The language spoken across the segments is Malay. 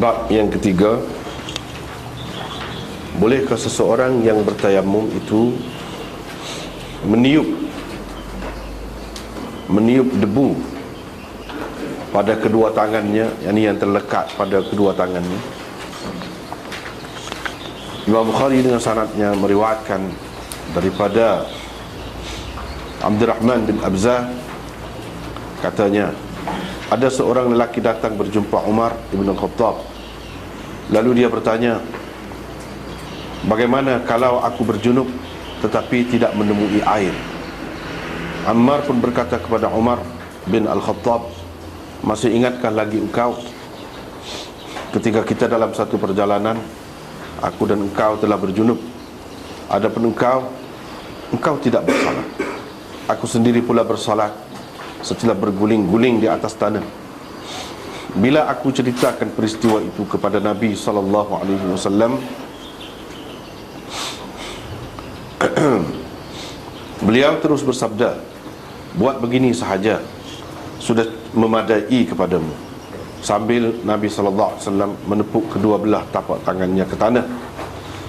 Bab yang ketiga, bolehkah seseorang yang bertayamum itu meniup debu pada kedua tangannya, yang terlekat pada kedua tangannya? Imam Bukhari dengan sanadnya meriwayatkan daripada Abdurrahman bin Abzah, katanya, ada seorang lelaki datang berjumpa Umar ibn Khattab. Lalu dia bertanya, bagaimana kalau aku berjunub tetapi tidak menemui air? Ammar pun berkata kepada Umar bin Al-Khattab, masih ingatkah lagi engkau ketika kita dalam satu perjalanan, aku dan engkau telah berjunub, adapun engkau tidak bersalat, aku sendiri pula bersalat setelah berguling-guling di atas tanah. Bila aku ceritakan peristiwa itu kepada Nabi SAW, beliau terus bersabda, buat begini sahaja sudah memadai kepadamu, sambil Nabi SAW menepuk kedua belah tapak tangannya ke tanah.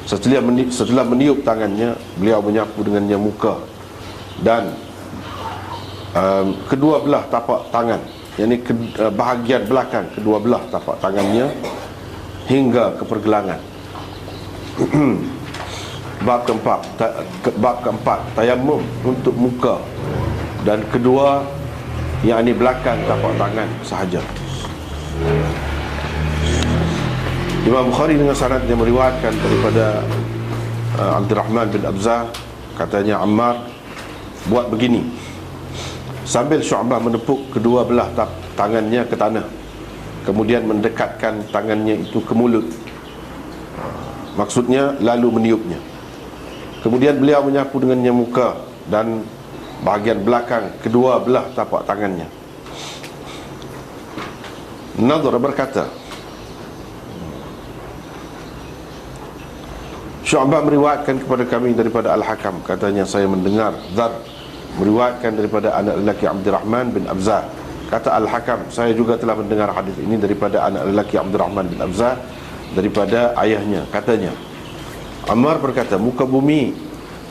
Setelah meniup tangannya, beliau menyapu dengannya muka dan kedua belah tapak tangan, yakni bahagian belakang kedua belah tapak tangannya hingga ke pergelangan. Bab keempat, tayamum untuk muka dan kedua, yakni belakang tapak tangan sahaja. Imam Bukhari dengan sanadnya meriwayatkan daripada Abdurrahman bin Abzah, katanya Ammar buat begini sambil Syu'bah menepuk kedua belah tangannya ke tanah, kemudian mendekatkan tangannya itu ke mulut, maksudnya lalu meniupnya. Kemudian beliau menyapu dengannya muka dan bahagian belakang kedua belah tapak tangannya. Nadhr berkata, Syu'bah meriwayatkan kepada kami daripada Al-Hakam, katanya saya mendengar Dzar meriwayatkan daripada anak lelaki Abdurrahman bin Abzah. Kata Al-Hakam, saya juga telah mendengar hadis ini daripada anak lelaki Abdurrahman bin Abzah daripada ayahnya. Katanya, Ammar berkata, muka bumi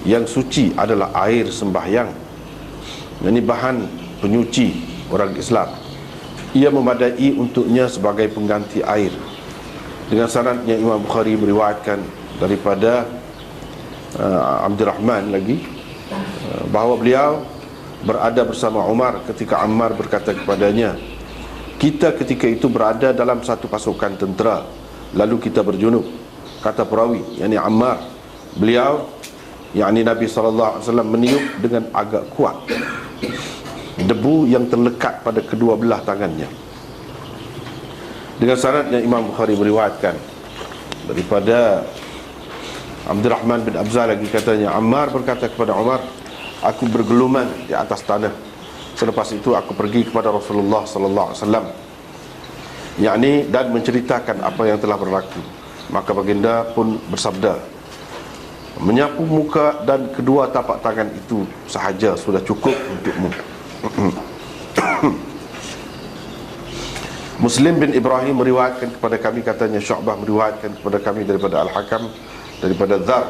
yang suci adalah air sembahyang, ini bahan penyuci orang Islam. Ia memadai untuknya sebagai pengganti air. Dengan sanadnya Imam Bukhari meriwayatkan daripada Abdurrahman lagi, bahawa beliau berada bersama Umar ketika Ammar berkata kepadanya, kita ketika itu berada dalam satu pasukan tentera, lalu kita berjunub. Kata perawi, yakni Ammar, beliau, yakni Nabi SAW meniup dengan agak kuat debu yang terlekat pada kedua belah tangannya. Dengan sanadnya Imam Bukhari meriwayatkan daripada Abdurrahman bin Abzah lagi, katanya Ammar berkata kepada Umar, aku bergeluman di atas tanah. Selepas itu aku pergi kepada Rasulullah SAW, yakni dan menceritakan apa yang telah berlaku. Maka baginda pun bersabda, menyapu muka dan kedua tapak tangan itu sahaja sudah cukup untukmu. Muslim bin Ibrahim meriwayatkan kepada kami, katanya Syu'bah meriwayatkan kepada kami daripada Al-Hakam, daripada Dzar,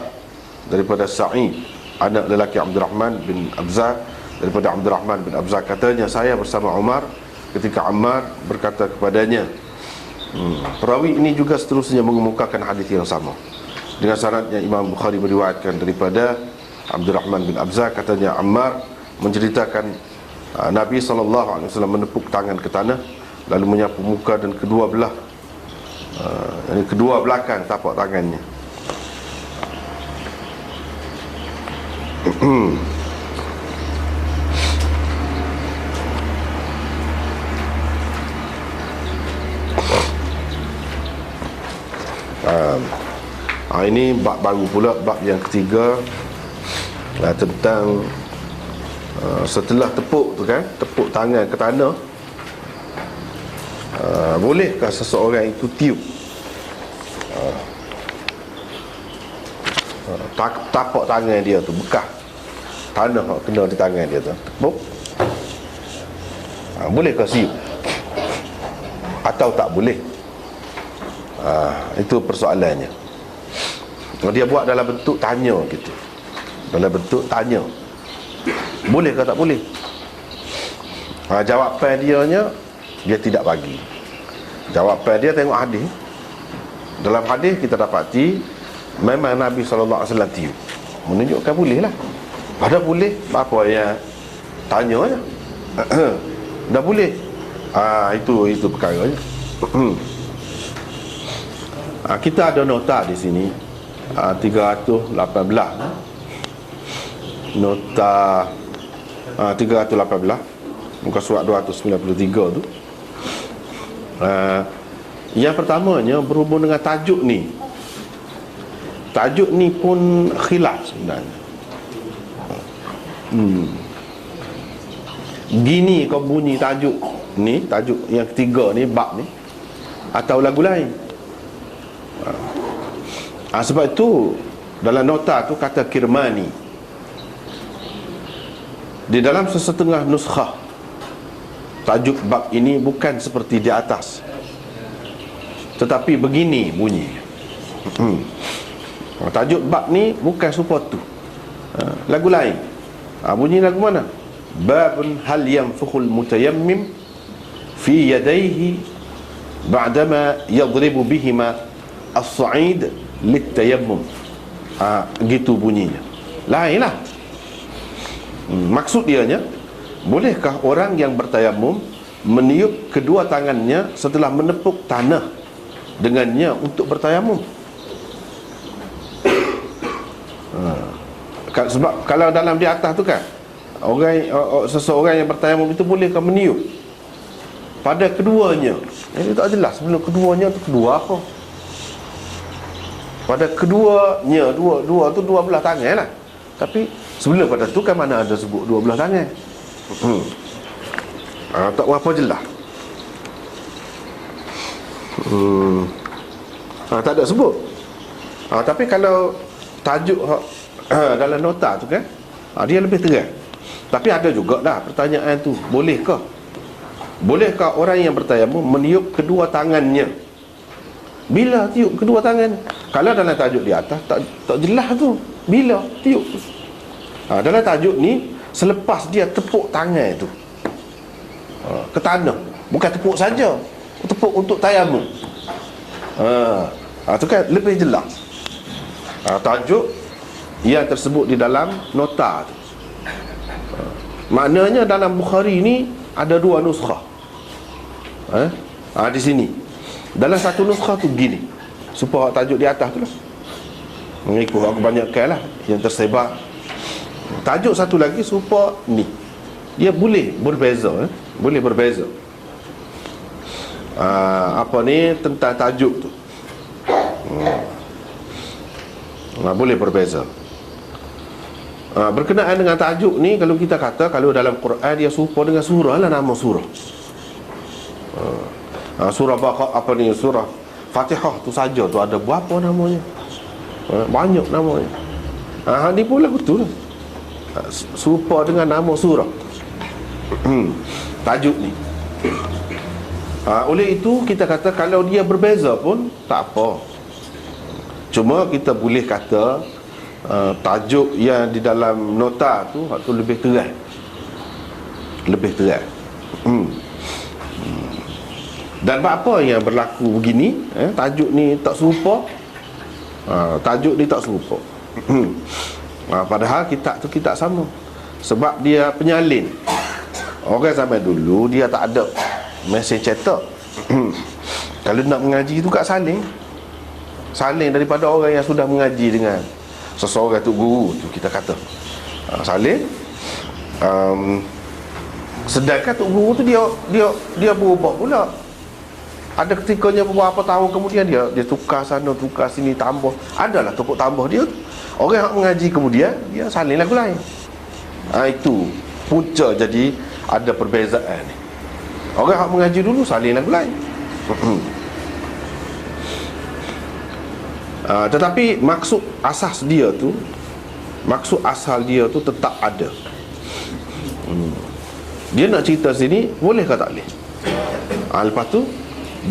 daripada Sa'id anak lelaki Abdurrahman bin Abzah, daripada Abdurrahman bin Abzah, katanya saya bersama Umar ketika Ammar berkata kepadanya. Perawi ini juga seterusnya mengemukakan hadis yang sama. Dengan sanadnya Imam Bukhari meriwayatkan daripada Abdurrahman bin Abzah, katanya Ammar menceritakan Nabi SAW menepuk tangan ke tanah, lalu menyapu muka dan kedua belah, kedua belakang tapak tangannya. Ini bab baru pula, bab yang ketiga, tentang setelah tepuk tu kan, tepuk tangan ke tanah, bolehkah seseorang itu tiup tapak tangan dia tu, bekas tanah kena di tangan dia tu, tepuk, bolehkah tiup atau tak boleh? Itu persoalannya. Dia buat dalam bentuk tanya gitu. Dalam bentuk tanya. Boleh ke tak boleh? Jawapan dia tidak bagi. Jawapan dia tengok hadis. Dalam hadis kita dapati memang Nabi SAW tiup, menunjukkan boleh lah. Pada boleh, apa yang tanya je. Dah boleh. Itu perkaranya. Kita ada nota di sini, 318. Nota 318 muka surat 293 tu. Yang pertamanya berhubung dengan tajuk ni. Tajuk ni pun khilaf sebenarnya. Gini kau bunyi tajuk ni, tajuk yang ketiga ni, bab ni, atau lagu lain. Sebab itu dalam nota tu kata Kirmani, di dalam sesetengah nuskhah tajuk bab ini bukan seperti di atas, tetapi begini bunyi. Tajuk bab ni bukan supaya tu, lagu lain. Bunyi lagu mana? Babun hal yanfukhul mutayammim fi yadayhi ba'dama yadribu bihima as-sa'id lit-tayammum. Gitu bunyinya. Lainlah. Maksud dianya, bolehkah orang yang bertayamum meniup kedua tangannya setelah menepuk tanah dengannya untuk bertayamum? Sebab kalau dalam di atas tu kan, seseorang yang bertayamum itu bolehkah meniup pada keduanya? Ini tak jelas. Sebelum keduanya tu kedua apa? Pada keduanya, dua tu dua belah tangan lah. Tapi sebelum pada tu kan mana ada sebut dua belah tangan. Tak berapa jelas. Tak ada sebut. Tapi kalau tajuk dalam nota tu kan, dia lebih terang. Tapi ada juga dah pertanyaan tu, bolehkah orang yang bertayamum meniup kedua tangannya? Bila tiup kedua tangan? Kalau dalam tajuk di atas tak jelas tu bila tiup. Dalam tajuk ni, selepas dia tepuk tangan tu ke tanah, bukan tepuk saja, tepuk untuk tayamum. Tu kan lebih jelas. Tajuk yang tersebut di dalam nota tu. Maknanya dalam Bukhari ni ada dua nuskhah. Di sini dalam satu nuskhah tu gini, supaya tajuk di atas tu lah, mengikut aku banyakkan lah yang tersebar. Tajuk satu lagi supaya ni, dia boleh berbeza. Boleh berbeza. Apa ni, tentang tajuk tu, boleh berbeza. Berkenaan dengan tajuk ni, kalau kita kata, kalau dalam Quran dia serupa dengan surah lah, nama surah. Surah apa ni, surah Fatihah tu saja tu ada berapa namanya? Banyak namanya. Ni pun lagu tu lah, serupa dengan nama surah. Tajuk ni. Oleh itu kita kata kalau dia berbeza pun tak apa. Cuma kita boleh kata tajuk yang di dalam nota tu lebih terang. Lebih terang. Dan apa yang berlaku begini, tajuk ni tak serupa, tajuk ni tak serupa. Padahal kitab tu kitab sama. Sebab dia penyalin. Orang zaman dulu dia tak ada mesin cetak. Kalau nak mengaji tu kat salin daripada orang yang sudah mengaji dengan seseorang tu, guru tu kita kata. Salin. Sedangkan tu guru tu dia berubah pula. Ada ketikanya beberapa tahun kemudian dia tukar sana, tukar sini, tambah. Adalah tokok tambah dia. Orang yang mengaji kemudian dia salin lagu lain. Itu punca jadi ada perbezaan ni. Orang yang mengaji dulu salin lagu lain. Tetapi maksud asas dia tu, maksud asal dia tu tetap ada. Dia nak cerita sini, boleh ke tak boleh? Lepas tu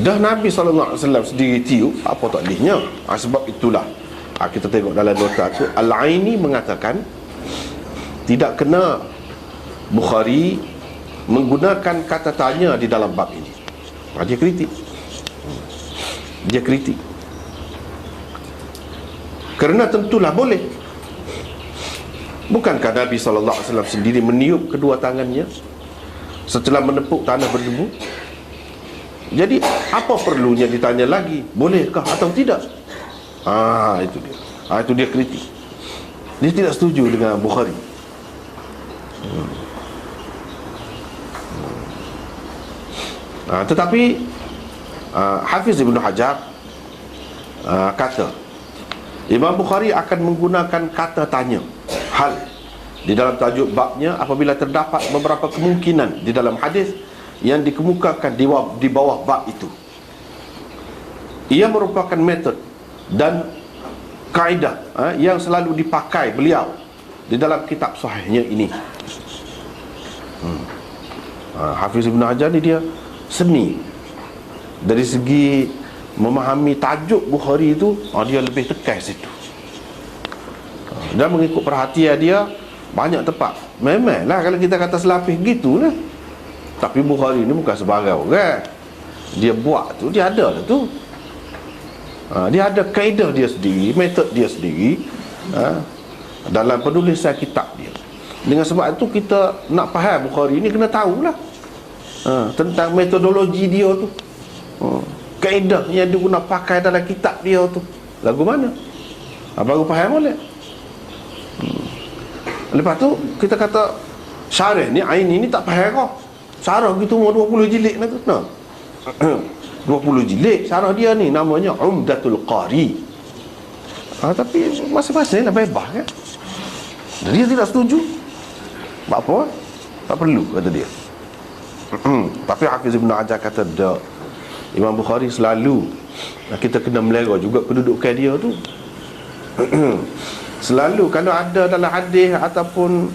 Dah Nabi SAW sendiri tiup, apa tak bolehnya? Sebab itulah kita tengok dalam nota tu, Al-Aini mengatakan tidak kena Bukhari menggunakan kata tanya di dalam bab ini. Dia kritik. Dia kritik. Kerana tentulah boleh. Bukankah Nabi SAW sendiri meniup kedua tangannya setelah menepuk tanah berdebu? Jadi apa perlunya ditanya lagi, bolehkah atau tidak? Itu dia. Itu dia kritik. Dia tidak setuju dengan Bukhari. Tetapi Hafiz Ibn Hajar kata Imam Bukhari akan menggunakan kata tanya hal di dalam tajuk babnya apabila terdapat beberapa kemungkinan di dalam hadis yang dikemukakan di bawah bab itu. Ia merupakan metod dan kaedah yang selalu dipakai beliau di dalam kitab sahihnya ini. Hafiz Ibn Hajar ni dia seni dari segi memahami tajuk Bukhari itu. Dia lebih tekan situ, dan mengikut perhatian dia banyak tempat. Memanglah kalau kita kata selapis gitulah. Tapi Bukhari ni bukan sebarang orang. Dia buat tu, dia ada lah tu. Dia ada kaedah dia sendiri, metod dia sendiri dalam penulisan kitab dia. Dengan sebab itu kita nak faham Bukhari ni kena tahulah tentang metodologi dia tu, kaedah yang dia guna pakai dalam kitab dia tu lagu mana, baru faham boleh. Lepas tu kita kata syarah ni Aini ni tak faham kau. Syarah gitu mau 20 jilid lah tu. 20 jilid syarah dia ni namanya Umdatul Qari. Tapi masing-masing lah bebas kan. Dia tidak setuju. Apa? Tak perlu kata dia. Tapi Hafiz Ibn Hajar kata tak. Imam Bukhari selalu kita kena melera juga kedudukan dia tu. Selalu kalau ada dalam hadis ataupun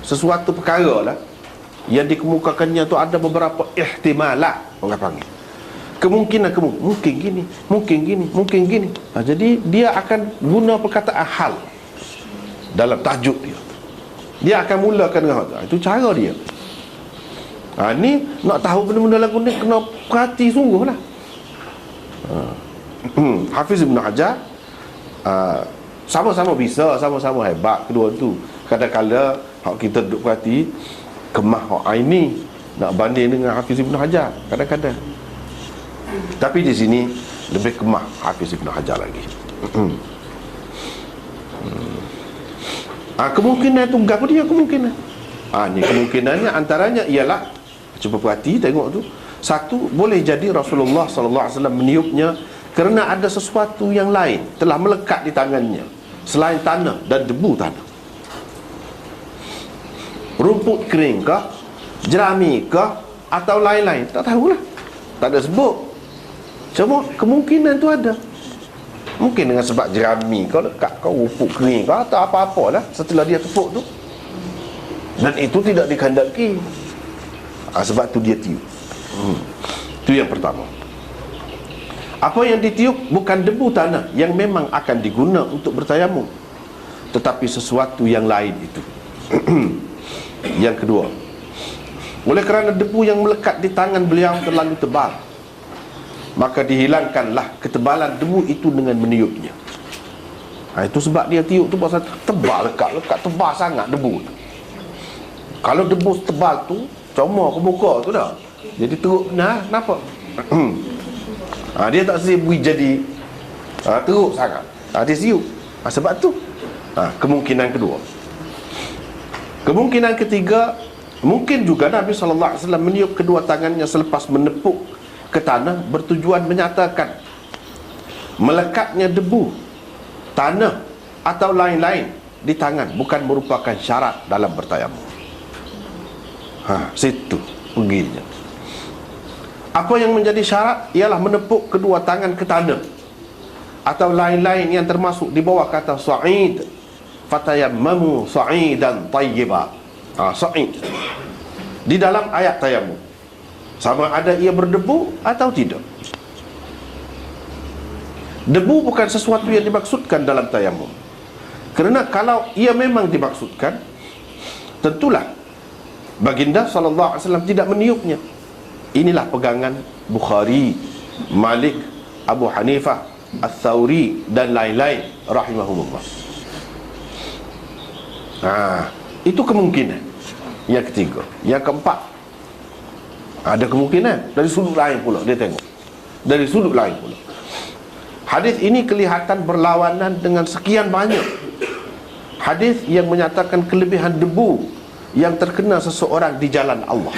sesuatu perkara lah yang dikemukakannya tu ada beberapa ihtimalat, orang panggil kemungkinan, mungkin gini, mungkin gini, mungkin gini. Jadi dia akan guna perkataan hal dalam tajuk dia. Dia akan mulakan dengan itu cara dia. Ni nak tahu benda-benda lagu ni kena perhati sungguh lah. Hafiz Ibn Hajar sama-sama bisa, sama-sama hebat kedua tu. Kadang-kadang hak kita duduk perhati kemah hak Aini nak banding dengan Hafiz Ibn Hajar kadang-kadang. Tapi di sini lebih kemah Hafiz Ibn Hajar lagi. Kemungkinan tu apa dia kemungkinan? Ni kemungkinannya antaranya ialah, cuba perhati tengok tu. Satu, boleh jadi Rasulullah SAW meniupnya kerana ada sesuatu yang lain telah melekat di tangannya selain tanah dan debu tanah. Rumput kering kah, jerami kah, atau lain-lain, tak tahulah, tak ada sebut. Cuma kemungkinan tu ada. Mungkin dengan sebab jerami kau lekat, kau rumput kering kau atau apa-apa lah setelah dia tepuk tu, dan itu tidak dikehendaki. Sebab tu dia tiup. Itu yang pertama. Apa yang ditiup bukan debu tanah yang memang akan diguna untuk bertayamum, tetapi sesuatu yang lain itu. Yang kedua, oleh kerana debu yang melekat di tangan beliau terlalu tebal, maka dihilangkanlah ketebalan debu itu dengan meniupnya. Itu sebab dia tiup tu pasal tebal, lekat tebal sangat debu. Kalau debu tebal tu comor ke muka tu dah, jadi teruk. Kenapa? Dia tak sibuk jadi teruk sangat. Dia siup. Sebab tu kemungkinan kedua. Kemungkinan ketiga, mungkin juga Nabi SAW meniup kedua tangannya selepas menepuk ke tanah bertujuan menyatakan melekatnya debu, tanah atau lain-lain di tangan bukan merupakan syarat dalam bertayamum. Situ perginya. Apa yang menjadi syarat ialah menepuk kedua tangan ke tanah atau lain-lain yang termasuk di bawah kata sa'id, fatayammamu sa'idan tayyiba. Sa'id di dalam ayat tayamum, sama ada ia berdebu atau tidak. Debu bukan sesuatu yang dimaksudkan dalam tayamum. Kerana kalau ia memang dimaksudkan, tentulah baginda SAW tidak meniupnya. Inilah pegangan Bukhari, Malik, Abu Hanifah, Ats-Tsauri dan lain-lain rahimahumullah. Itu kemungkinan. Yang ketiga. Yang keempat, ada kemungkinan dari sudut lain pula dia tengok. Dari sudut lain pula. Hadis ini kelihatan berlawanan dengan sekian banyak hadis yang menyatakan kelebihan debu yang terkena seseorang di jalan Allah.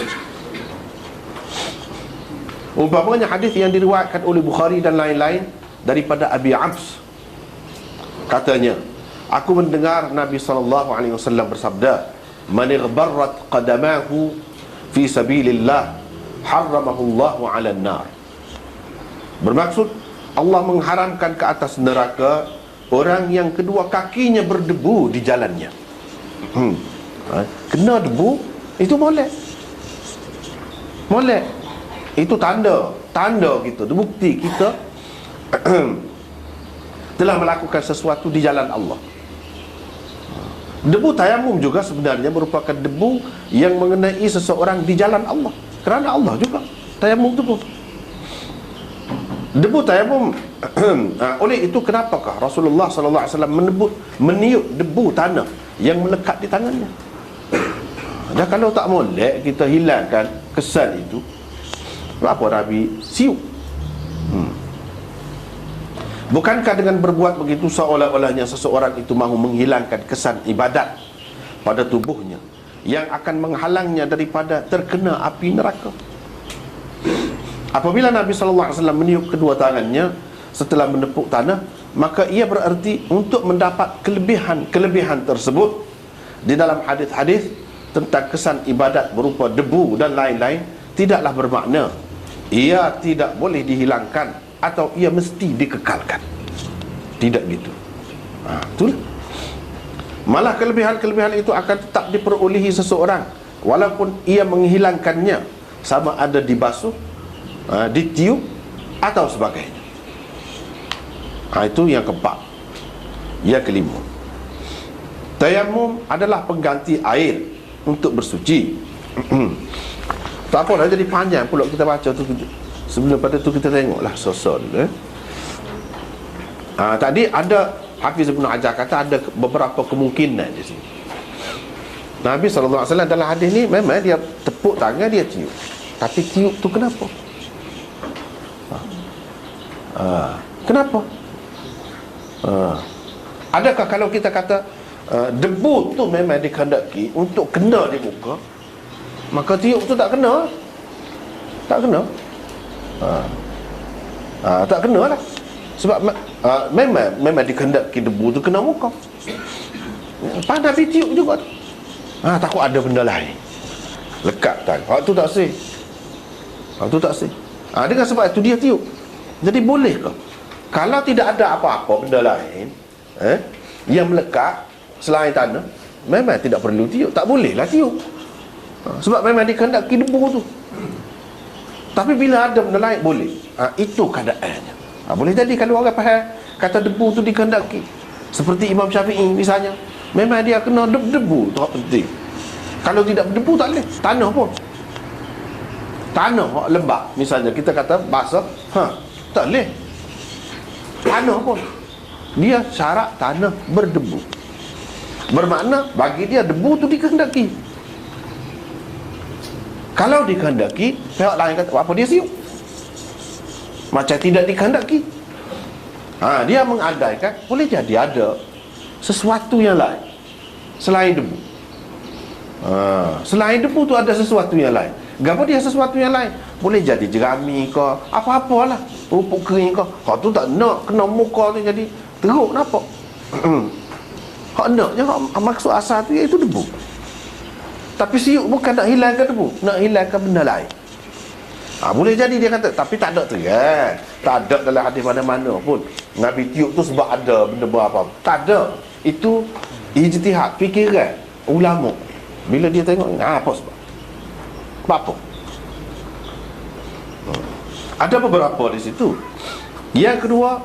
Umpamanya hadis yang diriwayatkan oleh Bukhari dan lain-lain daripada Abi Abs, katanya, aku mendengar Nabi SAW bersabda, man ighbarrat qadamahu fi sabilillah harramahu Allahu 'alan nar. Bermaksud Allah mengharamkan ke atas neraka orang yang kedua kakinya berdebu di jalannya. Kena debu itu molek. Molek itu tanda kita, bukti kita telah melakukan sesuatu di jalan Allah. Debu tayamum juga sebenarnya merupakan debu yang mengenai seseorang di jalan Allah. Kerana Allah juga tayamum debu. Debu tayamum. Oleh itu kenapakah Rasulullah SAW meniup debu tanah yang melekat di tangannya? Dan kalau tak molek kita hilangkan kesan itu, apa Nabi siup? Bukankah dengan berbuat begitu seolah-olahnya seseorang itu mahu menghilangkan kesan ibadat pada tubuhnya yang akan menghalangnya daripada terkena api neraka? Apabila Nabi SAW meniup kedua tangannya setelah menepuk tanah, maka ia bererti untuk mendapat kelebihan tersebut. Di dalam hadis-hadis tentang kesan ibadat berupa debu dan lain-lain tidaklah bermakna ia tidak boleh dihilangkan atau ia mesti dikekalkan. Tidak gitu. Itulah. Malah kelebihan-kelebihan itu akan tetap diperolehi seseorang walaupun ia menghilangkannya, sama ada dibasuh, ditiup atau sebagainya. Itu yang keempat. Yang kelima, tayamum adalah pengganti air untuk bersuci. Tak apa dah jadi panjang pula kita baca tu. Sebelum pada tu kita tengoklah soal. Tadi ada Hafiz Ibn Hajar kata ada beberapa kemungkinan di sini. Nabi SAW dalam hadis ni memang dia tepuk tangan, dia tiup. Tapi tiup tu kenapa? Kenapa? Adakah kalau kita kata debu tu memang dikehendaki untuk kena di muka, maka tiup tu tak kena? Tak kena? Tak kena lah. Sebab memang dikehendaki debu tu kena muka. Pada Nabi tiup juga tu. Takut ada benda lain lekat tangan. Waktu tak sih. Waktu tak sih. Dengan sebab itu dia tiup. Jadi bolehkah kalau tidak ada apa-apa benda lain yang melekat selain tanah, memang tidak perlu tiup? Tak bolehlah tiup. Sebab memang dikehendaki debu tu. Tapi bila ada benda lain boleh. Itu keadaannya. Boleh jadi kalau orang faham kata debu tu dikehendaki, seperti Imam Syafi'i misalnya, memang dia kena debu tu penting. Kalau tidak berdebu tak boleh. Tanah pun, tanah lembab misalnya, kita kata basah, tak boleh. Tanah pun dia syarat tanah berdebu. Bermakna bagi dia debu tu dikehendaki. Kalau dikehendaki, pihak lain kata apa dia siup. Macam tidak dikehendaki, dia mengandaikan boleh jadi ada sesuatu yang lain selain debu. Selain debu tu ada sesuatu yang lain. Kenapa dia sesuatu yang lain? Boleh jadi jerami ke, apa-apalah, rupuk kering ke. Kau tu tak nak kena muka tu jadi teruk, nampak? Kau naknya, maksud asal tu iaitu debu. Tapi siuk bukan nak hilangkan debu, nak hilangkan benda lain. Boleh jadi dia kata, tapi tak ada terang. Tak ada dalam hadis mana-mana pun Nabi tiup tu sebab ada benda berapa. Tak ada. Itu ijtihad, fikiran ulama. Bila dia tengok, apa sebab? Apa? Ada beberapa di situ. Yang kedua,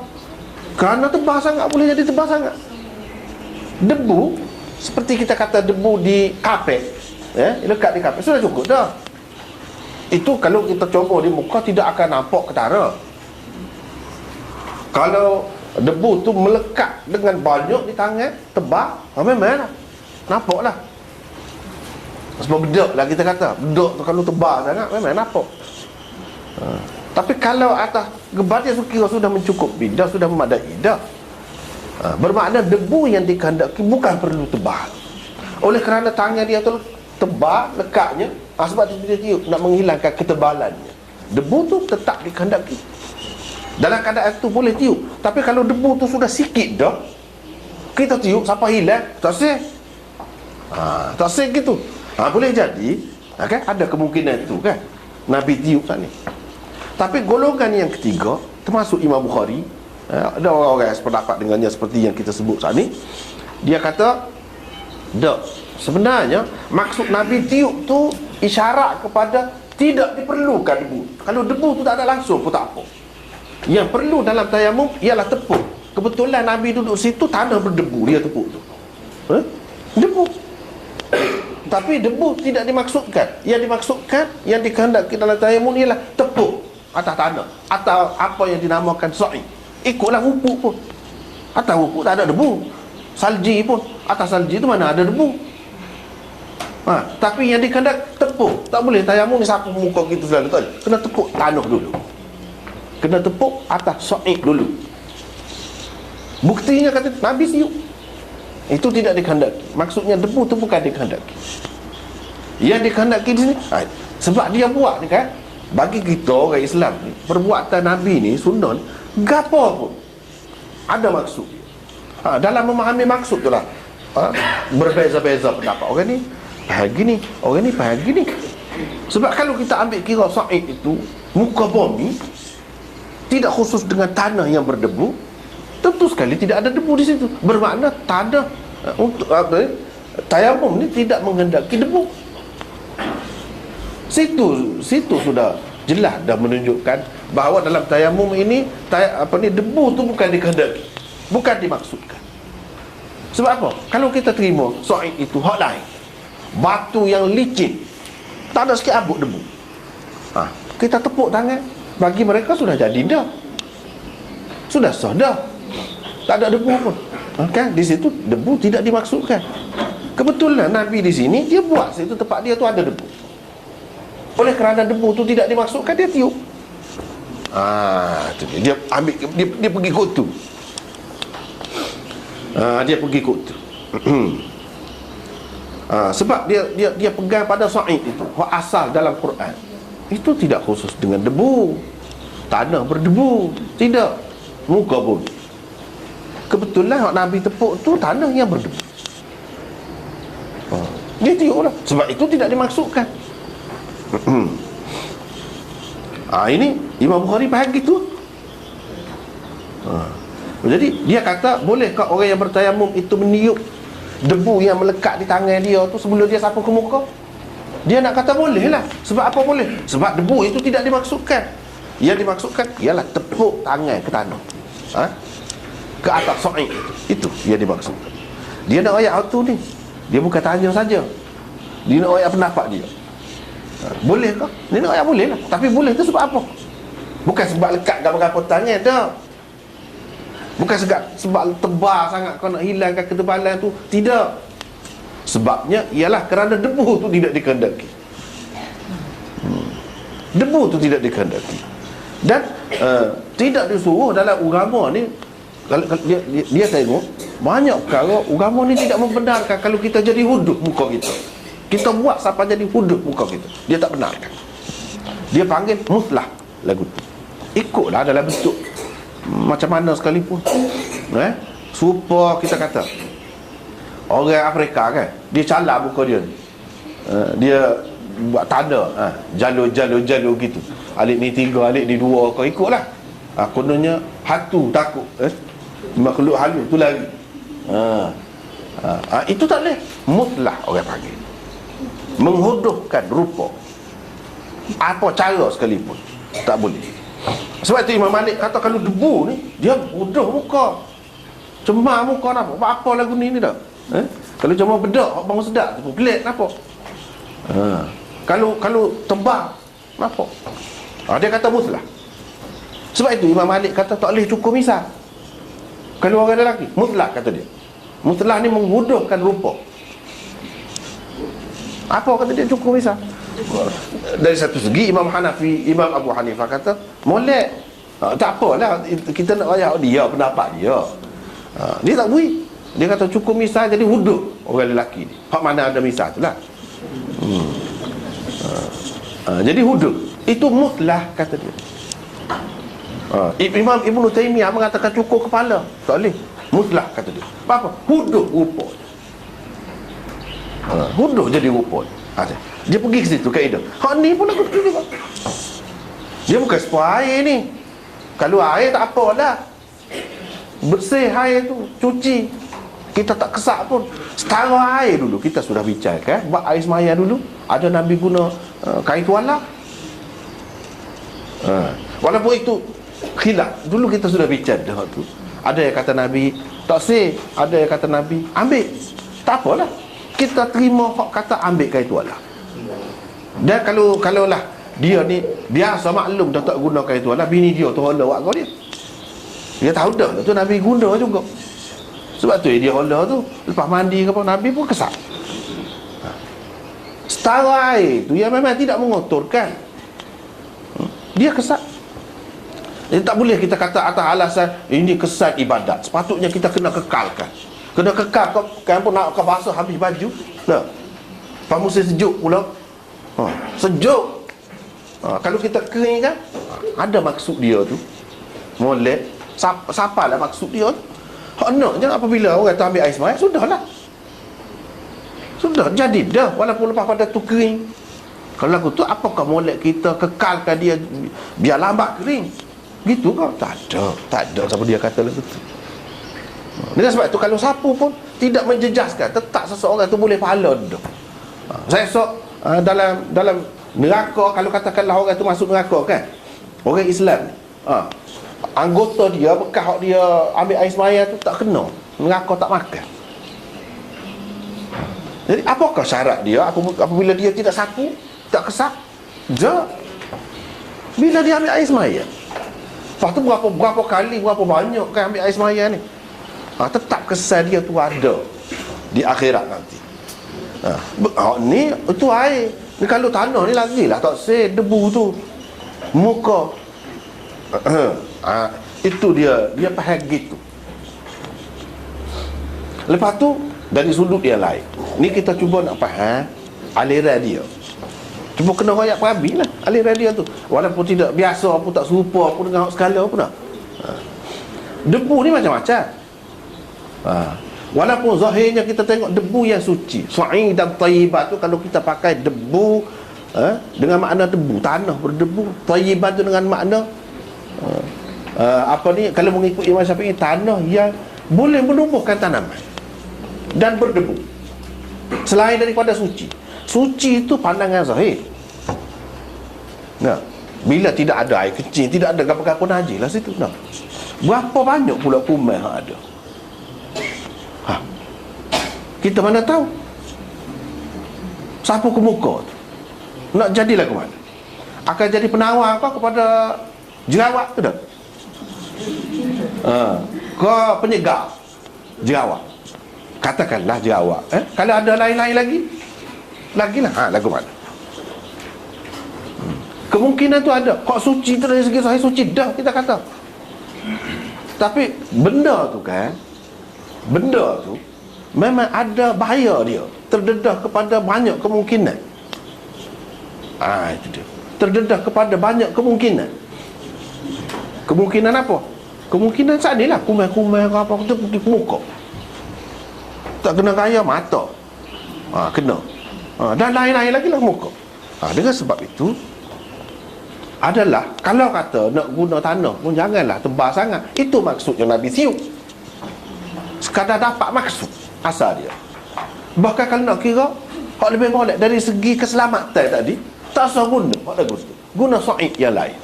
Kerana tebal sangat boleh jadi tebal sangat. Debu, seperti kita kata debu di kapet, lekat di kapet, sudah cukup dah. Itu kalau kita comor di muka tidak akan nampak ketara. Kalau debu tu melekat dengan banyak di tangan, tebal, memang lah, nampak lah. Sebab bedak lah kita kata, bedak tu kalau tebal sangat memang nampak. Tapi kalau atas gebat dia sudah mencukupi, dah sudah memadai dah. Bermakna debu yang dikehendaki bukan perlu tebal. Oleh kerana tangan dia tu tebal lekatnya, sebab dia tiup nak menghilangkan ketebalannya. Debu tu tetap dikehendaki. Dalam keadaan itu boleh tiup. Tapi kalau debu tu sudah sikit dah, kita tiup sampai hilang, tak sah. Tak sah gitu. Boleh jadi, kan? Ada kemungkinan itu kan, Nabi tiup sana. Tapi golongan yang ketiga, termasuk Imam Bukhari, ada orang-orang yang sependapat dengannya seperti yang kita sebut saat ni. Dia kata, tak, sebenarnya maksud Nabi tiup tu isyarat kepada tidak diperlukan debu. Kalau debu tu tak ada langsung pun tak apa. Yang perlu dalam tayamum ialah tepuk. Kebetulan Nabi duduk situ, tanah berdebu, dia tepuk tu. Debu. Tapi debu tidak dimaksudkan. Yang dimaksudkan, yang dikehendaki dalam tayamum ialah tepuk atas tanah, atau apa yang dinamakan sa'i. Ikutlah hupuk pun, atas hupuk tak ada debu. Salji pun, atas salji tu mana ada debu. Tapi yang dikehendak tepuk. Tak boleh tayamum ni sapu muka gitu selalu kan. Kena tepuk tanah dulu, kena tepuk atas sa'i dulu. Buktinya kata Nabi siup. Itu tidak dikehendaki. Maksudnya debu tu bukan dikehendaki. Yang dikehendaki di sini, sebab dia buat ni kan, bagi kita orang Islam ni, perbuatan Nabi ni sunnah, gapo pun ada maksud. Dalam memahami maksud tu lah, berbeza-beza pendapat. Orang ni faham gini, orang ni faham gini. Sebab kalau kita ambil kira sa'id itu muka bumi, tidak khusus dengan tanah yang berdebu, tentu sekali tidak ada debu di situ. Bermakna tanah untuk tayamum ni tidak menghendaki debu. Situ sudah jelas dah menunjukkan bahawa dalam tayamum ini debu tu bukan dikehendaki, bukan dimaksudkan. Sebab apa? Kalau kita terima sa'id itu hak lain, batu yang licin, tak ada sikit abuk debu, kita tepuk tangan, bagi mereka sudah jadi dah, sudah sah dah, tak ada debu pun. Kan di situ debu tidak dimaksudkan. Kebetulan Nabi di sini dia buat situ tempat dia tu ada debu. Oleh kerana debu tu tidak dimaksudkan, dia tiup. Dia ambil, dia pergi kutu. Dia pergi kutu. Sebab dia pegang pada sa'id itu, asal dalam Quran. Itu tidak khusus dengan debu, tanah berdebu, tidak, muka pun. Kebetulan Nabi tepuk tu tanah yang berdebu. Dia tiup lah. Sebab itu tidak dimaksudkan. Ini Imam Bukhari faham gitu. Jadi dia kata, bolehkah orang yang bertayamum itu meniup debu yang melekat di tangan dia tu sebelum dia sapu ke muka? Dia nak kata boleh lah. Sebab apa boleh? Sebab debu itu tidak dimaksudkan. Yang dimaksudkan ialah tepuk tangan ke tanah, ke atas sa'id itu yang dimaksudkan. Dia nak ayat tu ni, dia bukan tanya saja, dia nak ayat pendapat dia. Boleh ke? Dia nak ayat boleh lah. Tapi boleh tu sebab apa? Bukan sebab lekat gambar-gambar tangan dah, bukan sebab tebal sangat kau nak hilangkan ketebalan tu. Tidak. Sebabnya ialah kerana debu tu tidak dikehendaki. Debu tu tidak dikehendaki. Dan tidak disuruh dalam agama ni. Kalau dia tengok banyak perkara agama ni tidak membenarkan kalau kita jadi hudud muka kita. Kita buat sampai jadi hudud muka kita, dia tak benarkan. Dia panggil muslah lagu tu. Ikutlah dalam bentuk macam mana sekalipun. Supaya kita kata orang Afrika kan, dia calak muka dia ni, dia buat tanda jalur gitu, alik ni 3, alik ni 2, kau ikutlah. Kononnya hatu takut, makhluk halus tu lari. Itu tak boleh. Muslah orang panggil, menghuduhkan rupa apa cara sekalipun tak boleh. Sebab itu Imam Malik kata kalau debu ni dia bodoh muka, cemar muka, nampak apa lagu ni dah. Kalau cuma bedak bangun sedap tu pelik nampak. Kalau tebal nampak. Dia kata mutlah. Sebab itu Imam Malik kata tak boleh cukur misal. Kalau orang lelaki mutlak, kata dia. Mutlak ni membodohkan rupa. Apa kata dia cukur misal? Dari satu segi Imam Abu Hanifah kata molek. Tak apalah, kita nak raya dia pendapat dia. Dia tak beri. Dia kata cukur misal jadi wuduk orang lelaki ni. Hak mana ada misal tu lah. Jadi wuduk itu mutlak, kata dia. Imam Ibn Taymiyah mengatakan cukur kepala tak boleh, mutlak, kata dia. Apa? Wuduk rupa. Wuduk jadi rupa. Dia pergi ke situ kaedah. Hak ni pun lagu tu juga. Dia bukan sepah air ni. Kalau air tak apalah, bersih air tu, cuci, kita tak kesak pun. Setara air dulu kita sudah bincang buat air semaya dulu. Ada Nabi guna kain tuala. Walaupun itu khilaf, dulu kita sudah bincang dah tu. Ada yang kata Nabi tak sih, ada yang kata Nabi ambil. Tak apalah, kita terima hak kata ambil kain tuala. Dan kalau lah dia ni biasa maklum dah tak guna kain tuala, bini dia tu hola wak kau dia. Dia tahu dah tu Nabi guna juga. Sebab tu dia hola tu lepas mandi ke apa, Nabi pun kesak. Setara air tu yang memang tidak mengotorkan, dia kesak. Jadi tak boleh kita kata atas alasan ini kesan ibadat. Sepatutnya kita kena kekalkan. Kena kekal. Kan pun nak basah habis baju. Nah, pas musim sejuk pula. Sejuk. Kalau kita kering kan, ada maksud dia tu. Molek. Siapa lah maksud dia tu? Nak je apabila orang tu ambil air semai, sudahlah. Sudah jadi dah. Walaupun lepas pada tu kering. Kalau lagu tu apakah molek kita kekalkan dia biar lambat kering? Gitu kau? Tak ada siapa dia kata lagu tu. Dengan sebab tu kalau sapu pun tidak menjejaskan, tetap seseorang tu boleh pahala dah. Saya esok dalam neraka, kalau katakanlah orang tu masuk neraka kan, orang Islam anggota dia bekas hak dia ambil air semaya tu tak kena, neraka tak makan. Jadi apakah syarat dia apabila dia tidak sapu, tak kesak? Bila dia ambil air semaya, lepas tu berapa kali, berapa banyak kan ambil air semaya ni, tetap kesan dia tu ada di akhirat nanti. Ni itu air ni, kalau tanah ni lagi lah tak say debu tu muka. Itu dia faham gitu. Lepas tu dari sudut yang lain ni kita cuba nak faham aliran dia. Cuba kena royak perabi lah aliran dia tu. Walaupun tidak biasa pun, tak serupa pun dengan skala pun dah. Debu ni macam-macam. Walaupun zahirnya kita tengok debu yang suci, su'i dan tayyibat tu, kalau kita pakai debu dengan makna debu, tanah berdebu, tayyibat tu dengan makna kalau mengikut Imam Syafi'i, tanah yang boleh menumbuhkan tanaman dan berdebu selain daripada suci. Suci itu pandangan zahir. Bila tidak ada air kecil, tidak ada apa-apa najis lah situ. Berapa banyak pula kuman yang ada? Kita mana tahu? Sapu ke muka tu nak jadilah ke mana? Akan jadi penawar kau kepada jerawat tu dah? Kau penyegar jerawat, katakanlah jerawat. Kalau ada lain-lain lagilah lagu mana? Kemungkinan tu ada. Kok suci tu dari segi sahih suci dah kita kata. Tapi benda tu kan, benda tu memang ada bahaya dia, terdedah kepada banyak kemungkinan. Itu dia, terdedah kepada banyak kemungkinan. Kemungkinan apa? Kemungkinan sadilah kumai-kumai apa tu pergi ke muka, tak kena raya mata, kena, dan lain-lain lagi lah muka. Dengan sebab itu adalah, kalau kata nak guna tanah pun janganlah tebal sangat. Itu maksudnya Nabi siup, sekadar dapat maksud asal dia. Bahkan kalau nak kira hak lebih molek dari segi keselamatan tadi, tak usah guna hak lagu tu, guna su'id yang lain.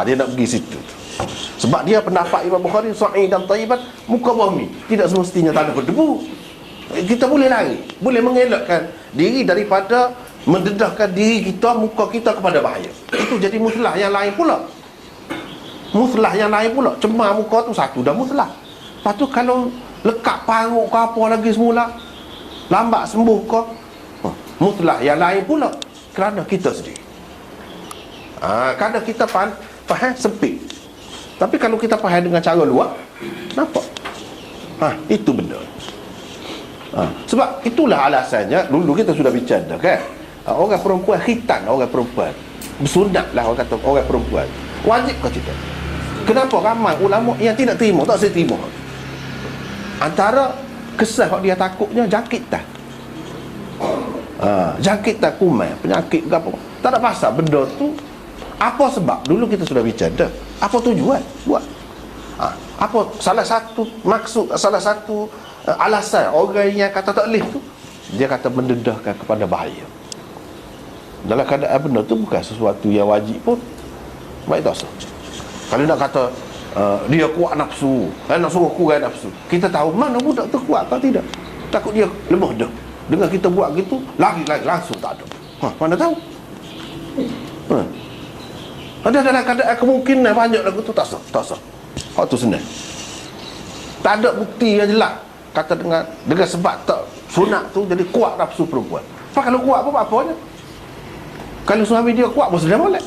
Dia nak pergi situ. Sebab dia pendapat Imam Bukhari sahih dan thayyiban muka bumi, tidak semestinya tanah berdebu. Kita boleh lari, boleh mengelakkan diri daripada mendedahkan diri kita, muka kita kepada bahaya. Itu jadi muslah yang lain pula. Muslah yang lain pula. Cemar muka tu satu dah muslah. Lepas tu kalau lekat paruk ke apa lagi semula, lambat sembuh ke, muslah yang lain pula. Kerana kita sendiri. Kadang kita faham sempit. Tapi kalau kita faham dengan cara luar, nampak? Itu benda. Sebab itulah alasannya, dulu kita sudah bicara kan, orang perempuan khitan, orang perempuan bersunat lah, orang kata orang perempuan wajib ke tidak? Kenapa ramai ulama yang tidak terima, tak saya terima? Antara kesah dia takutnya jangkit tak, jangkit tak kuman, penyakit ke apa, tak ada pasal benda tu. Apa sebab? Dulu kita sudah bicara. Apa tujuan buat? Apa salah satu maksud, salah satu alasan orang yang kata tak boleh tu, dia kata mendedahkan kepada bahaya. Dalam keadaan benda tu bukan sesuatu yang wajib pun, baik tak sah. Kalau nak kata dia kuat nafsu, nak suruh kurang nafsu, kita tahu mana budak tu kuat atau tidak. Takut dia lemah dah. Dengan kita buat gitu, lari langsung tak ada. Mana tahu? Ada dalam keadaan kemungkinan banyak lagu tu tak sah. Hak tu senang. Tak ada bukti yang jelas kata dengan sebab tak sunat tu jadi kuat nafsu perempuan. Kalau kuat apa apanya? Kalau suami dia kuat pun sudah molek.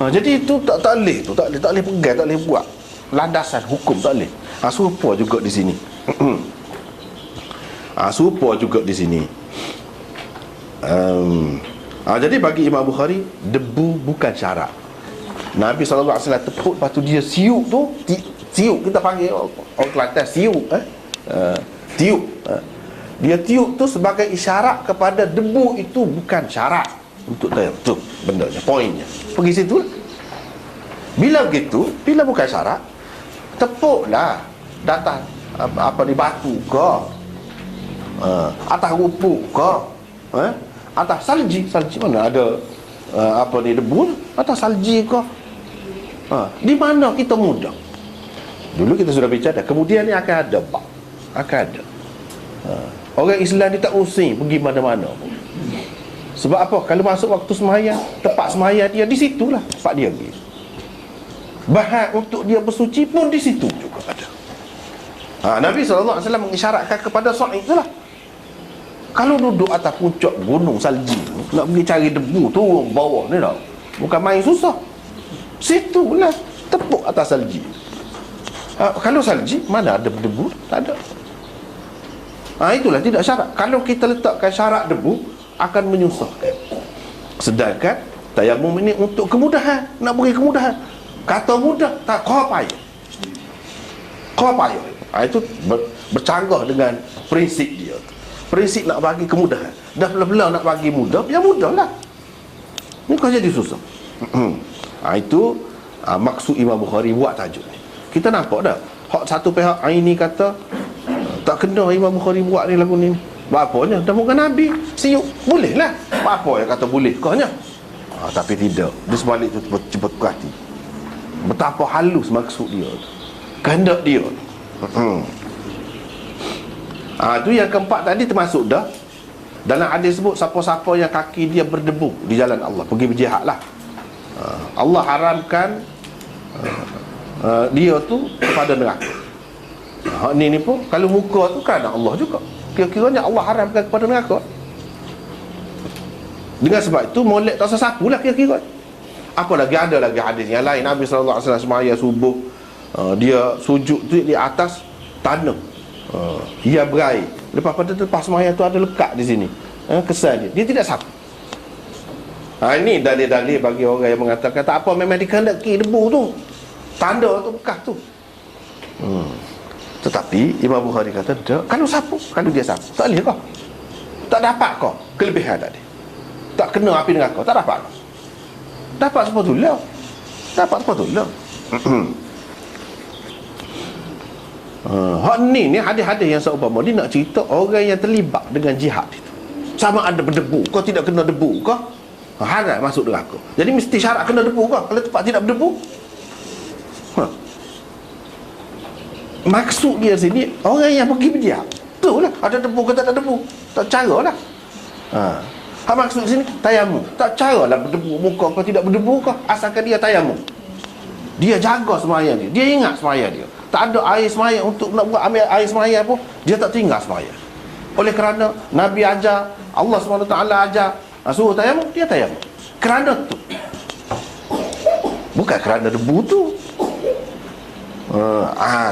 Jadi itu tak boleh tu, tak boleh pegang, tak boleh buat. Landasan hukum tak boleh. Serupa juga di sini. Serupa juga di sini. Jadi bagi Imam Bukhari, debu bukan syarat. Nabi SAW tepuk, lepas tu dia siuk tu, siuk kita panggil orang Kelantan siuk, tiup. Dia tiup tu sebagai isyarat kepada debu itu bukan syarat untuk tayar. Tu bendanya, poinnya. Pergi situ lah. Bila begitu, bila bukan syarat, tepuklah datang apa ni, batu ke, atas rupuk ke, atas salji mana ada apa ni, debu atas salji ke, di mana kita mudah. Dulu kita sudah bicara, kemudian ni akan ada orang Islam ni tak using pergi mana-mana pun. Sebab apa? Kalau masuk waktu sembahyang, tempat sembahyang dia di situlah tempat dia pergi. Bahan untuk dia bersuci pun di situ juga ada. Nabi SAW mengisyaratkan kepada Sa'id itulah. Kalau duduk atas puncak gunung salji, nak pergi cari debu turun bawah ni tau, bukan main susah. Situlah tepuk atas salji. Kalau salji mana ada debu? Tak ada. Itulah tidak syarat. Kalau kita letakkan syarat debu, akan menyusahkan. Sedangkan tayamum ini untuk kemudahan, nak beri kemudahan. Kata mudah, tak kau payah. Itu bercanggah dengan prinsip dia. Prinsip nak bagi kemudahan. Dah belah-belah nak bagi mudah, ya mudah lah. Ni kau jadi susah. Itu maksud Imam Bukhari buat tajuk ni. Kita nampak dah, hak satu pihak ini kata tak kena Imam Bukhari buat ni lagu ni. Bapanya dah bukan Nabi siuk, boleh lah. Apa yang kata boleh kahnya? Tapi tidak. Di sebalik tu cepat hati. Betapa halus maksud dia, kehendak dia. Itu yang keempat tadi termasuk dah. Dalam hadis sebut siapa-siapa yang kaki dia berdebu di jalan Allah, pergi berjihad lah. Allah haramkan dia tu kepada neraka. Ni pun kalau muka tu kerana Allah juga, kira-kiranya Allah haramkan kepada neraka. Dengan sebab itu molek tak sesapu lah kira-kira. Apalagi ada lagi hadis yang lain, Nabi SAW semaya subuh, dia sujud tu di atas tanah, ia berair. Lepas pada lepas semaya tu ada lekat di sini, kesan dia tidak sapu. Ini dalil-dalil bagi orang yang mengatakan tak apa, memang dikehendaki debu tu, tanda tu, bekas tu. Tetapi Imam Bukhari kata tak, kalau sapu, kalau dia sapu tak boleh kau, tak dapat kau kelebihan tadi, tak kena api dengan kau, tak dapat kau. Dapat sepatutnya, dapat sepatutnya. Hak ni hadis-hadis yang seumpama dia nak cerita orang yang terlibat dengan jihad itu. Sama ada berdebu, kau tidak kena debu kau, Haram masuk neraka. Jadi mesti syarat kena debu kah? Kalau tempat tidak berdebu, maksud dia sini orang yang pergi berdiam, betul lah, ada debu ke tak ada debu, tak cara lah. Maksud sini tayamum, tak cara lah berdebu muka kau tidak berdebu kah, asalkan dia tayamum, dia jaga sembahyang dia, dia ingat sembahyang dia, tak ada air sembahyang untuk nak buat ambil air sembahyang pun dia tak tinggal sembahyang. Oleh kerana Nabi ajar, Allah SWT ajar, suruh tayamum, dia tayamum kerana tu, bukan kerana debu tu.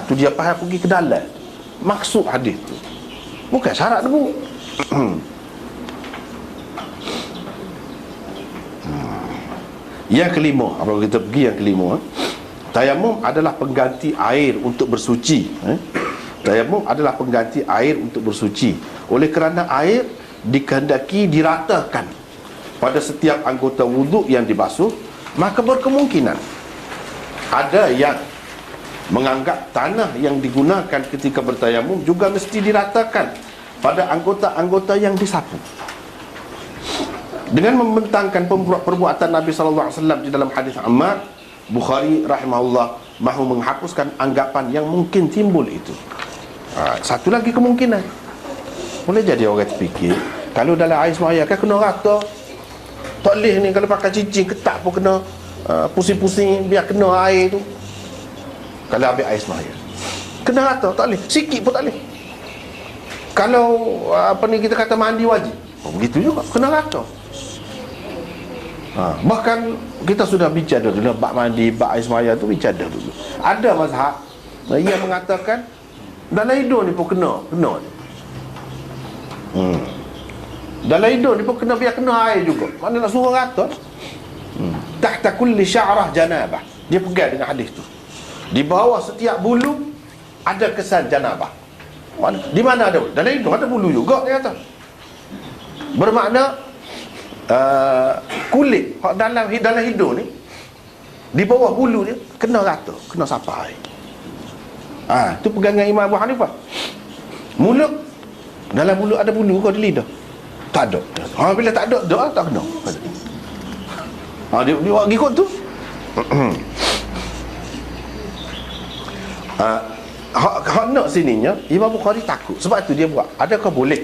Tu dia faham pergi ke dalam maksud hadis tu, bukan syarat debu. Yang kelima, apabila kita pergi yang kelima, tayamum adalah pengganti air untuk bersuci. Tayamum adalah pengganti air untuk bersuci. Oleh kerana air dikehendaki diratakan pada setiap anggota wuduk yang dibasuh, maka berkemungkinan ada yang menganggap tanah yang digunakan ketika bertayamum juga mesti diratakan pada anggota-anggota yang disapu. Dengan membentangkan perbuatan Nabi SAW di dalam hadis Ammar, Bukhari rahimahullah mahu menghapuskan anggapan yang mungkin timbul itu. Satu lagi kemungkinan, boleh jadi orang terfikir, kalau dalam air semaya kan kena rata, tak boleh ni kalau pakai cincin ketak pun kena pusing-pusing biar kena air tu. Kalau ambil air semaya kena rata, tak boleh, sikit pun tak boleh. Kalau kita kata mandi wajib, begitu juga, kena rata. Bahkan kita sudah bicara dulu bab mandi, bab air semaya tu bicara dulu. Ada mazhab yang mengatakan dalam hidung ni pun kena ni. Dalam hidung ni pun kena, biar kena air juga. Mana nak suruh rata? Tahta kulli sya'rah janabah. Dia pegang dengan hadis tu. Di bawah setiap bulu ada kesan janabah. Di mana ada? Dalam hidung ada bulu juga, dia kata. Bermakna kulit dalam hidung ni, di bawah bulu dia kena rata, kena sapa air. Tu pegangan Imam Abu Hanifah. Mulut, dalam mulut ada bulu kau di lidah? Tak ada. Bila tak ada, doa tak kena. Dia buat ikut tu. Hak nak sininya Imam Bukhari takut, sebab tu dia buat. Adakah boleh?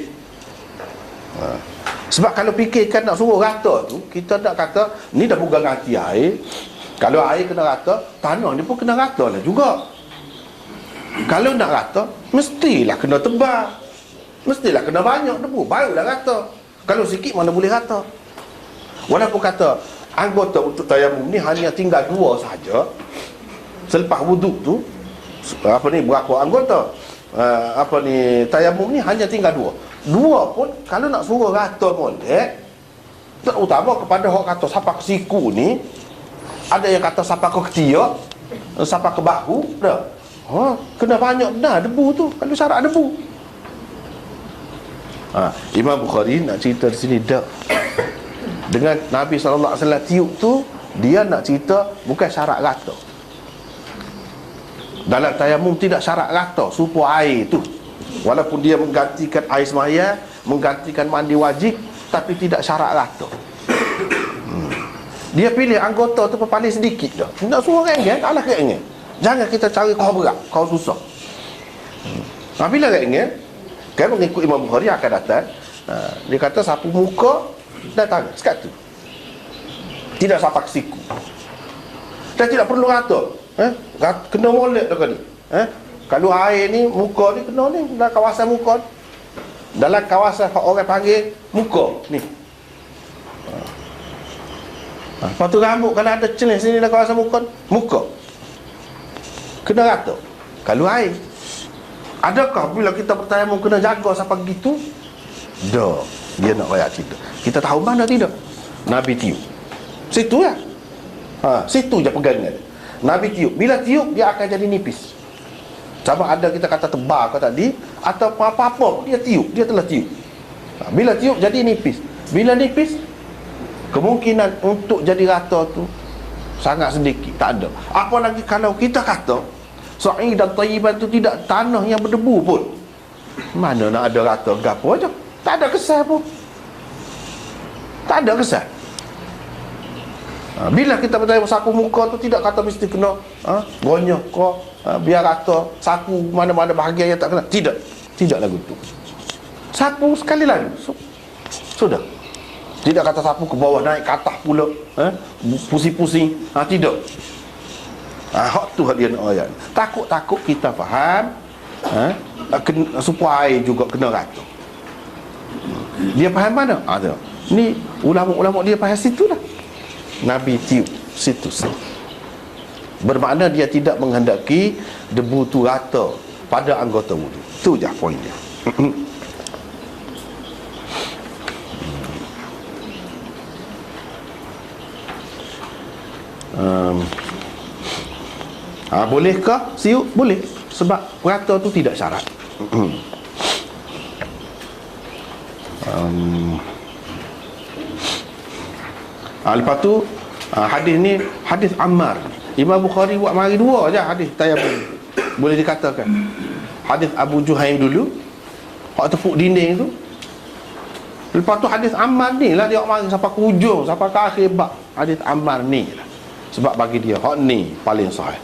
Sebab kalau fikirkan nak suruh rata tu, kita nak kata ni dah pegang hati air. Kalau air kena rata, tanah ni pun kena rata lah juga. Kalau nak rata, mestilah kena tebal, mestilah kena banyak debu, barulah rata. Kalau sikit mana boleh rata. Walaupun kata anggota untuk tayamum ni hanya tinggal 2 saja, selepas wuduk tu berapa anggota tayamum ni hanya tinggal 2 pun kalau nak suruh rata molek, terutama kepada orang kata sampai ke siku ni, ada yang kata sampai ke ketiak, sampai ke bahu dah. Kena banyak benar debu tu, kalau syarat debu. Imam Bukhari nak cerita di sini dak. Dengan Nabi SAW tiup tu, dia nak cerita bukan syarat rata. Dalam tayamum tidak syarat rata supaya air tu, walaupun dia menggantikan air semaya, menggantikan mandi wajib, tapi tidak syarat rata. Dia pilih anggota tu paling sedikit dah. Nak suruh ringan, alah ringan. Jangan kita cari kau berat, kau susah. Bila ringan, kan mengikut Imam Bukhari akan datang, dia kata sapu muka dan tangan sekatu, tidak sampai ke siku, dan tidak perlu rata. Kena molek dah ni. Kalau air ni, muka ni kena ni, dalam kawasan muka ni, dalam kawasan orang panggil muka ni. Lepas tu rambut kalau ada celah sini dalam kawasan muka kena rata. Kalau air, adakah bila kita bertayamum kena jaga sampai begitu? Dah, dia nak rakyat cerita. Kita tahu mana tidak? Nabi tiup situ lah. Situ je pegangan Nabi tiup. Bila tiup, dia akan jadi nipis. Sama ada kita kata tebal ke tadi, atau apa-apa dia tiup, dia telah tiup. Bila tiup jadi nipis. Bila nipis, kemungkinan untuk jadi rata tu sangat sedikit, tak ada. Apalagi kalau kita kata Sa'id dan Tayyiban tu tidak tanah yang berdebu pun, mana nak ada rata gapo aja, tak ada kesan pun, tak ada kesan. Bila kita bertayamum sapu muka tu tidak kata mesti kena gonyok kau, biar kata sapu mana-mana bahagian yang tak kena. Tidak lagu tu. Sapu sekali lagi. Sudah. Tidak kata sapu ke bawah naik ke atas pula, pusing-pusing. Tidak. Hak tu dia nak ayat. Takut-takut kita faham, supaya air juga kena rata. Dia faham mana? Ni ulama-ulama dia faham situ lah. Nabi tiup situ. Bermakna dia tidak menghendaki debu tu rata pada anggota wudu. Tu je poin dia. Bolehkah siup? Boleh. Sebab rata tu tidak syarat. Lepas tu hadis ni hadis Ammar. Imam Bukhari buat mari dua je hadis tayamum. Boleh dikatakan hadis Abu Juhaim dulu, hak tepuk dinding tu. Lepas tu hadis Ammar ni lah dia mari sampai ke hujung, sampai ke akhir bab. Hadis Ammar ni lah. Sebab bagi dia hak ni paling sahih.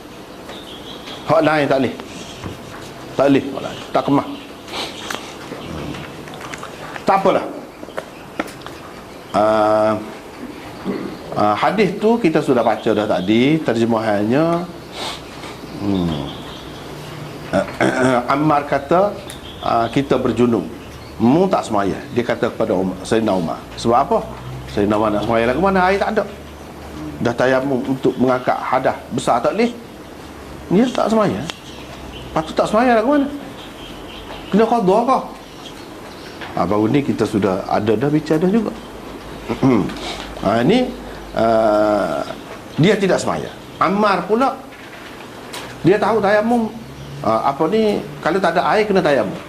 Hak lain tak boleh. Tak boleh, tak kemah. Tak apalah. Hadis tu kita sudah baca dah tadi terjemahannya. Ammar kata kita berjunub, mu tak semaya. Dia kata kepada Sayyidina Umar. Sebab apa? Sayyidina Umar nak semaya lah ke mana? Air tak ada. Dah tayamum untuk mengangkat hadas besar tak boleh. Dia tak semaya. Patut tak semaya lah ke mana? Kena qadha kah? Baru ni kita sudah ada dah bicara juga. Ini dia tidak semaya. Ammar pula dia tahu tayamum kalau tak ada air kena tayamum.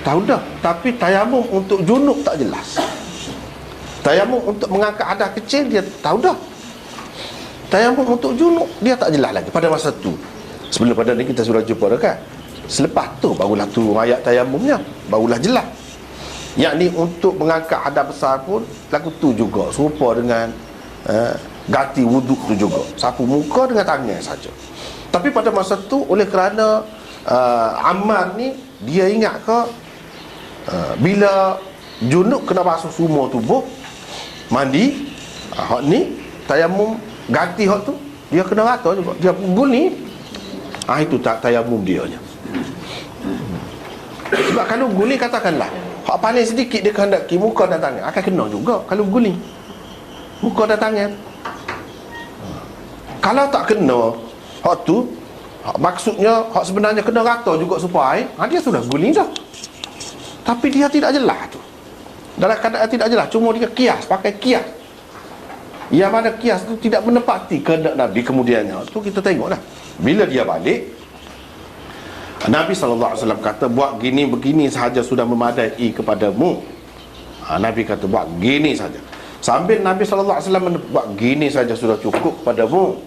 Tahu dah. Tapi tayamum untuk junub tak jelas. Tayamum untuk mengangkat hadas kecil dia tahu dah. Tayamum untuk junub dia tak jelas lagi pada masa tu. Sebelum pada ni kita sudah jumpa dah kan. Selepas tu barulah tu ayat tayamumnya, barulah jelas. Yakni untuk mengangkat hadas besar pun lagu tu juga serupa dengan ganti wuduk tu juga. Sapu muka dengan tangan saja. Tapi pada masa tu oleh kerana Ammar ni dia ingat ke bila junub kena basuh semua tubuh, mandi, hak ni tayamum ganti hak tu dia kena rata juga. Dia pukul ni itu tak tayamum dia nya. Sebab kalau guling katakanlah hak paling sedikit dia kehendaki muka dan tangan akan kena juga kalau guling muka dan tangan. Kalau tak kena hak tu, maksudnya hak sebenarnya kena rata juga supaya dia sudah guling dah. Tapi dia tidak jelas tu. Dalam keadaan tidak jelas, cuma dia kias, pakai kias. Yang mana kias tu tidak menepati kehendak Nabi kemudiannya. Tu kita tengoklah. Bila dia balik, Nabi SAW kata, buat gini begini sahaja sudah memadai kepadamu. Nabi kata buat gini saja. Sambil Nabi SAW buat gini saja sudah cukup padamu.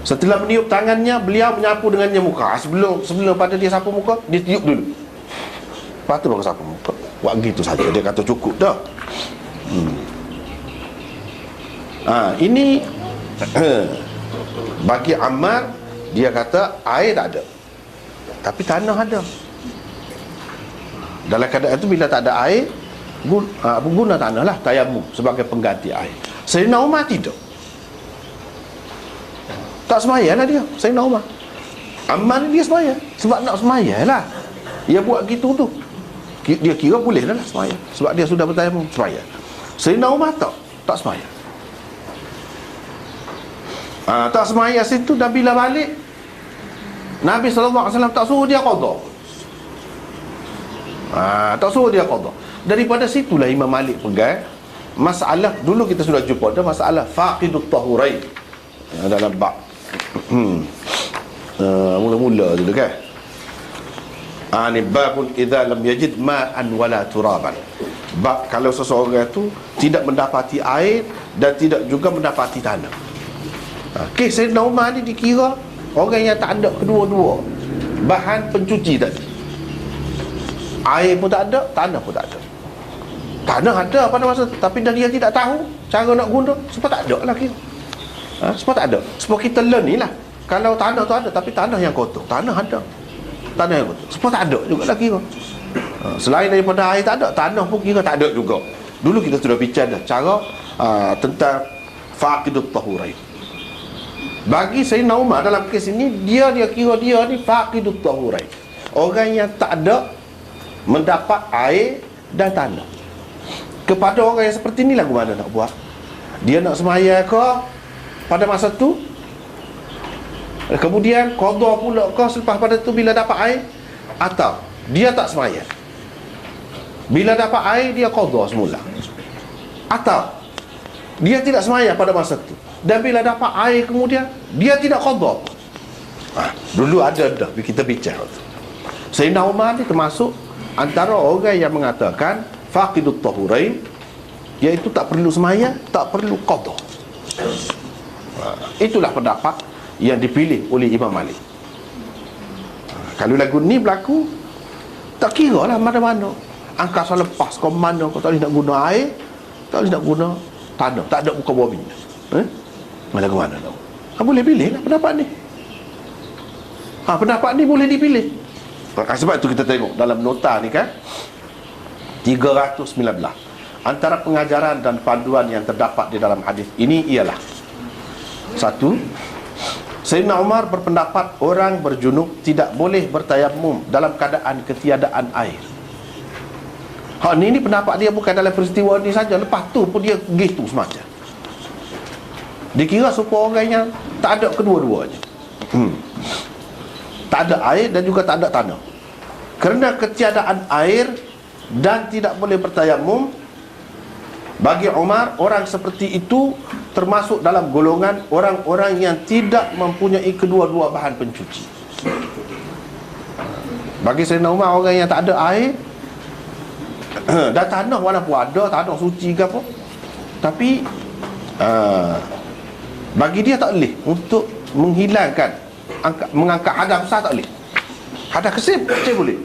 Setelah meniup tangannya, beliau menyapu dengannya muka. Sebelum pada dia sapu muka, dia tiup dulu. Lepas tu baru sapu muka. Buat gitu saja. Dia kata cukup dah. Ini bagi Ammar, dia kata air tak ada, tapi tanah ada. Dalam keadaan itu bila tak ada air, guna tanah lah tayamum sebagai pengganti air. Sayyidina Umar tidak. Tak semaya lah dia, Sayyidina Umar. Ammar ni dia semaya. Sebab nak semaya lah dia buat gitu tu. Dia kira boleh dah lah semaya. Sebab dia sudah bertayamum, semaya. Sayyidina Umar tak semaya. Tak semaya situ. Dan bila balik, Nabi SAW tak suruh dia qadha. Tak suruh dia qadha. Daripada situlah Imam Malik pegang masalah, dulu kita sudah jumpa dah, masalah faqidut tahurain dalam bab mula-mula dulu kan. Ni babun idza lam yajid ma'an wala turaban. Bab kalau seseorang tu tidak mendapati air dan tidak juga mendapati tanah. Kes Sayyidina Umar ni dikira orang yang tak ada kedua-dua bahan pencuci tadi. Air pun tak ada, tanah pun tak ada. Tanah ada pada masa tu, tapi dia tidak tahu cara nak guna, sebab tak ada lah kira. Sebab tak ada. Sebab kita learn ni lah. Kalau tanah tu ada, tapi tanah yang kotor. Tanah ada, tanah yang kotor. Sebab tak ada juga lah kira. Selain daripada air tak ada, tanah pun kira tak ada juga. Dulu kita sudah bincang dah cara tentang faqidut tahurain. Bagi Sayyidina Umar dalam kes ini, dia kira dia ni faqidut tahurain, orang yang tak ada mendapat air dan tanah. Kepada orang yang seperti ni lagu mana nak buat? Dia nak semaya ke pada masa tu, kemudian qada pula ke selepas pada tu bila dapat air, atau dia tak semaya, bila dapat air dia qada semula, atau dia tidak semaya pada masa tu dan bila dapat air kemudian dia tidak qada. Dulu ada dah kita bincang. Sayyidina Umar ni termasuk antara orang yang mengatakan faqidut tahurain, iaitu tak perlu semaya, tak perlu qada. Itulah pendapat yang dipilih oleh Imam Malik. Kalau lagu ni berlaku, tak kira lah mana-mana, angkasa lepas kau mana, kau tak boleh nak guna air, tak boleh nak guna tanah, tak ada muka bumi. Lagu mana tau? Boleh pilih lah pendapat ni. Pendapat ni boleh dipilih. Sebab itu kita tengok dalam nota ni kan, 319 antara pengajaran dan panduan yang terdapat di dalam hadis ini ialah: 1. Sayyidina Umar berpendapat orang berjunub tidak boleh bertayamum dalam keadaan ketiadaan air. Ini pendapat dia bukan dalam peristiwa ni saja, lepas tu pun dia gitu semacam. Dikira supaya orang yang tak ada kedua-duanya. Tak ada air dan juga tak ada tanah. Kerana ketiadaan air dan tidak boleh bertayamum, bagi Umar, orang seperti itu termasuk dalam golongan orang-orang yang tidak mempunyai kedua-dua bahan pencuci. Bagi Sayyidina Umar, orang yang tak ada air dan tanah walaupun ada, tanah suci ke apa, tapi bagi dia tak boleh untuk menghilangkan, mengangkat hadas besar tak boleh. Hadas kecil boleh.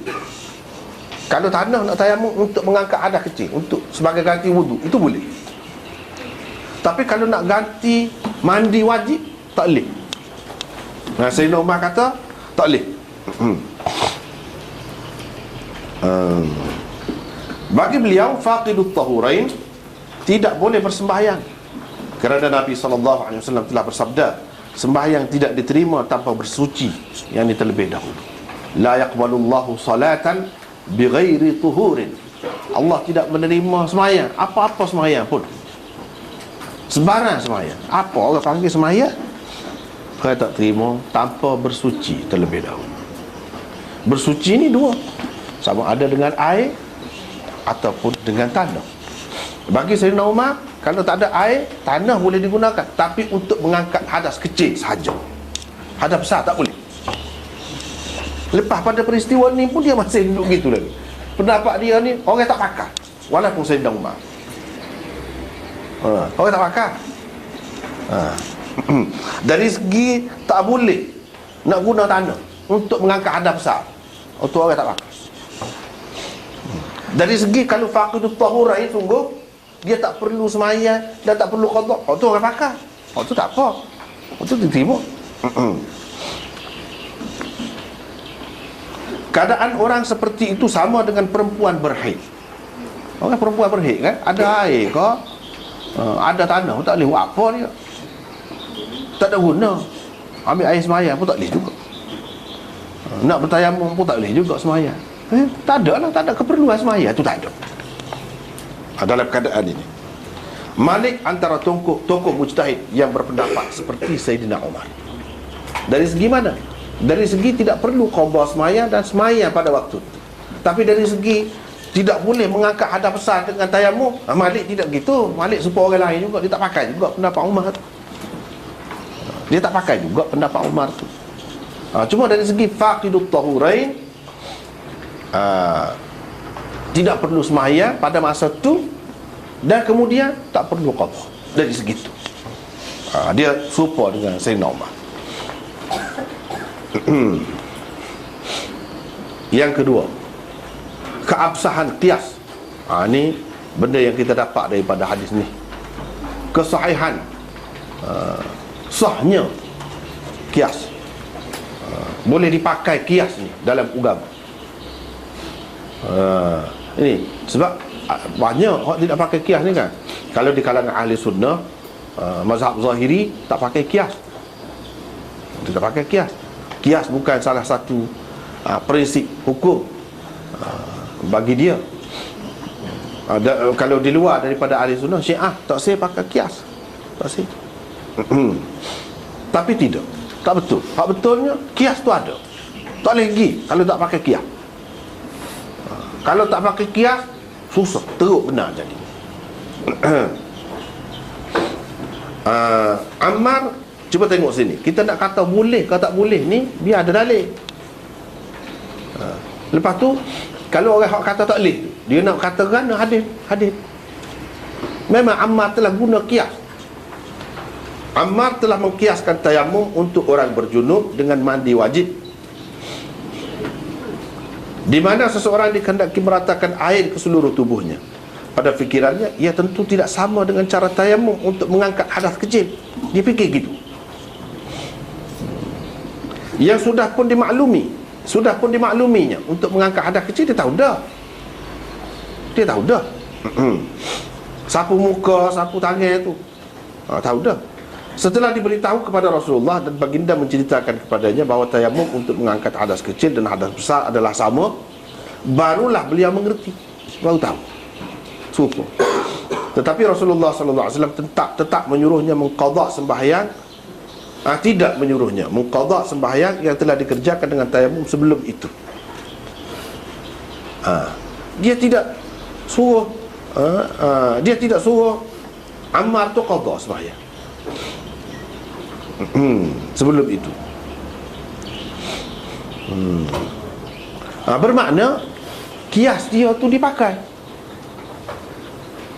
Kalau tanah nak tayamum untuk mengangkat hadas kecil, untuk sebagai ganti wudu, itu boleh. Tapi kalau nak ganti mandi wajib, tak boleh. Sayyidina Umar kata tak boleh. Bagi beliau, faqidut tahurain tidak boleh bersembahyang, kerana Nabi SAW telah bersabda, sembahyang tidak diterima tanpa bersuci, yang ini terlebih dahulu. La yaqbalullahu salatan bighairi tuhurin. Allah tidak menerima sembahyang, apa-apa sembahyang pun, sembarang sembahyang. Apa orang panggil sembahyang, dia tak terima tanpa bersuci terlebih dahulu. Bersuci ni dua, sama ada dengan air ataupun dengan tanah. Bagi Sayyidina Umar, kalau tak ada air, tanah boleh digunakan, tapi untuk mengangkat hadas kecil sahaja. Hadas besar tak boleh. Lepas pada peristiwa ni pun dia masih duduk gitu lagi. Pendapat dia ni orang tak pakar, walaupun Sayyidina Umar. Orang tak pakar. Dari segi tak boleh nak guna tanah untuk mengangkat hadas besar, untuk orang tak pakar. Dari segi kalau faqidut tahurain, sungguh dia tak perlu semaya dan tak perlu qada, tu orang pakar. Tu tak apa, tu diterima. Keadaan orang seperti itu sama dengan perempuan berhaid. Orang perempuan berhaid kan, ada air ke, ada tanah, tak boleh buat apa dia, tak ada guna. Ambil air semaya pun tak boleh juga, nak bertayamum pun tak boleh juga semaya. Tak ada lah, tak ada keperluan semaya, tu tak ada. Dalam keadaan ini, Malik antara tokoh mujtahid yang berpendapat seperti Sayyidina Umar. Dari segi mana? Dari segi tidak perlu qada semaya dan semaya pada waktu itu. Tapi dari segi tidak boleh mengangkat hadas besar dengan tayamum, Malik tidak gitu. Malik supaya orang lain juga, dia tak pakai juga pendapat Umar tu. Dia tak pakai juga pendapat Umar tu. Cuma dari segi faqidut tahurain, tidak perlu semaya pada masa tu, dan kemudian tak perlu qada. Dari segitu dia serupa dengan Sayyidina Umar. Yang kedua, keabsahan qiyas. Ini benda yang kita dapat daripada hadis ni, kesahihan, sahnya kias. Boleh dipakai kias ni dalam agama. Ini sebab banyak orang tidak pakai kias ni kan. Kalau di kalangan ahli sunnah, mazhab zahiri tak pakai kias. Tidak pakai kias. Kias bukan salah satu prinsip hukum bagi dia. Kalau di luar daripada ahli sunnah, Syiah tak saya pakai kias, tak saya. Tapi tidak, tak betul. Hak betulnya kias tu ada. Tak boleh pergi kalau tak pakai kias. Kalau tak pakai kias, susah, teruk benar jadi. Ammar, cuba tengok sini. Kita nak kata boleh ke tak boleh ni, biar ada dalil. Lepas tu, kalau orang kata tak boleh, dia nak katakan hadis. Memang Ammar telah guna kias. Ammar telah mengkiaskan tayamum untuk orang berjunub dengan mandi wajib, di mana seseorang dikehendaki meratakan air ke seluruh tubuhnya. Pada fikirannya, ia tentu tidak sama dengan cara tayamum untuk mengangkat hadas kecil. Dia fikir gitu. Yang sudah pun dimakluminya untuk mengangkat hadas kecil, dia tahu dah. Sapu muka, sapu tangan tu, tahu dah. Setelah diberitahu kepada Rasulullah dan baginda menceritakan kepadanya bahawa tayamum untuk mengangkat hadas kecil dan hadas besar adalah sama, barulah beliau mengerti, baru tahu. Syukur. Tetapi Rasulullah SAW tetap menyuruhnya mengqadha sembahyang, tidak menyuruhnya mengqadha sembahyang yang telah dikerjakan dengan tayamum sebelum itu. Dia tidak suruh Ammar tu qadha sembahyang sebelum itu. Bermakna kias dia tu dipakai.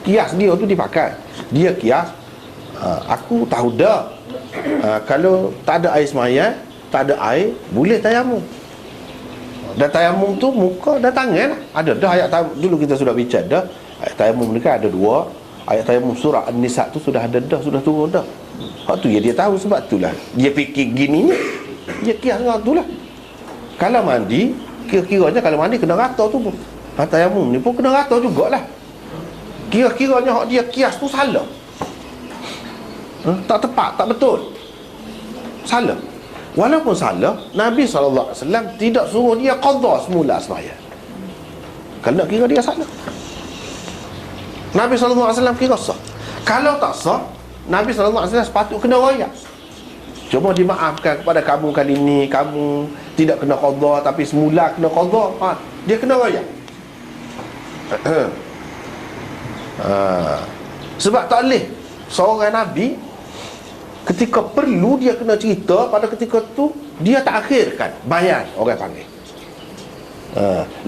Dia kias, aku tahu dah, kalau tak ada air sembahyang, tak ada air, boleh tayamum. Dan tayamum tu muka dan tangan ada dah. Ayat tayamum dulu kita sudah bincang dah. Ayat tayamum ni kan ada dua. Ayat tayamum surah An-Nisa tu sudah ada dah, sudah turun dah. Hak tu ya dia tahu, sebab itulah dia fikir gini ni, dia kias dengan tu lah. Kalau mandi, kira-kiranya kalau mandi kena rata tu pun. Tayamum ni pun kena rata jugalah. Kira-kiranya hak dia kias tu salah. Tak tepat, tak betul. Salah. Walaupun salah, Nabi SAW tidak suruh dia qadha semula sembahyang. Kalau nak kira dia salah, Nabi SAW kira sah. Kalau tak sah, Nabi SAW sepatut kena royak. Cuma dimaafkan kepada kamu kali ni, kamu tidak kena qadha, tapi semula kena qadha. Dia kena royak. Sebab tak boleh seorang Nabi ketika perlu dia kena cerita, pada ketika tu dia tak akhirkan bayan, orang panggil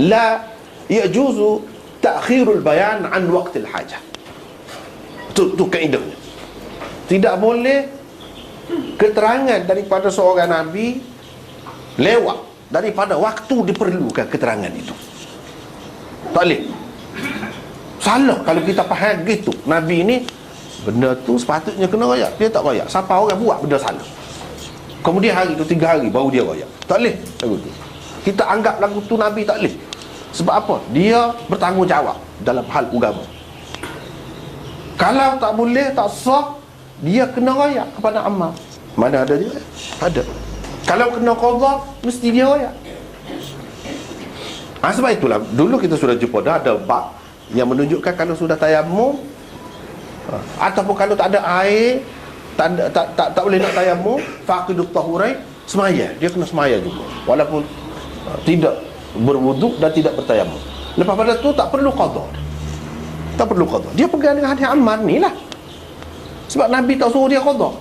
la yajuzu ta'khirul bayan an waqtil hajah. Tu kaedahnya. Tidak boleh keterangan daripada seorang Nabi lewat daripada waktu diperlukan keterangan itu. Tak boleh. Salah kalau kita faham gitu. Nabi ni benda tu sepatutnya kena royak, dia tak royak. Siapa orang buat benda salah, kemudian hari tu 3 hari baru dia royak, tak boleh lagu tu. Kita anggap lagu tu Nabi tak boleh. Sebab apa? Dia bertanggungjawab dalam hal agama. Kalau tak boleh, tak sah, dia kena royak kepada Ammar. Mana ada dia? Ada. Kalau kena qadha, mesti dia royak. Sebab itulah dulu kita sudah jumpa dah ada bab yang menunjukkan kalau sudah tayamum, ataupun kalau tak ada air, tak boleh nak tayamum, faqidut tahurain, semaya. Dia kena semaya juga, walaupun tidak berwuduk dan tidak bertayamum. Lepas pada tu tak perlu qadha. Tak perlu qadha. Dia pegang dengan hadis Ammar ni lah. Sebab Nabi tak suruh dia qadha.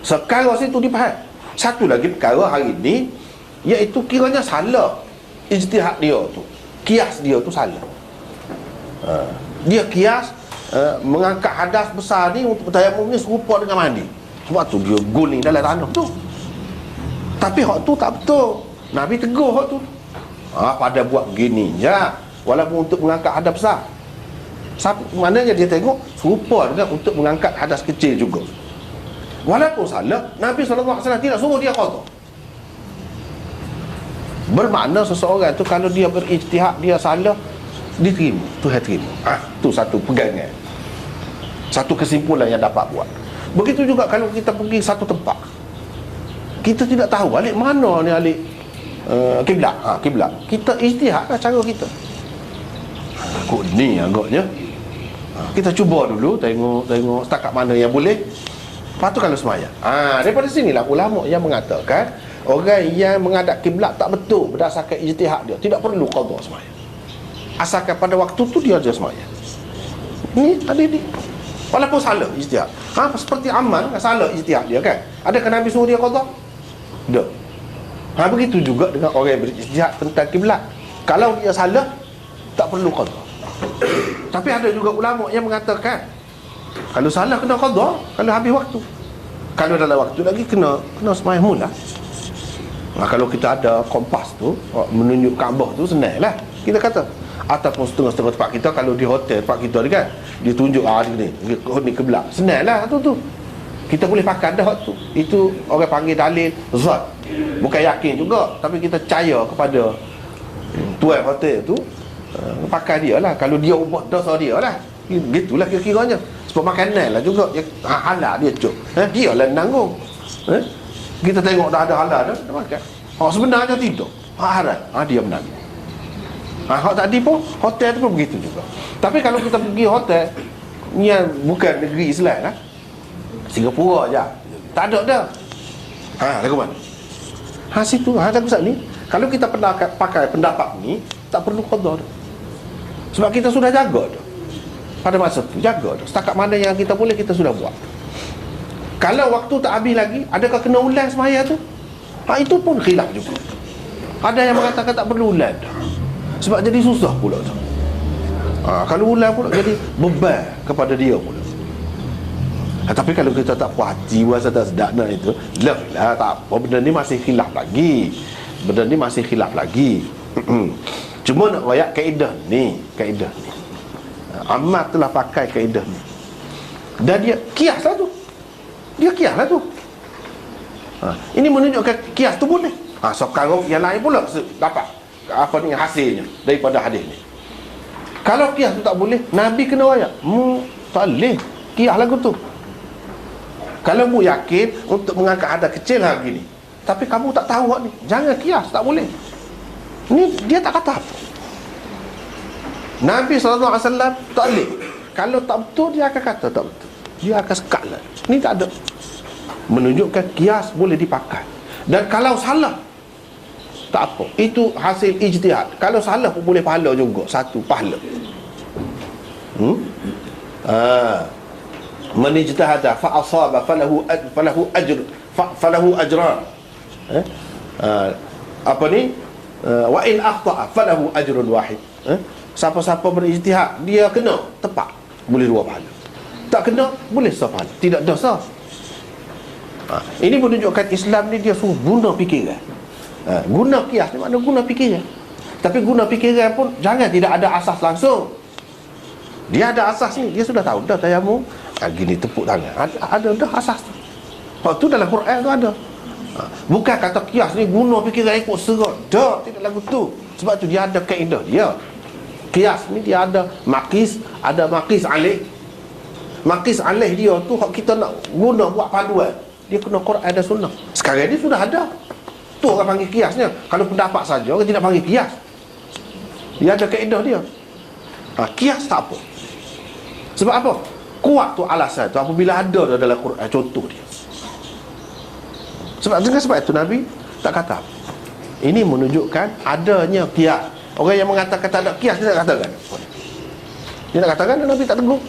Sekarang situ dipaham. Satu lagi perkara hari ni, iaitu kiranya salah ijtihad dia tu, kias dia tu salah. Dia kias mengangkat hadas besar ni untuk bertayamum ni serupa dengan mandi. Sebab tu dia guling dalam tanah tu. Tapi hak tu tak betul. Nabi tegur hak tu. Pada buat begini je, walaupun untuk mengangkat hadas besar. Maknanya dia tengok serupa dengan untuk mengangkat hadas kecil juga. Walaupun salah, Nabi SAW tidak suruh dia qada. Bermakna seseorang tu kalau dia berijtihad, dia salah, diterima, Tuhan terima. Tu satu pegangan, satu kesimpulan yang dapat buat. Begitu juga kalau kita pergi satu tempat, kita tidak tahu alik mana ni alik kiblat. Kiblat kita ijtihadlah cara kita. Kok ni agaknya. Kita cuba dulu tengok setakat mana yang boleh. Lepas tu kalau semayang. Daripada sinilah ulama yang mengatakan orang yang menghadap kiblat tak betul berdasarkan ijtihad dia, tidak perlu qada semayang. Asalkan pada waktu tu dia aja semayang. Ni tadi ni. Walaupun salah ijtihad. Seperti Ammar salah ijtihad dia kan. Adakah Nabi suruh dia qada? Tak. Begitu juga dengan orang yang berijtihad tentang kiblat. Kalau dia salah, tak perlu qada. Tapi ada juga ulama yang mengatakan kalau salah kena qada kalau habis waktu. Kalau dalam waktu lagi kena sembahyang mula. Kalau kita ada kompas tu menunjuk Kaabah tu, senanglah kita kata. Ataupun setengah-setengah tempat kita, kalau di hotel tempat kita ni kan, ditunjuk ni kiblat, senanglah tu. Kita boleh pakai dah waktu. Itu orang panggil dalil zat. Bukan yakin juga, tapi kita percaya kepada tuan hotel tu. Pakai dia lah. Kalau dia buat dosa dia lah, gitulah kira-kiranya. Sebab makanan lah juga halal dia cuk. Dia lah nanggung. Kita tengok dah ada halal dah makan. Sebenarnya tidak, haram. Dia menanggung. Hak tadi pun hotel tu pun begitu juga. Tapi kalau kita pergi hotel yang bukan negeri Islam lah, Singapura je, tak ada dah. Lagu mana? Situ lagu saat ni. Kalau kita pakai pendapat ni, tak perlu qada dah. Sebab kita sudah jaga dah. Pada masa tu jaga dah. Setakat mana yang kita boleh, kita sudah buat. Kalau waktu tak habis lagi, adakah kena ulang semaya tu? Itu pun khilaf juga. Ada yang mengatakan tak perlu ulang dah. Sebab jadi susah pula tu. Kalau ulang pula jadi beban kepada dia pula. Tapi kalau kita tak puas hati, rasa tak sedap itu, lah tak apa, benda ni masih khilaf lagi. Cuma nak royak kaedah ni. Ammar telah pakai kaedah ni. Dan dia kias lah tu. Ini menunjukkan kias tu boleh. Sekarang yang lain pula dapat apa ni hasilnya daripada hadis ni. Kalau kias tu tak boleh, Nabi kena royak. Tak boleh kias lagu tu. Kalau mu yakin untuk mengangkat hadas kecil hari ni, tapi kamu tak tahu ni, jangan kias, tak boleh. Ni dia tak kata apa. Nabi SAW tak boleh. Kalau tak betul, dia akan kata tak betul. Dia akan sekat lah. Ni tak ada. Menunjukkan kias boleh dipakai. Dan kalau salah, tak apa, itu hasil ijtihad. Kalau salah pun boleh pahala juga, satu pahala. Man ijtahada fa asaba falahu ajran. Wa in akhta'a falahu ajrun wahid. Siapa-siapa berijtihad, dia kena tepat, boleh 2 pahala. Tak kena, boleh 1 pahala, tidak dosa. Ini menunjukkan Islam ni dia suruh guna fikiran. Guna kias ni makna guna fikiran. Tapi guna fikiran pun jangan tidak ada asas langsung. Dia ada asas ni, dia sudah tahu dah tayamum gini tepuk tangan, ada dah asas tu. Tu dalam Quran tu ada. Bukan kata kias ni guna fikiran ikut serot. Tak, tidak lagu tu. Sebab tu dia ada kaedah dia. Kias ni dia ada maqis, ada maqis alaih. Maqis alaih dia tu hak kita nak guna buat paduan, dia kena Quran dan sunnah. Sekarang ni sudah ada. Tu orang panggil kiasnya. Kalau pendapat saja, orang tidak panggil kias. Dia ada kaedah dia. Kias tak apa. Sebab apa? Kuat tu alasan tu apabila ada dalam Quran contoh dia. Sebab itu Nabi tak kata. Ini menunjukkan adanya kias. Orang yang mengatakan tak ada kias, dia tak katakan. Dia nak katakan Nabi tak tegur.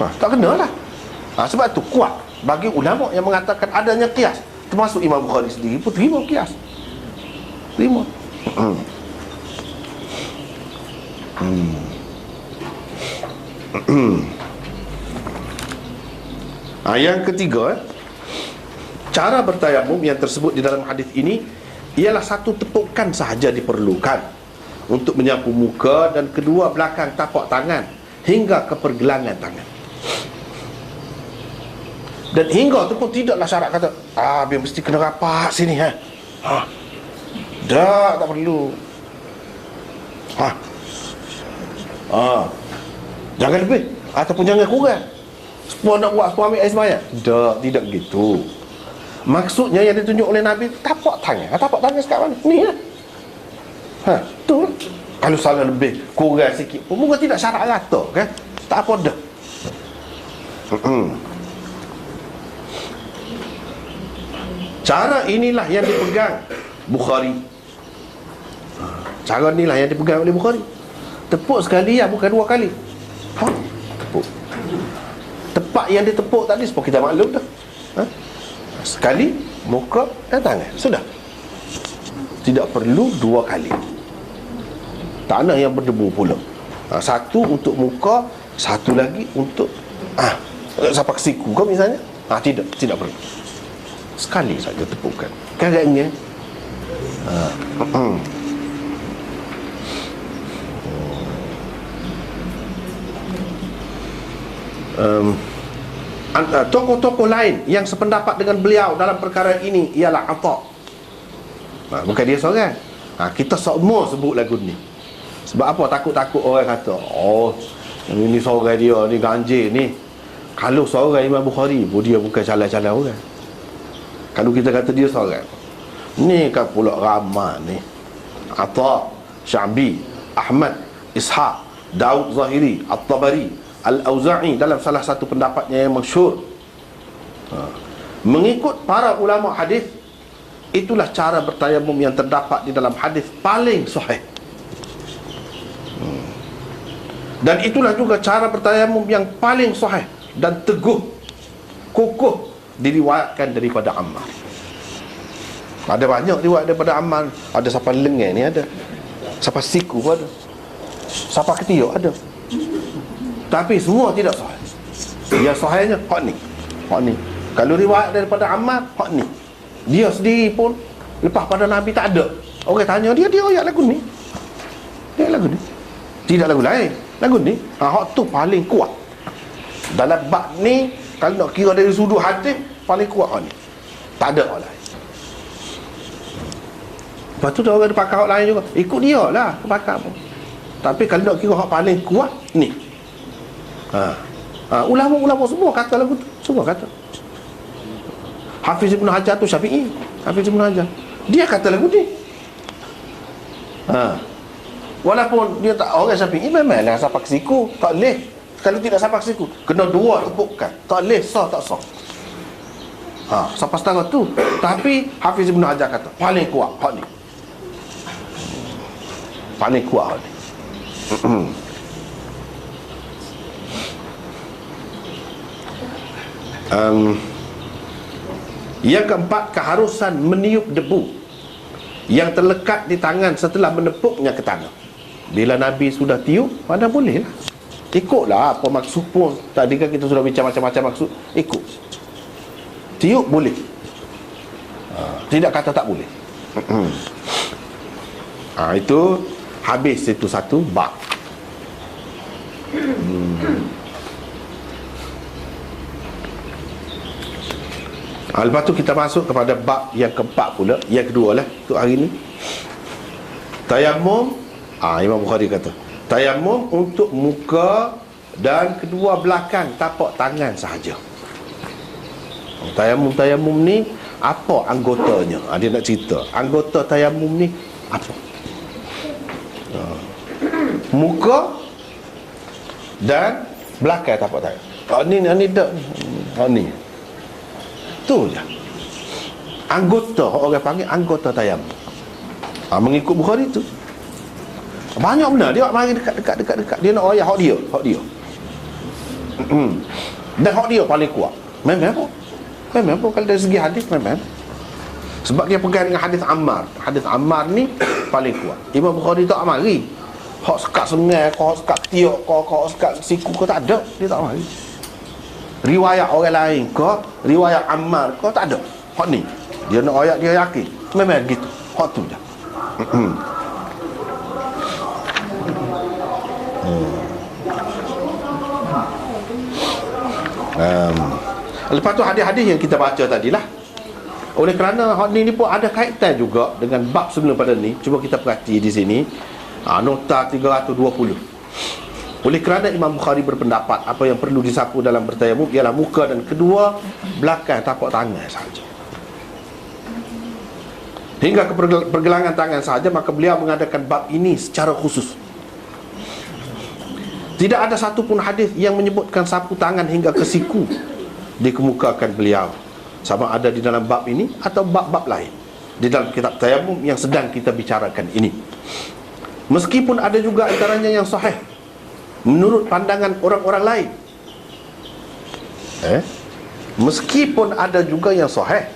Tak kena lah. Sebab tu kuat bagi ulama yang mengatakan adanya kias. Termasuk Imam Bukhari sendiri pun terima kias. Terima. Yang ketiga, cara bertayamum yang tersebut di dalam hadis ini ialah satu tepukan sahaja diperlukan untuk menyapu muka dan kedua belakang tapak tangan hingga ke pergelangan tangan. Dan hingga tu pun tidaklah syarat kata biar mesti kena rapat sini tak perlu. Jangan lebih ataupun jangan kurang. Sepuluh nak buat, sepuluh ambil air sembahyang. Tidak gitu. Maksudnya yang ditunjuk oleh Nabi tapak tangan. Tapak tangan sekat mana? Ni lah. Tu. Kalau salah lebih, kurang sikit pun mungkin tidak syarat rata kan? Tak apa dah. Cara inilah yang dipegang Bukhari. Cara inilah yang dipegang oleh Bukhari. Tepuk sekali bukan dua kali. Tepuk. Tepat yang ditepuk tadi seperti kita maklum dah. Sekali muka dan tangan. Sudah. Tidak perlu dua kali. Tanah yang berdebu pula. Satu untuk muka, satu lagi untuk sampai ke siku ke misalnya. Tidak perlu. Sekali saja tepukan. Kadangnya tokoh-tokoh lain yang sependapat dengan beliau dalam perkara ini ialah Atha. Bukan dia seorang. Kita semua sebut lagu ni. Sebab apa? Takut-takut orang kata ini seorang dia ni ganjil ni. Kalau seorang Imam Bukhari pun dia bukan calon-calon orang. Kalau kita kata dia seorang, ni kan pula ramai ni. Atha, Sya'bi, Ahmad, Ishaq, Daud Zahiri, At-Tabari, Al-Auza'i dalam salah satu pendapatnya yang masyhur. Mengikut para ulama hadis, itulah cara bertayamum yang terdapat di dalam hadis paling sahih. Dan itulah juga cara bertayamum yang paling sahih dan teguh, kukuh diriwayatkan daripada Ammar. Ada banyak riwayat daripada Ammar. Ada sampai lengan ni ada, sampai siku pun ada, sampai ketiak ada. Tapi semua tidak sahih. Yang sahihnya hak ni. Kalau riwayat daripada Ammar, hak ni. Dia sendiri pun lepas pada Nabi tak ada. Orang tanya dia ayat lagu ni. Dia lagu ni. Tidak lagu lain. Lagu ni. Hak tu paling kuat. Dalam bab ni, kalau nak kira dari sudut hadis, paling kuat hak ni. Tak ada orang lain. Lepas tu orang ada pakar hak lain juga. Ikut dia lah pakar pun. Tapi kalau nak kira hak paling kuat, ni. Ulama-ulama semua kata lagu tu. Semua kata. Hafiz Ibn Hajar tu Syafi'i. Hafiz Ibn Hajar, dia kata lagu ni. Walaupun dia tak orang Syafi'i, memanglah sampai ke siku tak boleh. Kalau tidak sampai ke siku, kena dua tepukan. Tak boleh, sah tak sah. Sampai setengah tu. Tapi Hafiz Ibn Hajar kata paling kuat hak ni. Paling kuat hak ni. Yang keempat, keharusan meniup debu yang terlekat di tangan setelah menepuknya ke tanah. Bila Nabi sudah tiup, mana boleh lah. Ikutlah apa maksud pun. Tadi kan kita sudah bincang macam-macam maksud. Ikut. Tiup boleh. Tidak kata tak boleh. Itu habis itu satu bab. Lepas tu kita masuk kepada bab yang keempat pula. Yang kedua lah untuk hari ni. Tayamum. Imam Bukhari kata tayamum untuk muka dan kedua belakang tapak tangan sahaja. Tayamum ni apa anggotanya? Dia nak cerita anggota tayamum ni apa. Muka dan belakang tapak tangan. Ni tak ni. Tu je anggota, orang panggil anggota tayamum. Mengikut Bukhari tu banyak benar dia mari dekat. Dia nak ayat hak dia. Dan hak dia paling kuat. Memang kalau dari segi hadis memang. Sebab dia pegang dengan hadis Ammar. Hadis Ammar ni paling kuat. Imam Bukhari tak mari hak sekat sengai, hak sekat ketiak, hak sekat siku ke tak ada. Dia tak mari. Riwayat orang lain ke, riwayat Ammar ke tak ada. Hak ni dia nak ayat dia yakin. Memang gitu. Hak tu je. Lepas tu hadis-hadis yang kita baca tadilah. Oleh kerana hak ni pun ada kaitan juga dengan bab sebelum pada ni. Cuba kita perhati di sini. Nota 320. Oleh kerana Imam Bukhari berpendapat apa yang perlu disapu dalam bertayamum ialah muka dan kedua belakang tapak tangan sahaja. Hingga ke pergelangan tangan sahaja, maka beliau mengadakan bab ini secara khusus. Tidak ada satu pun hadis yang menyebutkan sapu tangan hingga ke siku dikemukakan beliau, sama ada di dalam bab ini atau bab-bab lain di dalam kitab tayamum yang sedang kita bicarakan ini. Meskipun ada juga antaranya yang sahih menurut pandangan orang-orang lain. Meskipun ada juga yang sahih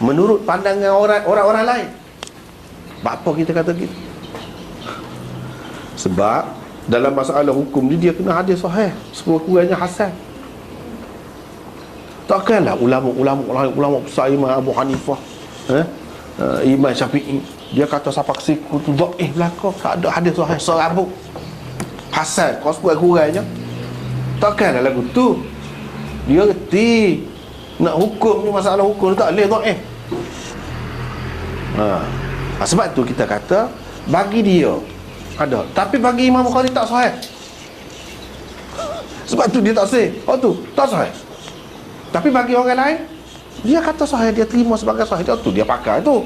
menurut pandangan orang-orang lain. Apa kita kata gitu? Sebab dalam masalah hukum ni dia kena hadis sahih, sekurang-kurangnya hasan. Takkanlah ulama besar Imam Abu Hanifah, Imam Syafi'i, dia kata siapa kesiku tu dhaif belaka, tak ada hadis sahih serabut hasan, kau sekurang-kurangnya. Takkanlah lagu tu. Dia reti nak hukum ni, masalah hukum tak boleh dhaif. Sebab tu kita kata bagi dia ada, tapi bagi Imam Bukhari tak sahih. Sebab tu dia tak sahih. Tu tak sahih. Tapi bagi orang lain dia kata sahih, dia terima sebagai sahih. Tu dia pakai tu.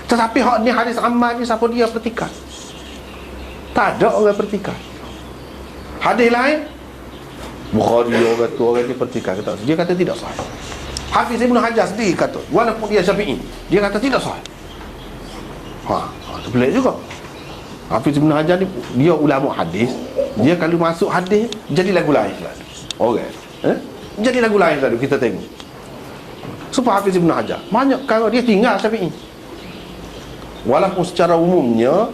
Tetapi hak ni hadis Ammar ni siapa dia pertikaian? Tak ada orang pertikaian. Hadis lain Bukhari orang tu orang ni pertikaian kata, dia kata tidak sahih. Hafiz Ibn Hajar sendiri kata, walaupun dia Syafi'i, dia kata tidak sahih. Itu pelik juga. Hafiz Ibn Hajar ni dia ulama hadis. Dia kalau masuk hadis jadi lagu lain selalu. Jadi lagu lain selalu kita tengok. Supaya Hafiz Ibn Hajar banyak kalau dia tinggal Syafi'i, walaupun secara umumnya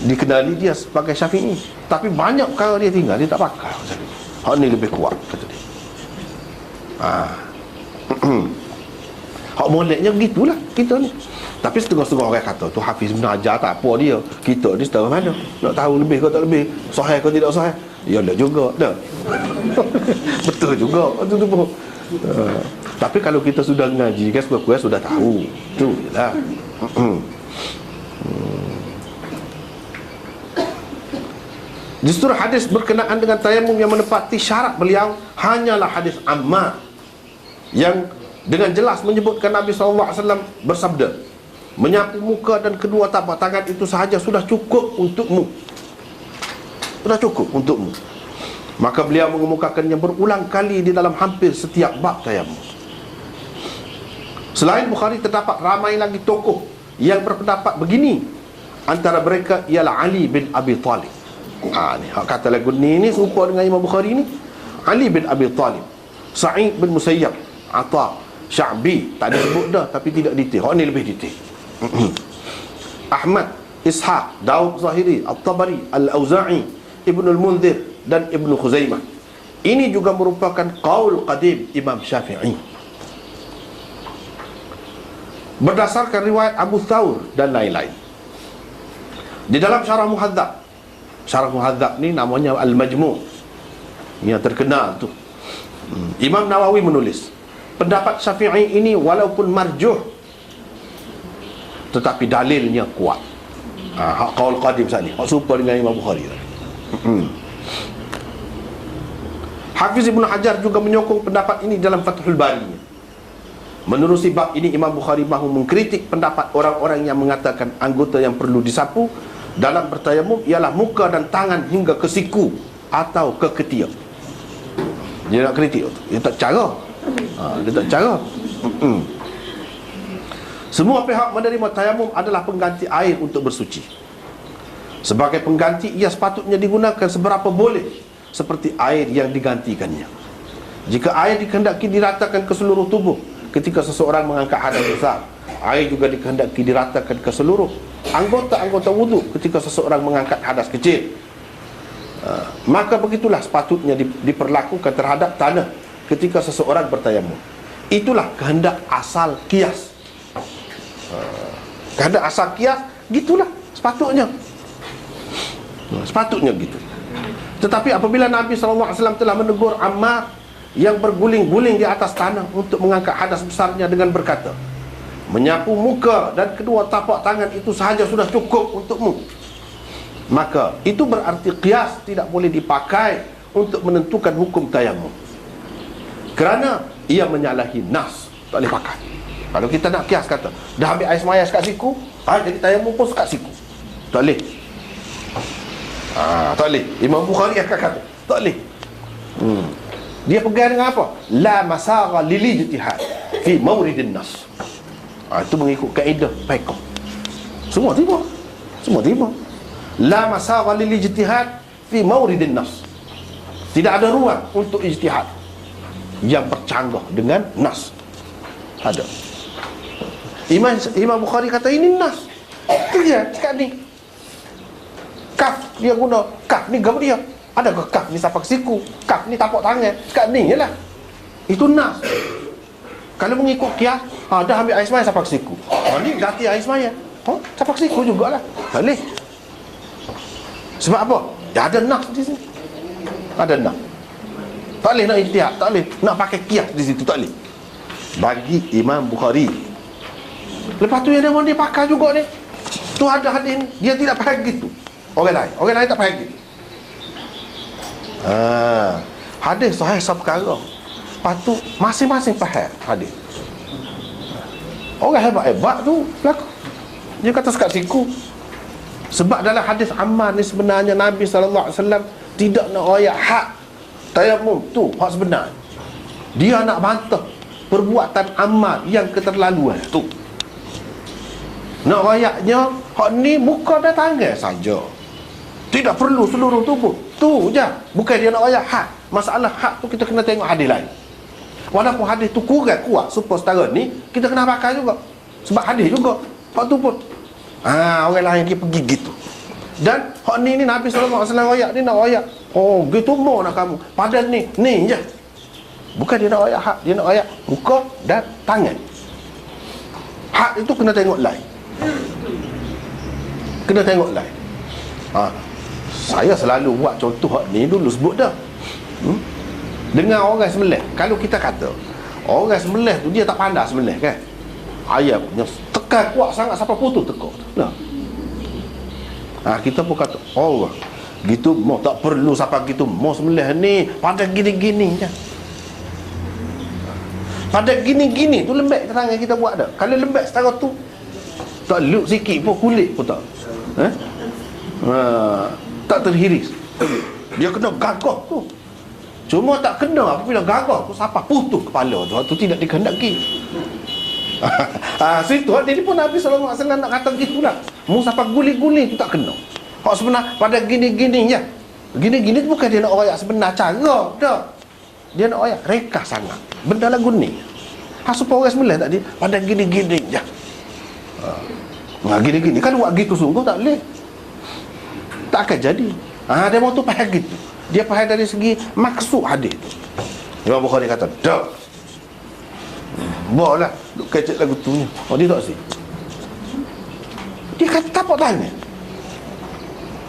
dikenali dia sebagai Syafi'i, tapi banyak kalau dia tinggal dia tak pakai Syafi'i. Hak ni lebih kuat kata dia. Hak moleknya begitulah kita ni. Tapi setengah-setengah orang kata tu Hafiz Ibn Hajar tak apa dia. Kita ni setengah mana nak tahu lebih ke tak lebih, sahih ke tidak sahih. Ya dah juga dah. Betul juga tu pun. Tapi kalau kita sudah ngaji kan sekurang-kurang sudah tahu. Tu jelah. Justru hadis berkenaan dengan tayamum yang menepati syarat beliau hanyalah hadis Ammar yang dengan jelas menyebutkan Nabi SAW bersabda, menyapu muka dan kedua tapak tangan itu sahaja sudah cukup untukmu. Sudah cukup untukmu. Maka beliau mengemukakannya berulang kali di dalam hampir setiap bab tayamum. Selain Bukhari terdapat ramai lagi tokoh yang berpendapat begini. Antara mereka ialah Ali bin Abi Talib. Ni kata lagu ni serupa dengan Imam Bukhari ni. Ali bin Abi Talib, Sa'id bin Musayyab, Atha, Sya'bi, tak disebut dah tapi tidak detail. Hak ni lebih detail. Ahmad, Ishaq, Daud Zahiri, At-Tabari, Al-Auza'i, Ibn al-Munzir dan Ibn Khuzaimah. Ini juga merupakan qaul qadim Imam Syafi'i. Berdasarkan riwayat Abu Thawr dan lain-lain. Di dalam Syarah Muhadzab ni namanya Al-Majmu', yang terkenal tu. Imam Nawawi menulis, pendapat Syafi'i ini walaupun marjuh tetapi dalilnya kuat. Hak qaul qadim sini, hak serupa dengan Imam Bukhari. Hafiz Ibn Hajar juga menyokong pendapat ini dalam Fathul Bari. Menerusi bab ini, Imam Bukhari mahu mengkritik pendapat orang-orang yang mengatakan anggota yang perlu disapu dalam bertayamum ialah muka dan tangan hingga ke siku atau ke ketiak. Dia nak kritik tu. Dia tak cara. Dia tak cara. Semua pihak menerima tayamum adalah pengganti air untuk bersuci. Sebagai pengganti, ia sepatutnya digunakan seberapa boleh seperti air yang digantikannya. Jika air dikehendaki diratakan ke seluruh tubuh ketika seseorang mengangkat hadas besar, air juga dikehendaki diratakan ke seluruh anggota-anggota wuduk ketika seseorang mengangkat hadas kecil. Maka begitulah sepatutnya diperlakukan terhadap tanah ketika seseorang bertayamum. Itulah kehendak asal qiyas. Kehendak asal qiyas gitulah sepatutnya. Sepatutnya gitu. Tetapi apabila Nabi SAW telah menegur Ammar yang berguling-guling di atas tanah untuk mengangkat hadas besarnya dengan berkata, menyapu muka dan kedua tapak tangan itu sahaja sudah cukup untukmu, maka itu berarti qiyas tidak boleh dipakai untuk menentukan hukum tayamum, kerana ia menyalahi nas. Tak boleh pakai. Kalau kita nak qiyas kata dah ambil air semaya sekat siku, jadi tayamum pun sekat siku, tak boleh. Tak boleh. Imam Bukhari akan kata tak boleh. Dia pegang dengan apa? La masagha lil ijtihad fi mawridin nas. Itu mengikut kaedah fiqh. Semua terima. La masagha lil ijtihad fi mawridin nas. Tidak ada ruang untuk ijtihad yang bercanggah dengan nas. Ada. Imam Bukhari kata ini nas. Itu dia cakap ni. Kaf dia guna. Kaf ni gam dia. Adakah kaf ni sapak siku? Kaf ni tapak tangan. Cakap ni je lah. Itu nas. Kalau mengikut qiyas, dah ambil air semaya sapak siku. Ni ganti air semaya. Sapak siku jugalah. Tak boleh. Sebab apa? Ya ada nas di sini. Ada nas. Tak boleh nak ijtihad, tak boleh nak pakai qiyas di situ, tak boleh. Bagi Imam Bukhari. Lepas tu yang dia pakai juga ni. Tu ada hadis ni, dia tidak pakai gitu. Orang lain tak pakai gitu. Hadis sahih sab perkara. Lepas tu masing-masing faham hadis. Orang hebat-hebat tu berlaku. Dia kata sekat siku. Sebab dalam hadis Ammar ni sebenarnya Nabi SAW tidak nak royak hak tayamum tu, hak sebenar. Dia nak bantah perbuatan Ammar yang keterlaluan tu. Nak royaknya hak ni muka dan tangan saja. Tidak perlu seluruh tubuh. Tu je. Bukan dia nak royak hak. Masalah hak tu kita kena tengok hadis lain. Walaupun hadis tu kurang kuat super setara ni, kita kena pakai juga. Sebab hadis juga. Hak tu pun orang lain dia pergi gitu. Dan hak ni Nabi SAW royak ni nak royak. Gitu mau nak kamu. Padahal ni je. Bukan dia nak royak hak, dia nak royak muka dan tangan. Hak itu kena tengok lain. Kena tengok lain. Saya selalu buat contoh hak ni dulu sebut dah. Dengan orang sembelih. Kalau kita kata orang sembelih tu dia tak pandai sembelih kan, ayam punya tekan kuat sangat sampai putus tekak. Nah. Kita pun kata gitu mau tak perlu sampai gitu mau sembelih ni pada gini-gini je. Pada gini-gini tu lembek tangan kita buat dah. Kalau lembek setara tu tak luk sikit pun kulit pun tak. Tak terhiris. Dia kena gagah tu. Cuma tak kena apabila gagah tu sampai putus kepala tu. Tu tidak dikehendaki. Situ dia pun Nabi SAW nak kata gitu lah. Mu sampai guli-guli tu tak kena. Hak sebenar pada gini-gini je. Gini-gini tu bukan dia nak royak sebenar cara dah. Dia nak royak rekah sangat. Benda lagu ni. Supaya orang semula tadi pada gini-gini je. Gini-gini kan buat gitu sungguh tak boleh. Tak akan jadi. Dia mau tu faham gitu. Dia faham dari segi maksud hadis tu. Imam Bukhari kata dah. Boleh duk kecek lagu tu ni. Dia tak sih. Dia kata tapak tangan.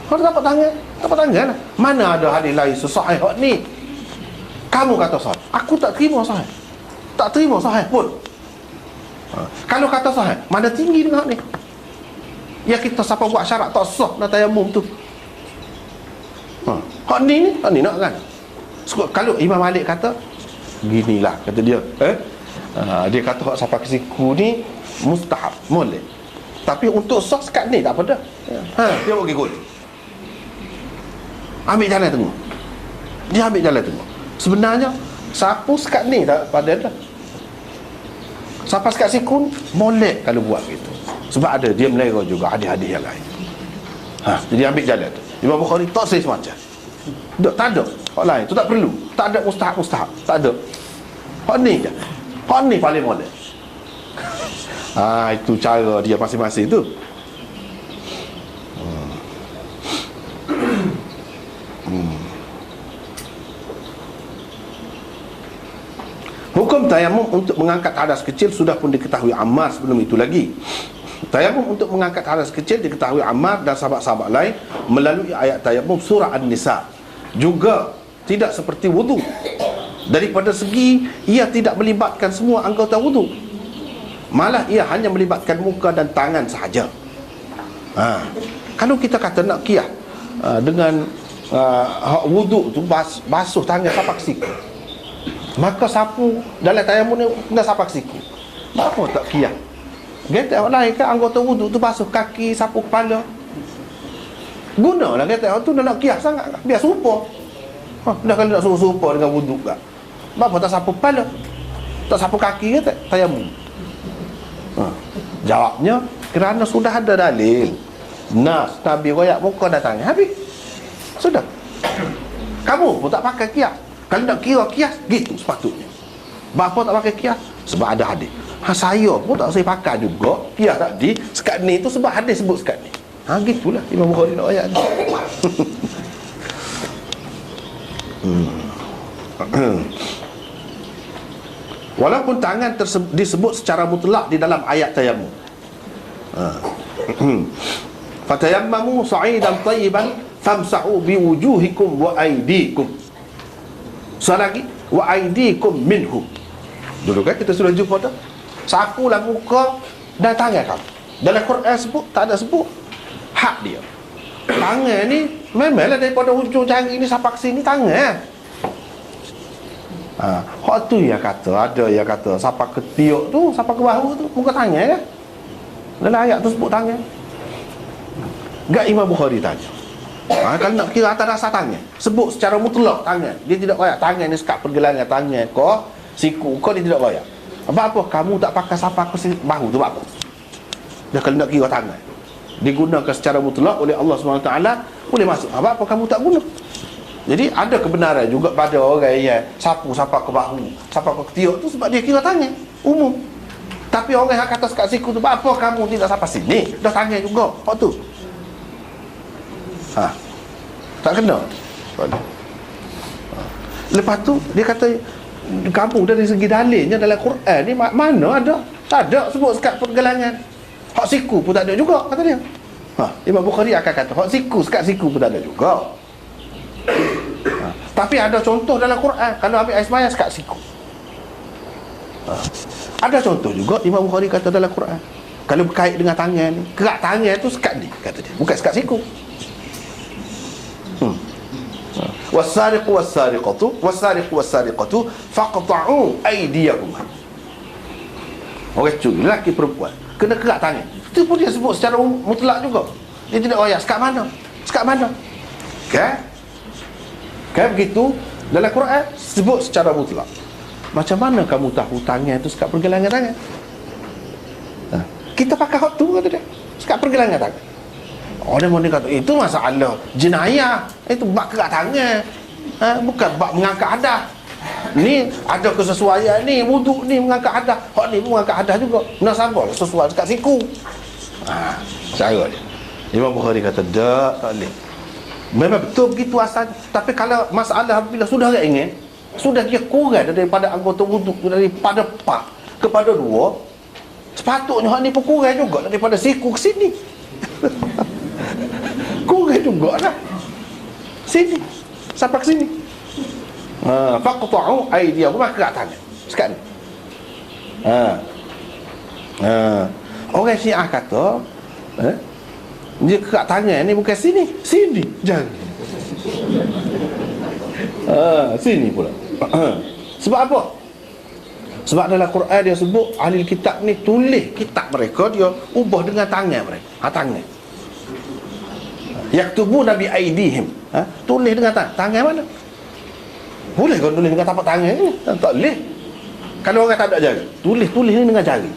Kalau tapak tangan lah. Mana ada hadis lain sesahih hak ni? Kamu kata sahih, aku tak terima sahih. Tak terima sahih pun. Kalau kata sahih, mana tinggi dengan hak ni? Ya kita siapa buat syarat tak sah nak tayamum tu. Hak ni nak kan? Kalau Imam Malik kata ginilah kata dia, dia kata hak sampai ke siku ni mustahab, boleh. Tapi untuk sah sekat ni tak apa dah. Dia buat gigul. Ambil jalan tengok. Dia ambil jalan tengok. Sebenarnya sapu sekat ni tak pada dah. Sampai sekat siku molek kalau buat gitu. Sebab ada dia melera juga hadis-hadis yang lain. Jadi ambil jalan tu. Imam Bukhari tak say semacam. Tak ada. Hak lain tu tak perlu. Tak ada mustahab. Tak ada. Hak ni je. Hak ni paling molek. Itu cara dia masing-masing tu. Hukum tayamum untuk mengangkat hadas kecil sudah pun diketahui Ammar sebelum itu lagi. Tayamum untuk mengangkat hadas kecil diketahui Ammar dan sahabat-sahabat lain melalui ayat tayamum surah An-Nisa. Juga tidak seperti wudu. Daripada segi ia tidak melibatkan semua anggota wudu. Malah ia hanya melibatkan muka dan tangan sahaja. Kalau kita kata nak qiyas dengan wudu tu basuh tangan sapak siku, maka sapu dalam tayamum ni kena sapak siku. Apa tak qiyas? Kata orang lain kan anggota wudu tu basuh kaki, sapu kepala. Gunalah kata orang tu dah nak qiyas sangat, biar serupa. Dah kalau nak serupa dengan wudu kan. Kenapa tak sapu kepala? Tak sapu kaki kata tayamum. Jawabnya kerana sudah ada dalil. Nas Nabi royak muka dan tangan, habis. Sudah. Kamu pun tak pakai qiyas. Kalau nak kira qiyas gitu sepatutnya. Bapa tak pakai qiyas sebab ada hadis. Saya pun tak saya pakai juga qiyas tadi sekat ni tu sebab hadis sebut sekat ni. Gitulah Imam Bukhari nak ayat ni. Walaupun tangan disebut secara mutlak di dalam ayat tayamum. Fatayammamu sa'idan tayyiban famsa'u biwujuhikum wa aydikum. Selagi wa aydikum minhu. Dulu kan kita sudah jumpa dah. Sapulah muka dan tangan kamu. Dalam Quran sebut, tak ada sebut hak dia. Tangan ni memanglah daripada hujung jari ni sampai ke sini tangan. Hak tu yang kata, ada yang kata sampai ke tiuk tu, sampai ke bahu tu, muka tangan kan. Dalam ayat tu sebut tangan. Gak Imam Bukhari tanya. Kalau nak kira atas dasar tangan, sebut secara mutlak tangan. Dia tidak royak tangan ni sekat pergelangan tangan kau, siku kau, dia tidak royak. Apa kamu tak pakai sampai ke bahu tu apa? Dah kalau nak kira tangan digunakan secara mutlak oleh Allah SWT, boleh masuk. Apa kamu tak guna? Jadi ada kebenaran juga pada orang yang sapu sampai ke bahu, sampai ke tiuk tu sebab dia kira tangan umum. Tapi orang yang kata sekat siku tu, apa kamu tidak sampai sini? Dah tangan juga. Hak tu. Tak kena. Lepas tu dia kata kamu dari segi dalilnya dalam Quran ni mana ada? Tak ada sebut sekat pergelangan. Hak siku pun tak ada juga kata dia. Imam Bukhari akan kata hak siku, sekat siku pun tak ada juga. Tapi ada contoh dalam Quran. Kalau ambil air sembahyang sekat siku. Ada contoh juga Imam Bukhari kata dalam Quran. Kalau berkait dengan tangan ni, kerak tangan tu sekat ni kata dia, bukan sekat siku. Was-sariqu was-sariqatu faqta'u aydiyahuma. Orang curi, lelaki perempuan kena kerak tangan. Itu pun dia sebut secara mutlak juga. Dia tidak royak sekat mana? Sekat mana? Kan begitu dalam Quran sebut secara mutlak. Macam mana kamu tahu tangan itu sekat pergelangan tangan? Kita pakai hak tu kata dia, sekat pergelangan tangan. Orang mana kata itu masalah jenayah, itu bab kerak tangan, bukan bab mengangkat hadas. Ni ada kesesuaian ni, wuduk ni mengangkat hadas, hak ni mengangkat hadas juga. Nak sabar sesuai dekat siku. Cara dia. Imam Bukhari kata tak boleh. Memang betul begitu asal. Tapi kalau masalah bila sudah dia ingin, sudah dia kurang daripada anggota wuduk, daripada 4 kepada 2, sepatutnya hak ni pun kurang juga daripada siku ke sini. Kurang juga lah sini sampai ke sini. Faqta'u aydiyahum, kerak tangan sekat ni. Orang Syiah kata dia kerak tangan ni bukan sini jari. Sini pula. Sebab apa? Sebab dalam Quran dia sebut ahli kitab ni tulis kitab mereka, dia ubah dengan tangan mereka. Tangan. Yaktubu nabi aidihim. Tulis dengan tangan mana? Boleh kau tulis dengan tapak tangan ni? Tak boleh. Kalau orang tak ada jari, tulis ni dengan jari.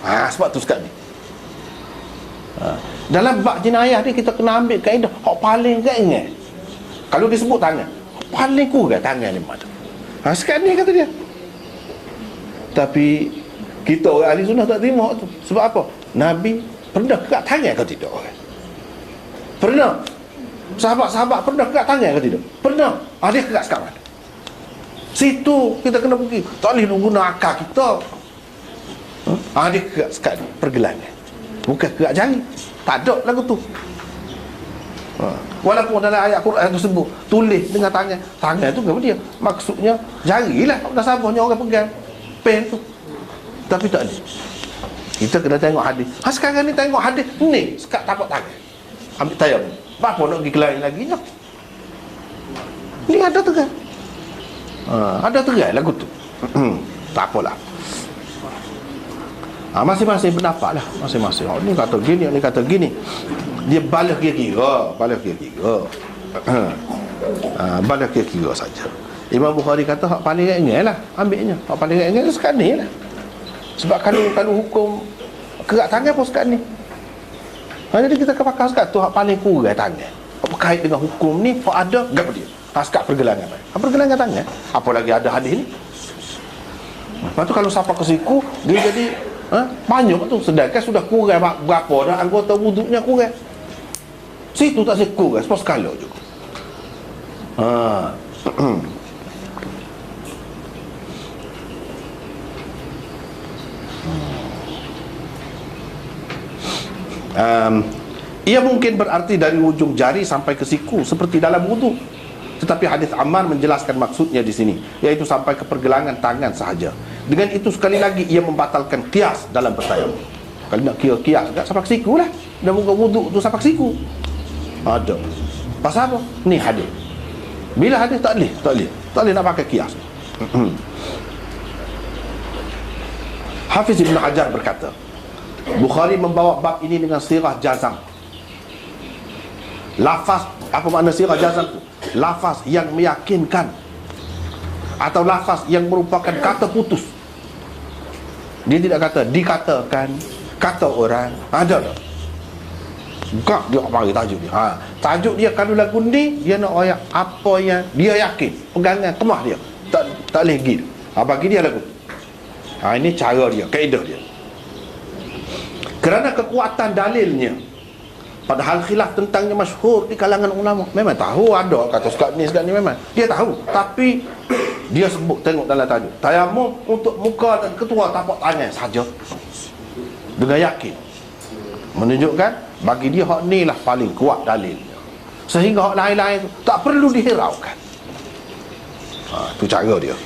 Sebab tu sekat ni. Dalam bab jenayah ni kita kena ambil kaedah hak paling ringan. Kalau disebut tangan, paling kurang tangan ni mana? Sekat ni kata dia. Tapi kita orang ahli sunnah tak terima tu. Sebab apa? Nabi pernah kerak tangan ke tidak orang? Pernah. Sahabat-sahabat pernah kerak tangan ke tidak? Pernah. Dia kerak sekat mana? Situ kita kena pergi. Tak boleh guna akal kita. Dia kerak sekat ni, pergelangan. bukan gerak jari. Tak ada lagu tu. Walaupun dalam ayat Quran tu sebut tulis dengan tangan. Tangan tu apa dia? Maksudnya jarilah. Dah sabahnya orang pegang pen tu. Tapi tak ada. Kita kena tengok hadis. Sekarang ni tengok hadis ni sekat tapak tangan. Ambil tayam. Apa nak pergi kelain lagi nya? Ni ada tegal. Ada tegal lagu tu. Tak apalah. Masing-masing pendapat lah. Masing-masing. Ni kata gini, ni kata gini. Dia balas kira-kira. Balas kira-kira. Balas kira-kira saja. Imam Bukhari kata hak paling ringan lah, ambilnya. Hak paling ringan tu sekat ni lah. Sebab kalau hukum kerak tangan pun sekat ni. Jadi kita akan pakai sekat tu hak paling kurang tangan. Berkait dengan hukum ni, hak ada gap dia. Sekat pergelangan. Pergelangan tangan. Apa lagi ada hadis ni? Lepas tu kalau siapa ke siku, dia jadi banyak tu. Sedangkan sudah kurang berapa dah anggota wuduknya kurang. Situ tak kurang, sebab sekala juga. Ia mungkin berarti dari ujung jari sampai ke siku seperti dalam wuduk. Tetapi hadis Ammar menjelaskan maksudnya di sini, yaitu sampai ke pergelangan tangan sahaja. Dengan itu sekali lagi ia membatalkan qiyas dalam bertayamum. Kalau nak kira qiyas tak sampai ke siku lah. Dah buka wuduk tu sampai ke siku. Ada. Pasal apa? Ni hadis. Bila hadis tak boleh nak pakai qiyas. Hafiz Ibn Hajar berkata, Bukhari membawa bab ini dengan sirah jazam. Lafaz, apa makna sirah jazam tu? Lafaz yang meyakinkan atau lafaz yang merupakan kata putus. Dia tidak kata dikatakan, kata orang. Ada tak? Bukan dia panggil tajuk dia. Tajuk dia kalau lagu ni dia nak ayat apa yang dia yakin, pegangan kemah dia. Tak boleh pergi. Bagi dia lagu. Ini cara dia, kaedah dia. Kerana kekuatan dalilnya, padahal khilaf tentangnya masyhur di kalangan ulama. Memang tahu ada kata sekat ni memang. Dia tahu, tapi dia sebut tengok dalam tajuk. Tayamum untuk muka dan ketua tapak tangan saja. Dengan yakin. Menunjukkan bagi dia hak ni lah paling kuat dalilnya. Sehingga hak lain-lain tu tak perlu dihiraukan. Itu cara dia.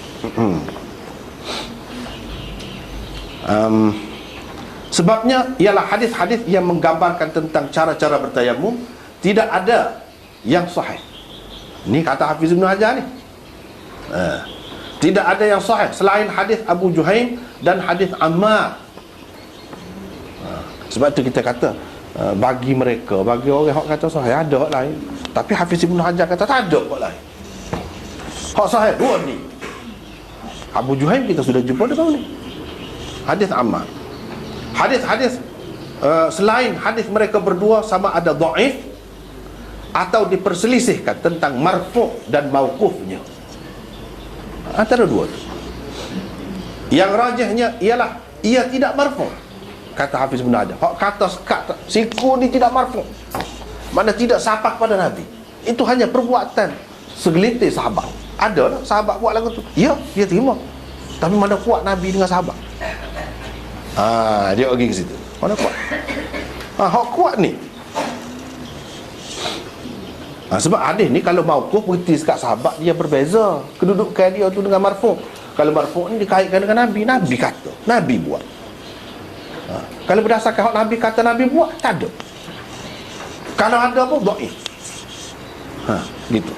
Sebabnya ialah hadis-hadis yang menggambarkan tentang cara-cara bertayamum tidak ada yang sahih. Ni kata Hafiz Ibn Hajar ni. Tidak ada yang sahih selain hadis Abu Juhaim dan hadis Ammar. Sebab tu kita kata bagi mereka, bagi orang yang kata sahih ada hak lain. Tapi Hafiz Ibn Hajar kata tak ada hak lain. Hak sahih dua ni. Abu Juhaim kita sudah jumpa dah ni. Hadis Ammar. Hadis-hadis selain hadis mereka berdua sama ada dhaif atau diperselisihkan tentang marfu' dan mauqufnya. Antara dua tu. Yang rajihnya ialah ia tidak marfu', kata Hafiz Ibn Hajar. Hak kata siku ni tidak marfu', mana tidak sapak pada Nabi. Itu hanya perbuatan segelintir sahabat. Ada lah sahabat buat lagu tu. Ya, dia terima. Tapi mana kuat Nabi dengan sahabat. Dia pergi ke situ. Mana kuat? Hak kuat ni. Sebab hadis ni kalau mauquf berhenti sekat sahabat, dia berbeza kedudukan dia tu dengan marfu'. Kalau marfu' ni dikaitkan dengan Nabi. Nabi kata, Nabi buat. Kalau berdasarkan hak Nabi kata, Nabi buat, tak ada. Kalau ada pun dhaif. Gitu.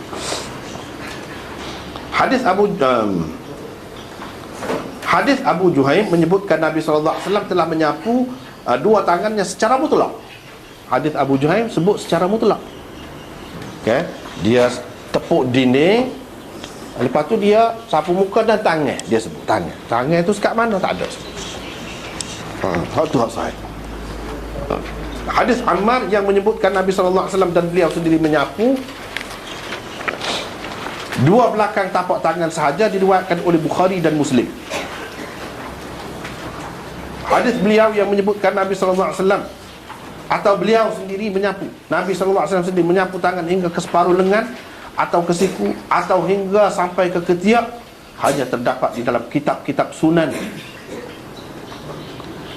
Hadis Abu Juhaim menyebutkan Nabi SAW telah menyapu dua tangannya secara mutlak. Hadis Abu Juhaim sebut secara mutlak. Okay. Dia tepuk dinding, lepas tu dia sapu muka dan tangan. Dia sebut tangan. Tangan tu sekat mana? Tak ada. Hak tu hak sahih. Hadis Ammar yang menyebutkan Nabi SAW dan beliau sendiri menyapu dua belakang tapak tangan sahaja diriwayatkan oleh Bukhari dan Muslim. Hadis beliau yang menyebutkan Nabi SAW atau beliau sendiri menyapu, Nabi SAW sendiri menyapu tangan hingga ke separuh lengan atau ke siku atau hingga sampai ke ketiak, hanya terdapat di dalam kitab-kitab sunan.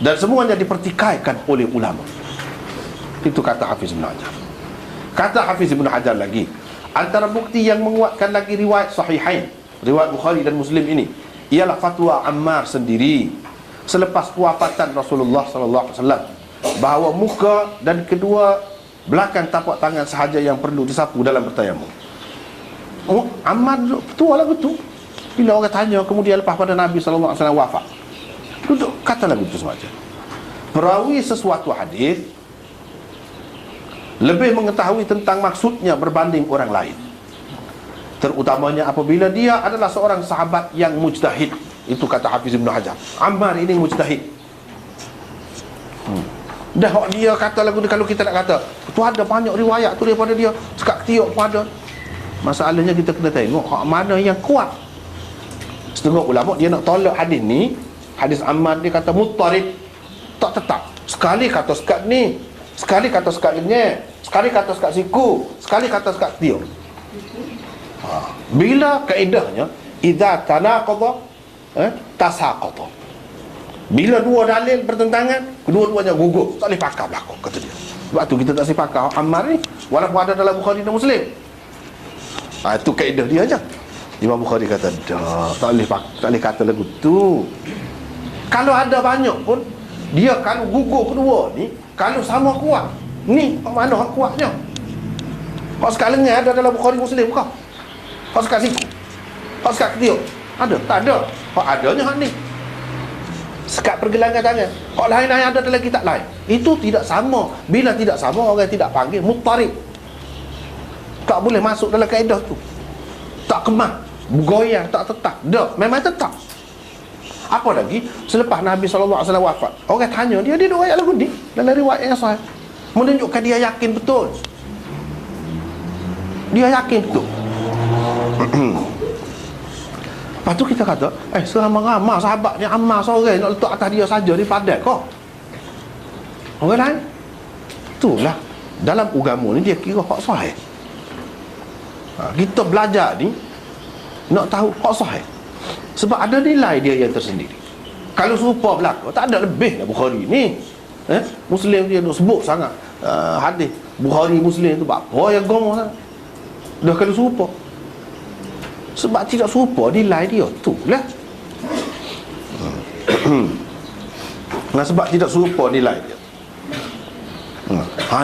dan semuanya dipertikaikan oleh ulama. Itu kata Hafiz Ibn Hajar. Kata Hafiz Ibn Hajar lagi, antara bukti yang menguatkan lagi riwayat Sahihain, riwayat Bukhari dan Muslim ini, ialah fatwa Ammar sendiri selepas kewafatan Rasulullah sallallahu alaihi wasallam, bahawa muka dan kedua belakang tapak tangan sahaja yang perlu disapu dalam bertayamum. Oh, Ammar tua lagu tu. Bila orang tanya kemudian lepas pada Nabi sallallahu alaihi wasallam wafat, duduk kata lagu tu saja. Perawi sesuatu hadis lebih mengetahui tentang maksudnya berbanding orang lain, terutamanya apabila dia adalah seorang sahabat yang mujtahid. Itu kata Hafiz Ibn Hajar. Ammar ini mujtahid. Dah dia kata lagu ni, kalau kita nak kata tu ada banyak riwayat tu daripada dia, sekat tiok pun ada. Masalahnya kita kena tengok hak mana yang kuat. Setengah ulama dia nak tolak hadis ni, hadis Ammar dia kata muttarid, tak tetap. Sekali kata sekat ni, sekali kata sekat ini, sekali kata sekat siku, sekali kata sekat tiok. Bila kaedahnya idza tanaqadha tasaqata. Bila dua dalil bertentangan, kedua-duanya gugur, tak boleh pakai belakang, kata dia. Sebab tu kita tak boleh pakai Ammar ni walaupun ada dalam Bukhari dan Muslim. Itu kaedah dia aja. Imam Bukhari kata tak boleh kata lagu tu. Kalau ada banyak pun, dia kalau gugur kedua ni, kalau sama kuat, ni mana hak kuatnya? Hak sekali lengan ada dalam Bukhari Muslim bukan? Hak sekat siku, hak sekat ketiak ada? Tak ada. Hak adanya hak ni, sekat pergelangan tangan. Hak lain ada dalam kitab lain. Itu tidak sama. Bila tidak sama, orang tidak panggil muttarid. Tak boleh masuk dalam kaedah tu. Tak kemah, bergoyang, tak tetap. Dah, memang tetap. Apa lagi? Selepas Nabi SAW wafat, orang tanya dia riwayat lagu ni dalam riwayat yang sahih, menunjukkan dia yakin betul. Dia yakin betul. Lepas tu kita kata, seramai-ramai sahabat ni Ammar seorang nak letak atas dia saja, dia padat kau. Orang lain, itulah dalam agama ni dia kira hak sahih. Kita belajar ni nak tahu hak sahih, sebab ada nilai dia yang tersendiri. Kalau serupa berlaku, tak ada lebih lah Bukhari ni. Muslim dia nak sebut sangat hadis Bukhari Muslim tu apa yang gomoh sangat. Dah kalau serupa, sebab tidak serupa nilai dia tu lah. Nah, sebab tidak serupa nilai dia.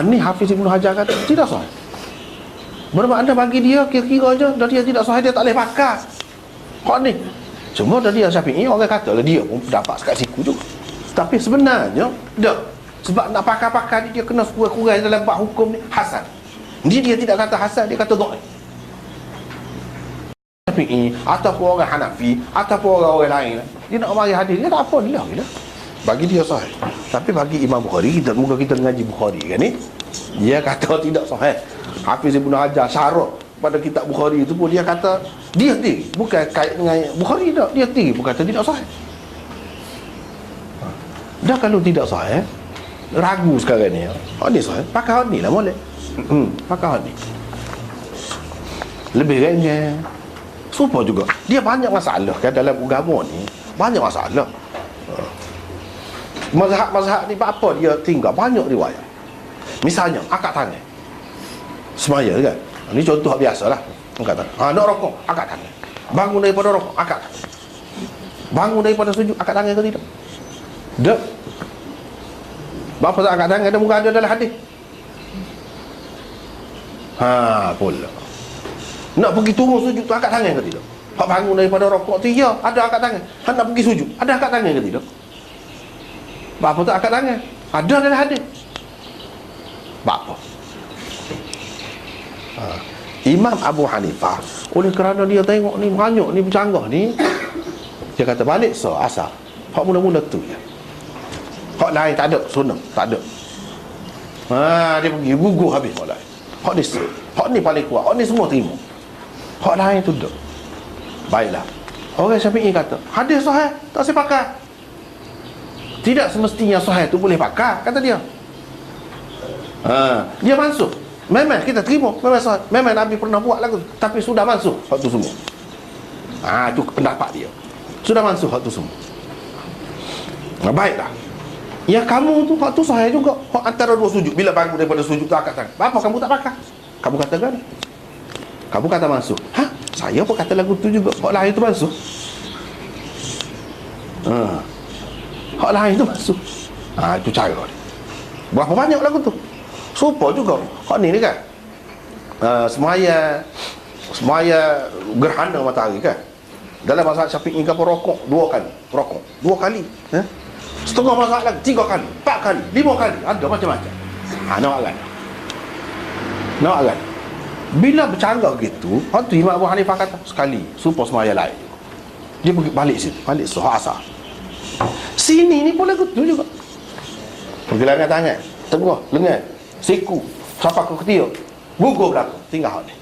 Ni Hafiz Ibn Hajar kata tidak sahih. Bermakna bagi dia kira-kira je, dah dia tidak sahih, dia tak boleh pakai hak ni. Cuma dah dia Syafi'i, orang kata lah dia pun dapat sekat siku juga. Tapi sebenarnya dah, sebab nak pakai-pakai dia kena kurang-kurang dalam bab hukum ni hasan. Dia tidak kata hasan, dia kata dhaif. Syafi'i ataupun orang Hanafi ataupun orang lain, dia nak mari hadis dia tak apa dia lah. Bagi dia sahih. Tapi bagi Imam Bukhari, kita mengaji Bukhari kan ni, dia kata tidak sahih. Hafiz Ibn Hajar syarat pada kitab Bukhari itu pun dia kata dia tinggi, bukan kait dengan Bukhari tak, dia tinggi pun kata tidak sahih. Dah kalau tidak sahih, ragu sekarang ni, ni sahih, pakai hak ni lah boleh. Pakai hak ni lebih ringan. Supaya juga dia banyak masalah kan dalam agama ni, banyak masalah. Mazhab-mazhab ni apa dia tinggal banyak riwayat. Misalnya akad tangan semaya kan, ni contoh biasa lah. Angkat tangan, nak rokok, angkat tangan. Bangun daripada rokok, angkat tangan. Bangun daripada sujud, angkat tangan ke tidak? Tak. Bapa tak angkat tangan, ada muka ada dalam hadis. Pula nak pergi turun sujud tu angkat tangan ke tidak? Hak bangun daripada rokok tu, ya, ada angkat tangan. Hak nak pergi sujud, ada angkat tangan ke tidak? Bapa tak angkat tangan, ada dalam hadis. Bapa Imam Abu Hanifah, oleh kerana dia tengok ni banyak ni bercanggah ni, dia kata balik asal. Hak mula-mula tu je. Hak lain tak ada, sunnah tak ada. Dia pergi gugur habis hak lain. Hak ni hak ni paling kuat, hak ni semua terima. Hak lain tu tak. Baiklah, orang Syafi'i kata hadis sahih tak boleh pakai. Tidak semestinya sahih tu boleh pakai, kata dia. Dia mansuh. Memang kita terima, memang sahih, memang Nabi pernah buat lagu, tapi sudah mansuh hak tu semua. Itu pendapat dia. Sudah mansuh hak tu semua. Baiklah. Ya kamu tu, hak tu saya juga. Hak antara dua sujud, bila bangun daripada sujud tu angkat tangan. Apa kamu tak pakai? Kamu katakan, kamu kata masuk. Saya pun kata lagu tu juga. Hak lain tu masuk. Hak lain tu masuk. Itu cara dia. Berapa banyak lagu tu? Serupa juga. Hak ni kan, semaya gerhana matahari kan. Dalam mazhab Syafi'i kan rokok 2 kali. Rokok 2 kali. Setengah mazhab lagi 3 kali, 4 kali, 5 kali. Ada macam-macam. Nampak kan? Nampak kan? Bila bercanggah gitu, hak tu Imam Abu Hanifah kata sekali, supaya semaya lain. Dia pergi balik situ, balik suhak asar. Sini ni pun lagu tu juga. Pergelangan tangan, tengah, lengan, siku, sampai ke ketiak, gugur belakang, tinggal hak ni.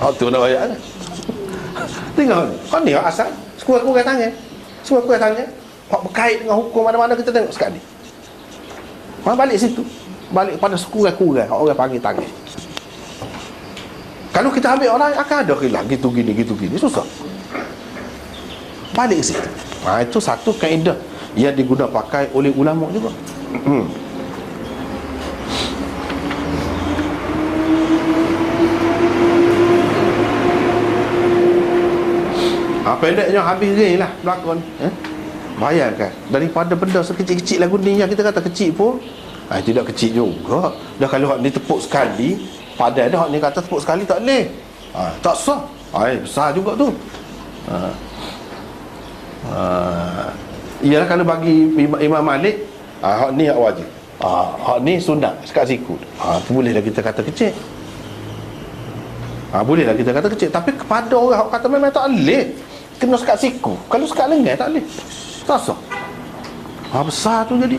Hak tu nak ayat kan? Tinggal ni. Hak ni hak asal, sekurang-kurang tangan. Sekurang-kurang tangan. Hak berkait dengan hukum mana-mana kita tengok sekali. Balik situ, balik pada sekurang-kurang hak orang panggil tangan. Kalau kita ambil orang akan ada khilaf gitu gini, susah. Balik situ. Itu satu kaedah yang digunakan pakai oleh ulama juga. Pendeknya habis ring lah berlakon. Bayangkan, daripada benda sekecil-kecil lagu ni yang kita kata kecil pun, tidak kecil juga. Dah kalau hak ni tepuk sekali, padahal dah hak ni kata tepuk sekali tak boleh. Tak sah. Besar juga tu. Ialah kalau bagi Imam Malik, hak ni hak wajib. Hak ni sunat, sekat siku. Tu bolehlah kita kata kecil. Bolehlah kita kata kecil. Tapi kepada orang hak kata memang tak boleh, kena sekat siku. Kalau sekat lengan tak boleh. Tak sah. Besar tu jadi.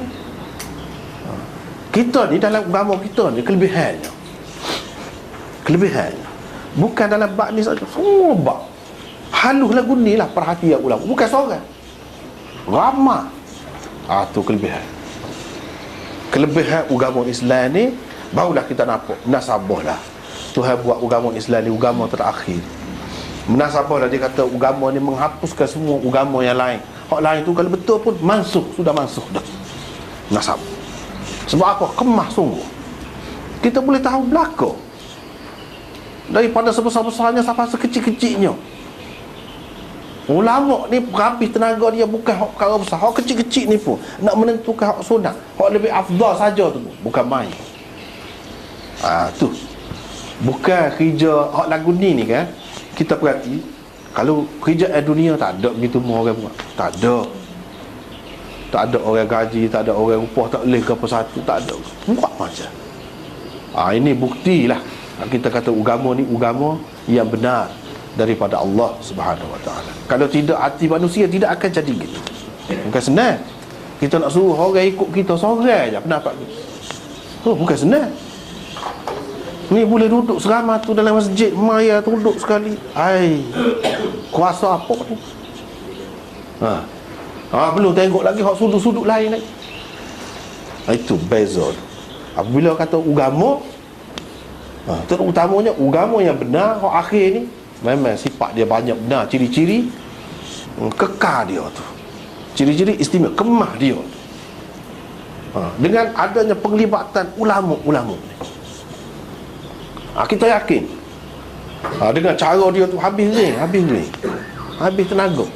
Kita ni dalam agama kita ni kelebihannya bukan dalam bab ni saja, semua bab. Halus lagu ni lah perhatian ulama, bukan seorang, ramai. Tu kelebihan agama Islam ni. Barulah kita nampak nasabah lah Tuhan buat agama Islam ni agama terakhir. Menasabah lah, dia kata agama ni menghapuskan semua agama yang lain. Hak lain tu kalau betul pun sudah mansuh dah. Nasab. Sebab apa? Kemah sungguh. Kita boleh tahu belakang daripada sebesar-besarnya sampai sekecil-kecilnya. Ulama ni habis tenaga dia bukan hak perkara besar. Hak kecil-kecil ni pun nak menentukan hak sunat, hak lebih afdal saja tu bukan main. Tu bukan kerja hak lagu ni kan. Kita perhati, kalau kerja dunia tak ada begitu orang buat. Tak ada orang gaji, tak ada orang upah, tak boleh ke apa satu, tak ada. Buat macam. Ini buktilah kita kata agama ni agama yang benar daripada Allah Subhanahu Wa Taala. Kalau tidak, hati manusia tidak akan jadi gitu. Bukan senang. Kita nak suruh orang ikut kita seorang je pendapat kita. Bukan senang. Ni boleh duduk seramai tu dalam masjid, maya tu duduk sekali. Kuasa apa tu? Belum tengok lagi hak sudut-sudut lain lagi. Itu beza. Apabila kata agama, terutamanya agama yang benar, hak akhir ni memang sifat dia banyak benar, ciri-ciri kekal dia tu, ciri-ciri istimewa, kemah dia tu. Dengan adanya penglibatan ulama-ulama ni, kita yakin dengan cara dia tu habis tenaga.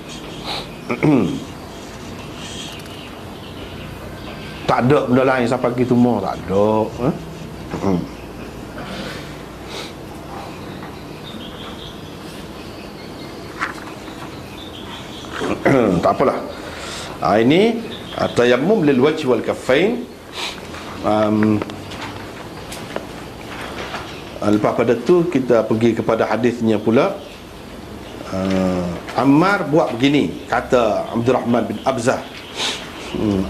Tak ada benda lain sampai gitu mau, tak ada. Tak apalah. Ini tayammum lil wajhi wal kaffain. Lepas pada tu kita pergi kepada hadisnya pula. Ammar buat begini, kata Abdul Rahman bin Abzah.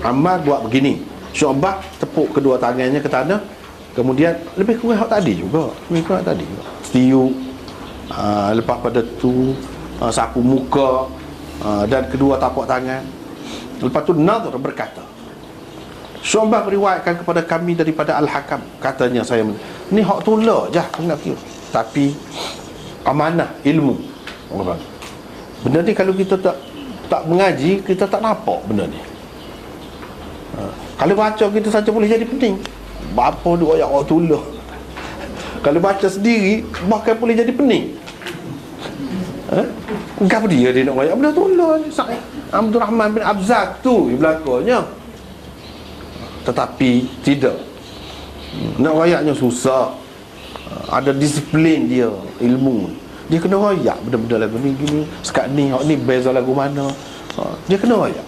Ammar buat begini. Syu'bah tepuk kedua tangannya ke tanah, kemudian lebih kurang hak tadi juga. Setiup. Lepas pada tu sapu muka, dan kedua tapak tangan. Lepas tu Nadhr berkata, Syu'bah meriwayatkan kepada kami daripada Al-Hakam, katanya saya ni hak tula je nak kira, tapi amanah ilmu. Benda ni kalau kita tak mengaji, kita tak nampak benda ni. Kalau baca kita saja boleh jadi pening. Apa dua ayat orang tulis. Kalau baca sendiri bahkan boleh jadi pening. Kenapa dia nak ayat benda tulis? Abdul Rahman bin Abzad tu belakangnya. Tetapi tidak. Nak ayatnya susah. Ada disiplin dia, ilmu. Dia kena royak benda-benda lagu ni gini, sekat ni, hak ni beza lagu mana. Dia kena royak.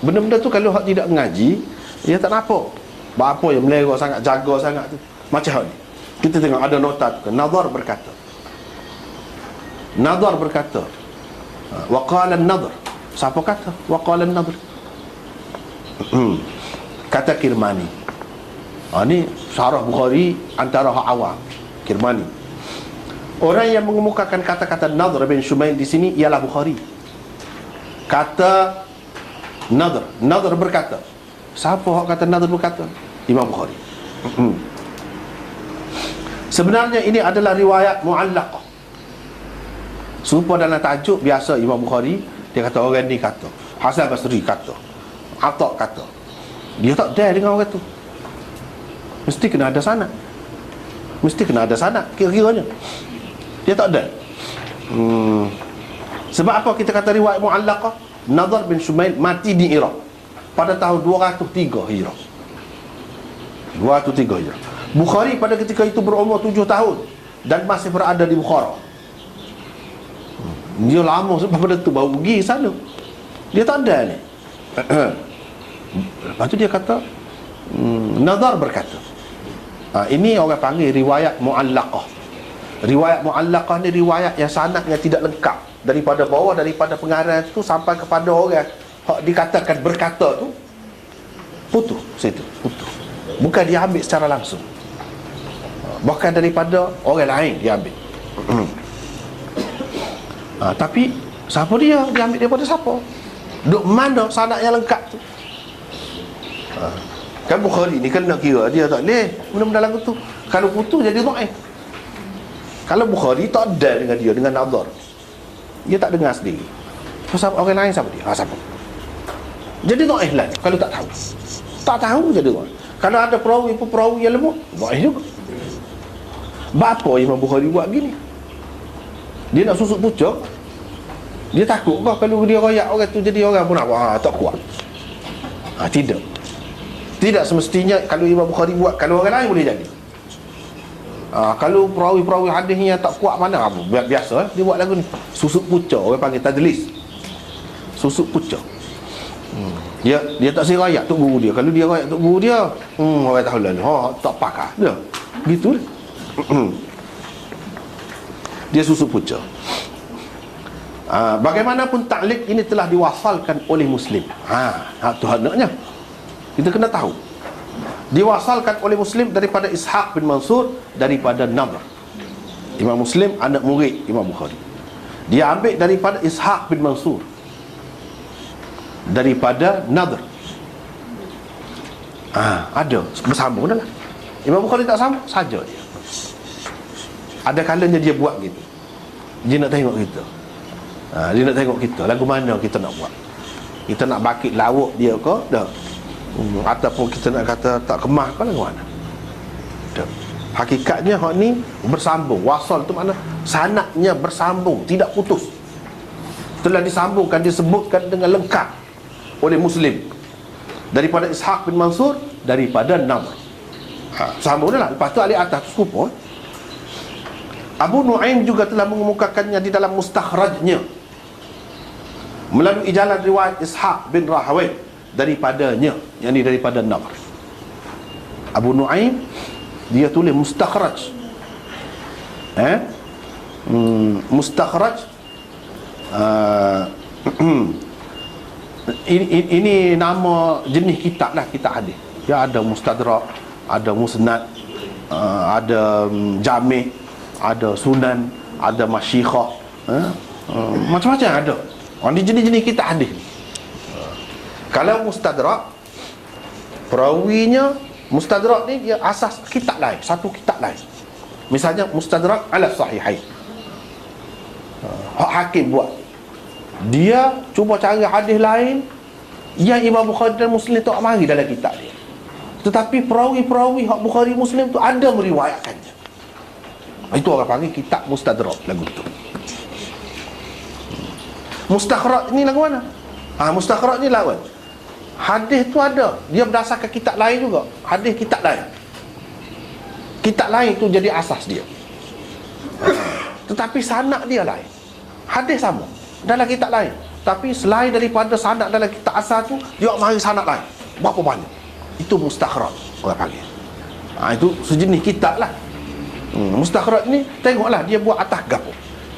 Benda-benda tu kalau hak tidak ngaji, dia tak nampak. Apa yang melera sangat, jaga sangat tu. Macam hak ni. Kita tengok ada nota tu. Nadhar berkata. Nadhar berkata. Wa qala an-nadhr. Siapa kata? Wa qala an-nadhr. Kata Kirmani. Ni syarah Bukhari antara hak awam. Kirmani. Orang yang mengemukakan kata-kata Nadhr bin Shumail di sini ialah Bukhari. Kata Nadhr berkata. Siapa hak kata Nadhr berkata? Imam Bukhari. Sebenarnya ini adalah riwayat mu'allaqah. Supaya dalam tajuk biasa Imam Bukhari, dia kata orang ni kata, Hasan Basri kata, Atta kata. Dia tak ada dengan orang tu. Mesti kena ada sanad. Mesti kena ada sanad kira-kiranya. Dia tak ada. Sebab apa kita kata riwayat mu'allaqah? Nadhr bin Shumail mati di Iraq pada tahun 203 Hijrah. 203 Hijrah. Bukhari pada ketika itu berumur 7 tahun dan masih berada di Bukhara. Dia lama sebab pada tu baru pergi sana. Dia tak ada ni. Lepas tu dia kata Nadhar berkata. Ini orang panggil riwayat mu'allaqah. Riwayat mu'allaqah ni riwayat yang sanadnya tidak lengkap. Daripada bawah, daripada pengarang tu sampai kepada orang hak dikatakan berkata tu putus situ, putus. Bukan dia ambil secara langsung. Bahkan daripada orang lain dia ambil. Tapi siapa dia? Dia ambil daripada siapa? Duk mana sanad yang lengkap tu? Kan Bukhari ni kan nak kira dia tak boleh benda-benda lagu tu. Kalau putus jadi dhaif. Kalau Bukhari tak ada dengan dia, dengan Nadhar, dia tak dengar sendiri. Pasal orang lain siapa dia? Siapa? Jadi dhaif lah kalau tak tahu. Tak tahu jadi dhaif. Kalau ada perawi yang lemah, dhaif juga. Apa Imam Bukhari buat gini? Dia nak susuk pucuk. Dia takut kau kalau dia royak orang tu jadi orang pun nak tak kuat. Tidak. Tidak semestinya kalau Imam Bukhari buat, kalau orang lain boleh jadi. Kalau perawi-perawi hadisnya tak kuat mana, biasa dia buat lagu ni. Susuk pucuk, orang panggil tadlis. Susuk pucuk. Dia tak sirayak tok guru dia. Kalau dia rayak tok guru dia, orang tahu lah, tak pakar dia. Gitu dia. Dia susuk pucuk. Bagaimanapun taklid ini telah diwasalkan oleh Muslim. Tu hendaknya kita kena tahu. Diwasalkan oleh Muslim daripada Ishaq bin Mansur, daripada Nadhr. Imam Muslim anak murid Imam Bukhari. Dia ambil daripada Ishaq bin Mansur, daripada Nadhr. Ada bersambung dah lah. Imam Bukhari tak sambung saja dia. Ada kalanya dia buat gitu. Dia nak tengok kita. Dia nak tengok kita lagu mana kita nak buat. Kita nak bakit lawak dia ke dah. Ataupun kita nak kata tak kemah ke lagu mana. Dah. Hakikatnya hak ni bersambung. Wasal tu makna sanadnya bersambung, tidak putus. Telah disambungkan, disebutkan dengan lengkap oleh Muslim daripada Ishaq bin Mansur, daripada Nadhr. Sambung dah lah. Lepas tu alih atas tu serupa. Abu Nu'aim juga telah mengemukakannya di dalam mustakhrajnya melalui jalan riwayat Ishaq bin Rahawayh daripadanya, yakni daripada Nadhr. Abu Nu'aim dia tulis mustakhraj. Mustakhraj ini nama jenis kitab lah, kitab hadis. Dia ada mustadrak, ada musnad, ada jami', ada sunan, ada masyikhah, macam-macam ada. Ini jenis-jenis kitab hadis. Kalau mustadrak, perawinya mustadrak ni dia asas kitab lain, satu kitab lain. Misalnya mustadrak ala sahihain, Hakim buat. Dia cuba cari hadis lain yang Imam Bukhari dan Muslim tak mari dalam kitab dia. tetapi perawi-perawi hak Bukhari Muslim tu ada meriwayatkannya. Itu orang panggil kitab mustadrak lagu tu. Mustakhraj ni lagu mana? Mustakhraj ni lawan. Hadis tu ada, dia berdasarkan kitab lain juga. Hadis kitab lain. Kitab lain tu jadi asas dia. Tetapi sanad dia lain. Hadis sama dalam kitab lain, tapi selain daripada sanad dalam kitab asal tu, dia mari sanad lain. Berapa banyak? Itu mustakhraj orang panggil. Itu sejenis kitab lah. Mustakhraj ni tengoklah dia buat atas gapo.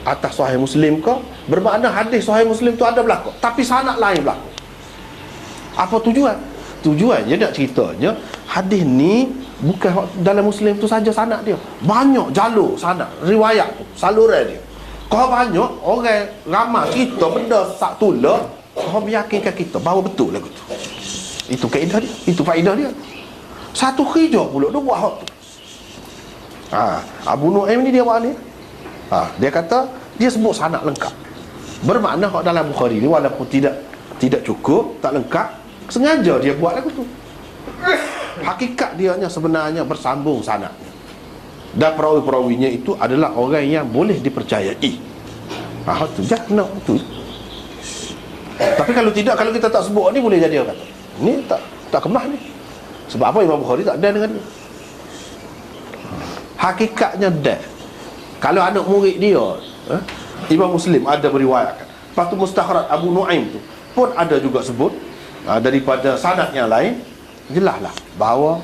Atas Sahih Muslim ke, bermakna hadis Sahih Muslim tu ada berlaku, tapi sanad lain berlaku. Apa tujuan? Tujuannya nak ceritanya hadis ni bukan dalam Muslim tu saja sanad dia. Banyak jalur sanad, riwayat tu, saluran dia. Kau banyak orang ramai kita benda sak tula, kau meyakinkan kita bahawa betul lagu tu. Itu kaedah dia, itu faedah dia. Satu kerja pula dia buat hak tu. Abu Nu'aim ni dia buat ni. Dia kata dia sebut sanad lengkap. Bermakna hak dalam Bukhari ni walaupun tidak cukup, tak lengkap, sengaja dia buat lagu tu. Hakikat dia sebenarnya bersambung sanadnya. Dan perawi-perawinya itu adalah orang yang boleh dipercayai. Tu je, nak tu. Tapi kalau tidak, kalau kita tak sebut ni, boleh jadi orang kata ni tak kemah ni. Sebab apa Imam Bukhari tak ada dengan dia? Hakikatnya dah. Kalau anak murid dia Imam Muslim ada meriwayatkan. Lepas tu Mustakhraj Abu Nu'aim tu pun ada juga sebut daripada sanad yang lain, jelaslah bahawa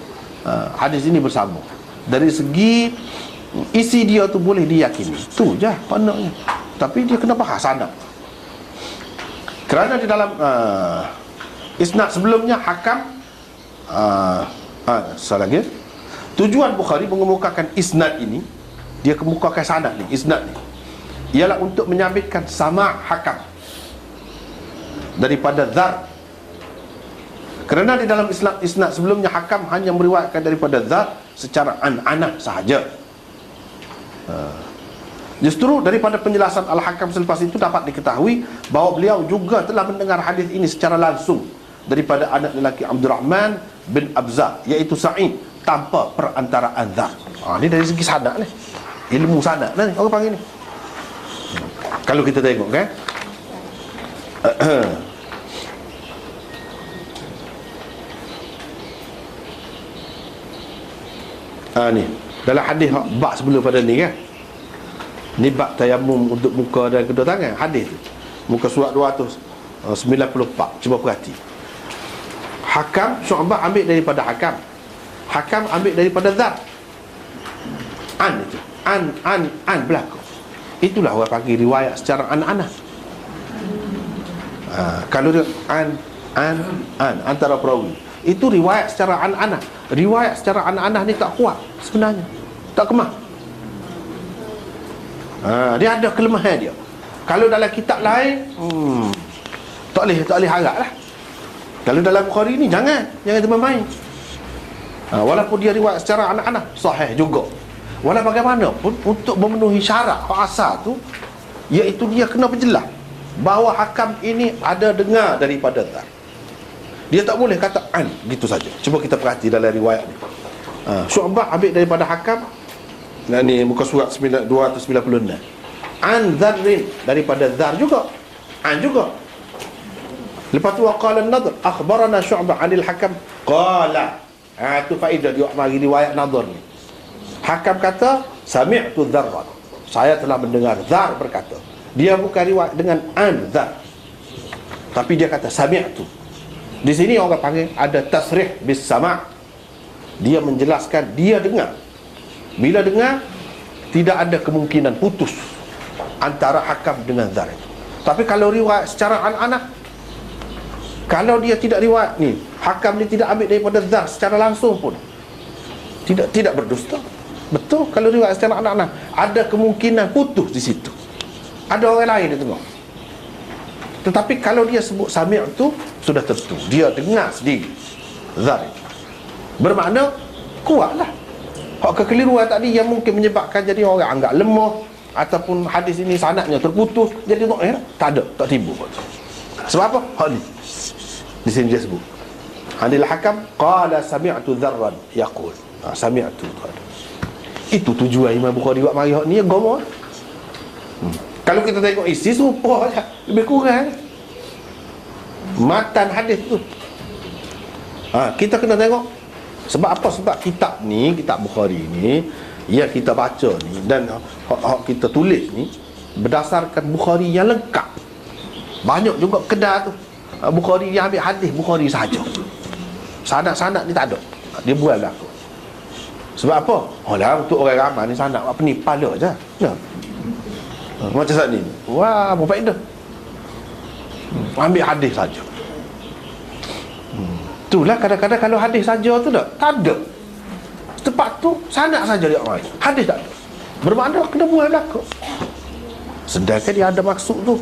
hadis ini bersambung. Dari segi isi dia tu boleh diyakini. Tu je pandangnya. Tapi dia kena bahas sanad. Kerana di dalam isnad sebelumnya Hakam salah lagi. Tujuan Bukhari mengemukakan isnad ini, dia kemukakan sanad ni, isnad ni, ialah untuk menyabitkan sama Hakam daripada Dzar. Kerana di dalam isnad sebelumnya Hakam hanya meriwayatkan daripada Dzar secara an-anah sahaja. Justru daripada penjelasan Al-Hakam selepas itu dapat diketahui bahawa beliau juga telah mendengar hadis ini secara langsung daripada anak lelaki Abdurrahman bin Abza, iaitu Sa'id, tanpa perantaraan Dzar. Ni dari segi sanad ni, ilmu sanad ni orang panggil ni. Kalau kita tengok kan, ni dalam hadis bab sebelum pada ni kan, ni bab tayamum untuk muka dan kedua tangan. Hadis tu muka surat 294. Cuba perhati. Hakam, Syu'bah ambil daripada Hakam, Hakam ambil daripada Dzar. An itu, an berlaku. Itulah orang panggil riwayat secara an-anah. Kalau dia an antara perawi, itu riwayat secara an-anah. Riwayat secara an-anah ni tak kuat sebenarnya, tak kemah. Dia ada kelemahan dia. Kalau dalam kitab lain, tak boleh harap lah. Kalau dalam Bukhari ni jangan termain. Walaupun dia riwayat secara an-anah, sahih juga. Walau bagaimanapun, untuk memenuhi syarat asal tu, iaitu dia kena berjelas bahawa Hakam ini ada dengar daripada Dzar. Dia tak boleh kata an gitu saja. Cuba kita perhati dalam riwayat ni. Syu'bah ambil daripada Hakam, ni muka surat 296. An Dzarrin, daripada Dzar juga. An juga. Lepas tu waqala an-Nadhr akhbarana Syu'bah 'anil Hakam qala. Tu faedah dia bagi riwayat Nadhr ni. Hakam kata sami'tu Dzarran, saya telah mendengar Dzar berkata. Dia bukan riwayat dengan an Dzar, tapi dia kata sami'tu. Di sini orang panggil ada tasrih bis sama'. Dia menjelaskan dia dengar. Bila dengar, tidak ada kemungkinan putus antara Hakam dengan Dzar itu. Tapi kalau riwayat secara an-anah, kalau dia tidak riwayat ni, Hakam ni tidak ambil daripada Dzar secara langsung pun, tidak berdusta. Betul, kalau riwayat secara an-anah ada kemungkinan putus di situ. Ada orang lain dia tengok. Tetapi kalau dia sebut sami' tu, sudah tentu dia dengar sendiri Dzar itu. Bermakna kuatlah. Hak kekeliruan tadi yang mungkin menyebabkan jadi orang anggap lemah, ataupun hadis ini sanadnya terputus, jadi tak ada, tak timbul. Sebab apa? Hak ni di sini dia sebut. Anil Hakam qala sami'tu Dzarran yaqul. Sami'tu. Itu tujuan Imam Bukhari buat mari hak ni agama. Kalau kita tengok isi serupa je, lebih kurang matan hadis tu. Kita kena tengok sebab apa? Sebab kitab ni, kitab Bukhari ni, ya kita baca ni dan kita tulis ni berdasarkan Bukhari yang lengkap. Banyak juga kedai tu Bukhari dia ambil hadis Bukhari saja. Sanad-sanad ni tak ada. Dia buat belaka. Sebab apa? Untuk orang ramai ni sanad apa ni pala je. Ya. Macam saat ni. Wah, apa faedah? Ambil hadis saja. Itulah kadang-kadang kalau hadis saja tu tak ada. Tempat tu sanad saja dia orang. Hadis tak ada. Bermakna kena buat belaka. Sedangkan dia ada maksud tu.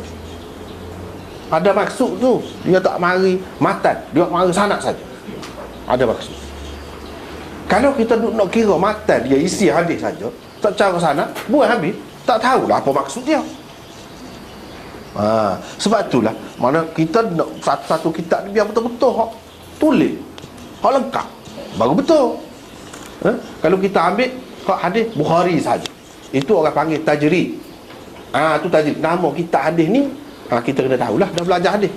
Ada maksud tu. Dia tak mari matan, dia mari sanad saja. Ada maksud. Kalau kita nak kira matan dia isi hadis saja, tak cara sanad, buat habis, tak tahulah apa maksud dia. Sebab itulah mana kita nak satu-satu kitab ni biar betul-betul hak tulis, hak lengkap, baru betul. Kalau kita ambil hak hadis Bukhari saja, itu orang panggil tajrid. Tu tajrid. Nama kitab hadis ni kita kena tahulah, dah belajar hadis.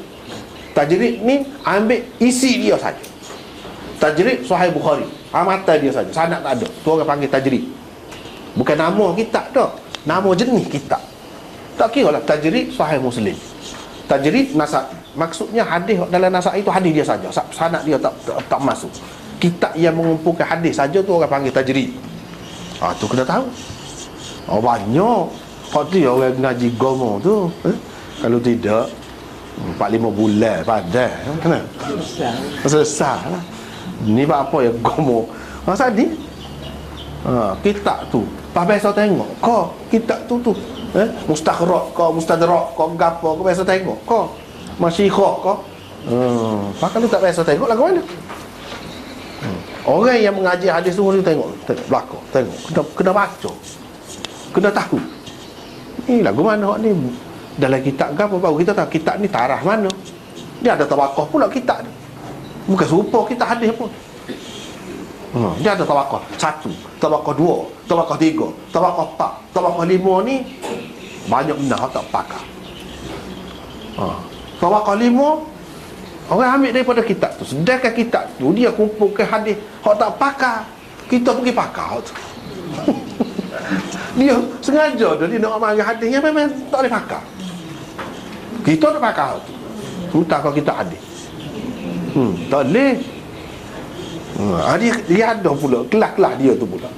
Tajrid ni ambil isi dia saja. Tajrid Sahih Bukhari, matan dia saja, sanad tak ada. Tu orang panggil tajrid. Bukan nama kitab dah, nama jenis kitab. Tak kira lah tajrid Sahih Muslim, tajrid Nasai. Maksudnya hadis dalam Nasai itu hadis dia saja, sanad dia tak masuk. Kitab yang mengumpulkan hadis saja tu orang panggil tajrid. Tu kena tahu. Banyak hak tu orang ngaji agama tu. Kalau tidak 4-5 bulan padan kena selesai lah. Ni apa yang agama masa ni. Kitab tu pas biasa tengok kau kitab tu mustakhraj kau mustadrak kau gapo kau biasa tengok kau masyikhah kau kalau tak biasa tengok lagu mana. Orang yang mengaji hadis tu mesti tengok belakang, tengok kena baca, kena tahu ni lagu mana hak ni dalam kitab gapo, baru kita tahu kitab ni tarah mana. Dia ada tabaqah pula kitab ni, bukan serupa kitab hadis pun. Dia ada tabaqah 1, tabaqah 2, tabaqah 3, tabaqah 4, tabaqah 5 ni banyak benda hak tak pakar. Tabaqah 5 orang ambil daripada kitab tu. Sedangkan kitab tu dia kumpulkan hadis hak tak pakar, kita pergi pakar tu. Dia sengaja dia nak ambil hadis yang memang tak boleh pakar. Kita tak pakar tu. Entah kalau kita hadis. Tak boleh. Dia ada pula kelas-kelas dia tu pula.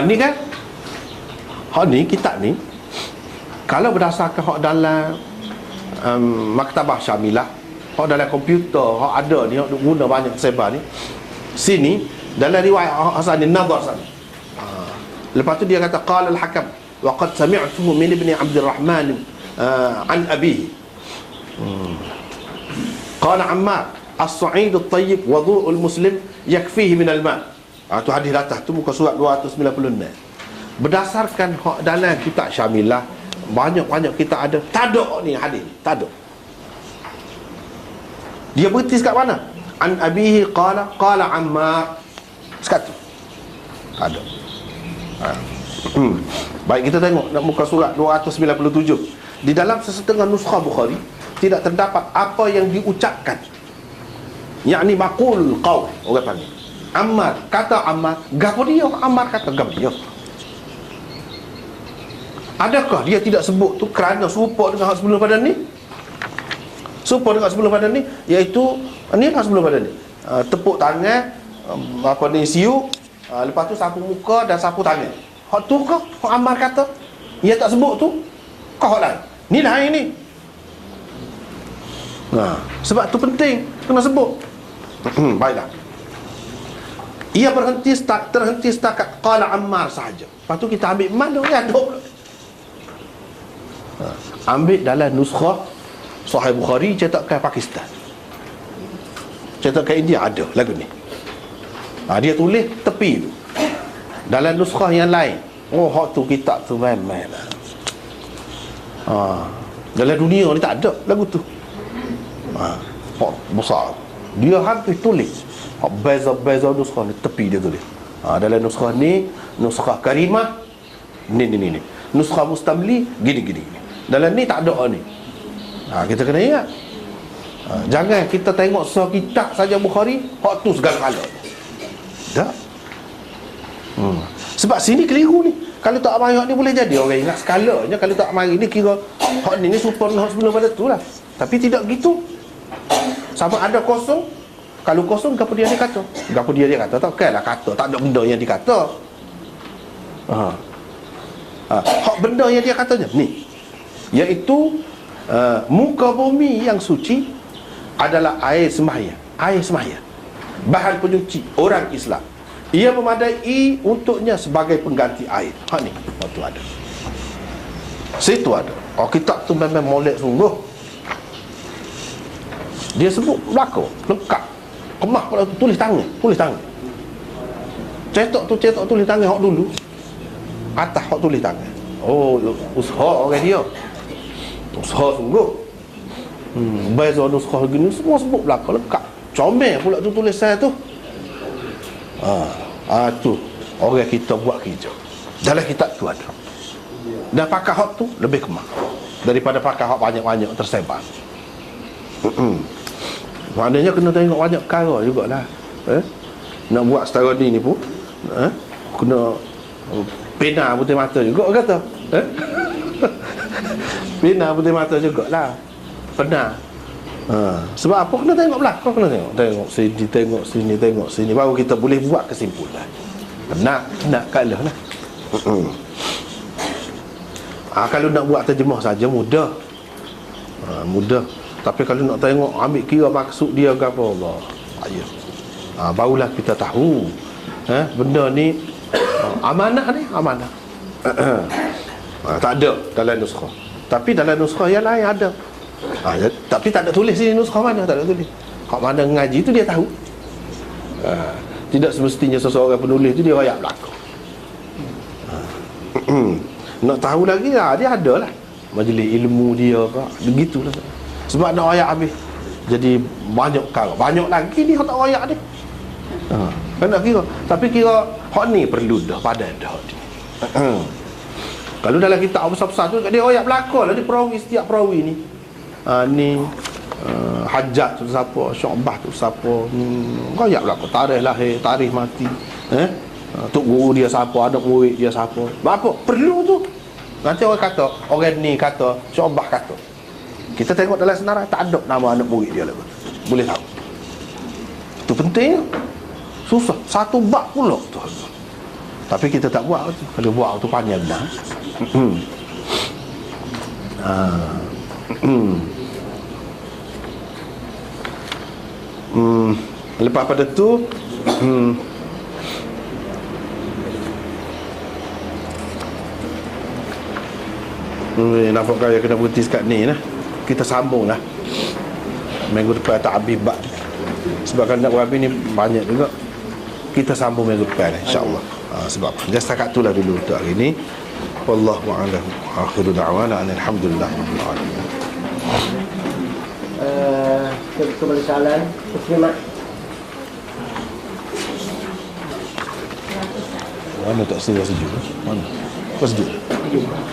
Ni kan hak ni kitab ni kalau berdasarkan hak dalam maktabah Syamilah, hak dalam komputer hak ada ni, hak guna banyak sebar ni, sini dalam riwayat Hasan an-Nadhr sana. Lepas tu dia kata qala al-Hakam wa qad sami'tuhu min ibni Abdurrahman an abihi qala Ammar as-sa'id at-tayyib wudu'ul muslim yakfihi min al-ma'. Tu hadis atas tu muka surat 296. Berdasarkan hak dalam kitab Syamilah, banyak-banyak kita ada tak ada ni hadis, tak ada. Dia berhenti sekat mana? An abihi qala Ammar, sekat tu tak ada. Baik, kita tengok muka surat 297. Di dalam sesetengah nuskha Bukhari tidak terdapat apa yang diucapkan, yakni maqul qaul, orang panggil Ammar, kata Ammar, gapo dia? Ammar kata gapo dia? Adakah dia tidak sebut tu kerana serupa dengan hak sebelum pada ni? Serupa dengan sebelum pada ni, iaitu ni apa sebelum pada ni? Tepuk tangan, apa ni, siu, lepas tu sapu muka dan sapu tangan. Hak tu kah hak Ammar kata? Ia tak sebut tu? Kau hak lain? Ni lain ni. Sebab tu penting kena sebut. Baiklah. Ia terhenti setakat qala Ammar sahaja. Lepas tu kita ambil mana yang ada pula. Ambil dalam nuskha Sahih Bukhari cetakan Pakistan, cetakan India ada lagu ni. Dia tulis tepi tu. Dalam nuskha yang lain, hak tu kitab tu main-main lah. Dalam dunia ni tak ada lagu tu. Hak besar. Dia habis tulis. Hak beza-beza nuskah ni tepi dia tulis. Dalam nuskah ni, nuskah karimah ni. Nuskah mustamli gini. Dalam ni tak ada ni. Kita kena ingat. Jangan kita tengok sekitab saja Bukhari, hak tu segala-gala. Tak. Sebab sini keliru ni. Kalau tak mari hak ni boleh jadi orang ingat skalanya. Kalau tak mari ni kira hak ni super hak sebelum pada tu lah. Tapi tidak gitu. Sama ada kosong. Kalau kosong, gapo dia kata? Gapo dia kata? Tak kailah kata. Tak ada benda yang dikata. Hak benda yang dia katanya ni, iaitu muka bumi yang suci adalah air sembahyang. Air sembahyang, bahan penyuci orang Islam. Ia memadai untuknya sebagai pengganti air. Hak ni, waktu ada. Situ ada. Kitab tu memang molek sungguh. Dia sebut belakang, lengkap. Kemah pula tu, tulis tangan. Cetak tulis tangan hak dulu. Atas hak tulis tangan. Usaha orang dia. Usaha sungguh. Beza nuskah gini semua sebut belakang lengkap. Comel pula tu tulisan tu. Tu orang kita buat kerja. Dalam kitab tu ada. Dan pakai hak tu lebih kemah daripada pakai hak banyak-banyak tersebar. Maknanya kena tengok banyak perkara jugalah. Nak buat setara ni pun kena pena putih mata juga kata. Pena putih mata jugalah. Pernah. Sebab apa? Kena tengok belakang, kena tengok sini, tengok sini, baru kita boleh buat kesimpulan. Nak kalah lah. Kalau nak buat terjemah saja mudah. Mudah. Tapi kalau nak tengok, ambil kira maksud dia ke apa, Allah, ayah. Barulah kita tahu benda ni amanah ni, amanah. Tak ada dalam nuskah. Tapi dalam nuskah yang lain ada. Tapi tak ada tulis sini nuskah mana, tak ada tulis. Hak mana ngaji tu dia tahu. Tidak semestinya seseorang penulis tu dia royak belakang. Nak tahu lagi dia ada lah majlis ilmu dia ke, begitulah. Sebab nak royak habis jadi banyak perkara, banyak lagi ni hak tak royak ni. Kan nak kira. Tapi kira hak ni perlu dah padan dah hak ni. Kalau dalam kitab besar-besar tu dia royak belakang lah, dia perawi setiap perawi ni. Ni Hajjat tu siapa, Syu'bah tu siapa, royak belakang tarikh lahir, tarikh mati, tok guru dia siapa, anak murid dia siapa. Apa perlu tu. Nanti orang kata, orang ni kata, Syu'bah kata. Kita tengok dalam senarai tak ada nama anak murid dia lagu. Boleh tahu. Itu penting. Susah. Satu bab pula tu. Tapi kita tak buat tu. Kalau buat tu panjang dah. Lepas pada tu nampak kaya kena berhenti sekat ni lah. Kita sambung lah minggu depan tak habis bab. Sebab kan nak habis ni banyak juga. Kita sambung minggu depan insya-Allah. Sebab just setakat tu lah dulu untuk hari ni. Wallahu a'lam. Akhiru da'wana alhamdulillah rabbil alamin. Kembali salam Muslimat. Mana tak sejuk? Mana? Pas sejuk.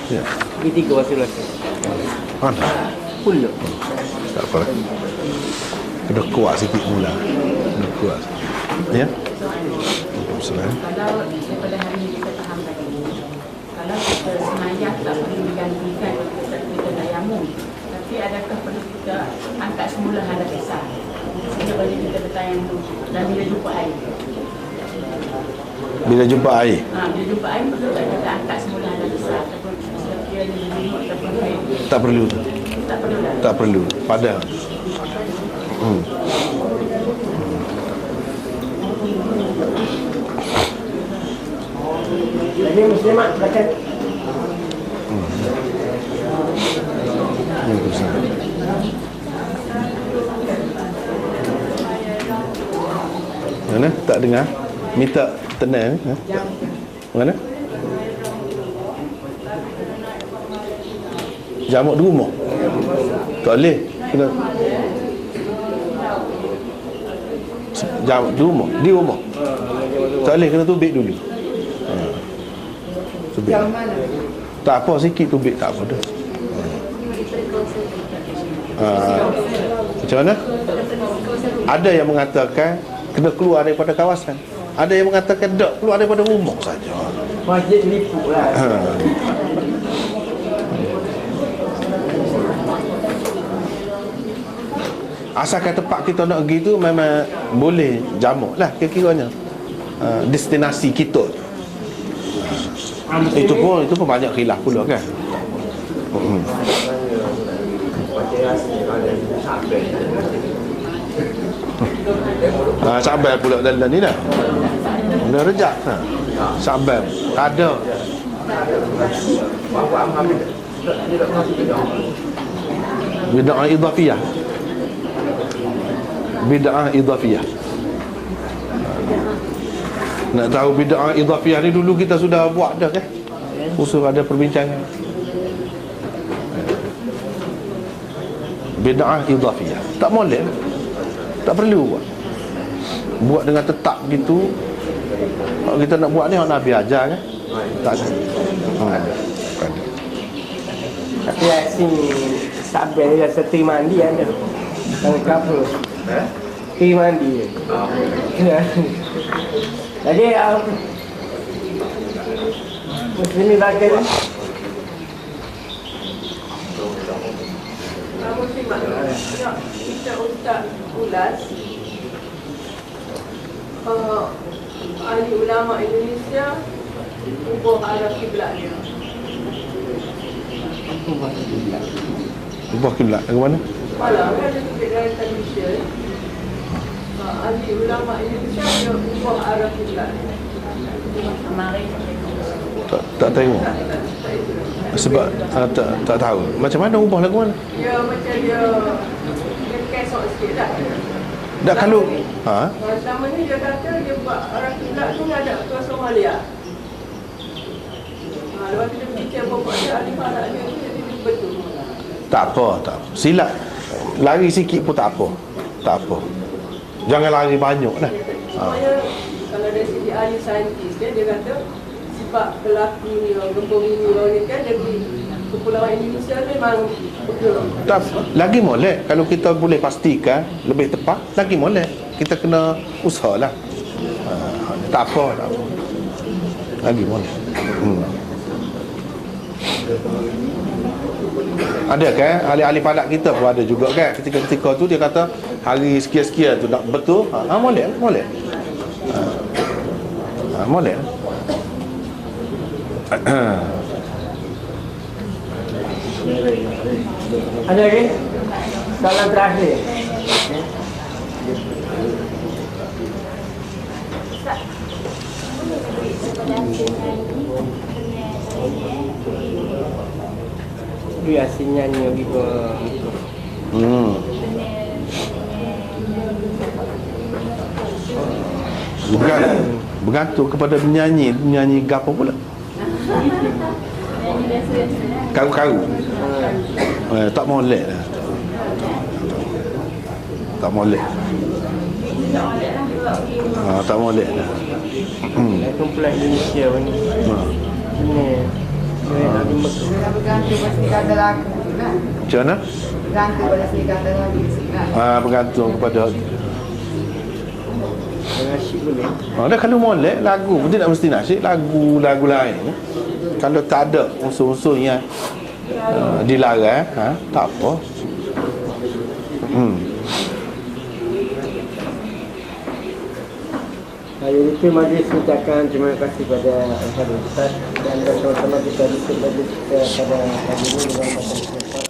Ya. Ini 3 wasilah. Mana? Puluh. Tak apa. Kena kuat sikit mula. Kena kuat. Ya. Assalamualaikum. Kalau daripada hari ini kita faham tadi, kalau kita semayang tak perlu digantikan kita tayamum, tapi adakah perlu kita angkat semula hadas besar sehingga boleh kita bertayamum dan bila jumpa air? Bila jumpa air? Bila jumpa air perlu tak kita angkat semula hadas besar ataupun sekiranya dijumpa ataupun air? Tak perlu. Tak perlu dah? Tak perlu. Padahal Jadi Muslimat silakan. Mana? Tak dengar? Minta tenang. Mana? Jamak di rumah. Tak boleh. Kena jamak di rumah. Di rumah. Tak boleh, kena tubik dulu. Tubik. Tak apa, sikit tubik tak apa dah. Macam mana? Ada yang mengatakan kena keluar daripada kawasan. Ada yang mengatakan tak, keluar daripada rumah saja. Masjid lipuk lah. Asalkan tempat kita nak pergi tu memang boleh jamak lah kira-kiranya. Destinasi kita. Itu pun banyak khilaf pula kan. Sabar pula dalam ni dah. Dah rejak ha. Sabar. Ada. Bid'ah idhafiyah. Bid'ah idhafiyah. Nak tahu bid'ah idhafiyah ni dulu kita sudah buat dah kan? Usul ada perbincangan. Bid'ah idhafiyah. Tak boleh. Tak perlu buat. Buat dengan tetap begitu. Kalau kita nak buat ni orang Nabi ajar kan? Tak ada. Bukan. Tapi kat sini sabar dia seti mandi ada. Kalau kapur. Ti mandi. Jadi Muslim bagai ni. Muslimat nak kita ustaz ulas ahli ulama Indonesia ubah arah kiblat dia. Ubah kiblat ke mana? Malah kan ada sikit dalam television ahli ulama Indonesia dia ubah arah kiblat. Tak tengok. Sebab tak tahu. Macam mana ubah lagu mana? Dia macam dia kesok sikit lah. Dah kalau Selama ni dia kata dia buat arah kiblat tu ada ketua Somalia. Lepas tu dia fikir bapak dia ahli falak dia tu jadi dia betul. tak apa. Silap. Lari sikit pun tak apa. Tak apa. Jangan lari banyak lah. Semuanya kalau dari segi ahli saintis dia kata sebab pelakunya gembong ini kan dari Kepulauan Indonesia memang betul. Tak, lagi molek. Kalau kita boleh pastikan lebih tepat, lagi molek. Kita kena usahalah. Tak apa. Lagi molek. Ada kan ahli-ahli falak kita pun ada juga kan. Ketika tu dia kata hari sekian-sekian tu nak betul. Molek. Molek. Ada lagi? Soalan terakhir. Dia asyik nyanyi gitu. Bukan bergantung kepada penyanyi gapo pula. Karu-karu. Tak molek lah. Tak molek. Tak molek lah. Kumpulan Indonesia ni. Ini. Bergantung pada segi kata lagu juga. Macam mana? Bergantung pada segi kata lagu juga. Bergantung kepada Nasyid boleh. dah kalau molek lagu pun tidak mesti nasyid, lagu lain. Kalau tak ada unsur-unsur yang dilarang, tak apa. Hari itu majlis ucapkan terima kasih kepada Al-Fadhil Ustaz dan bersama-sama kita diskusi pada hari ini dengan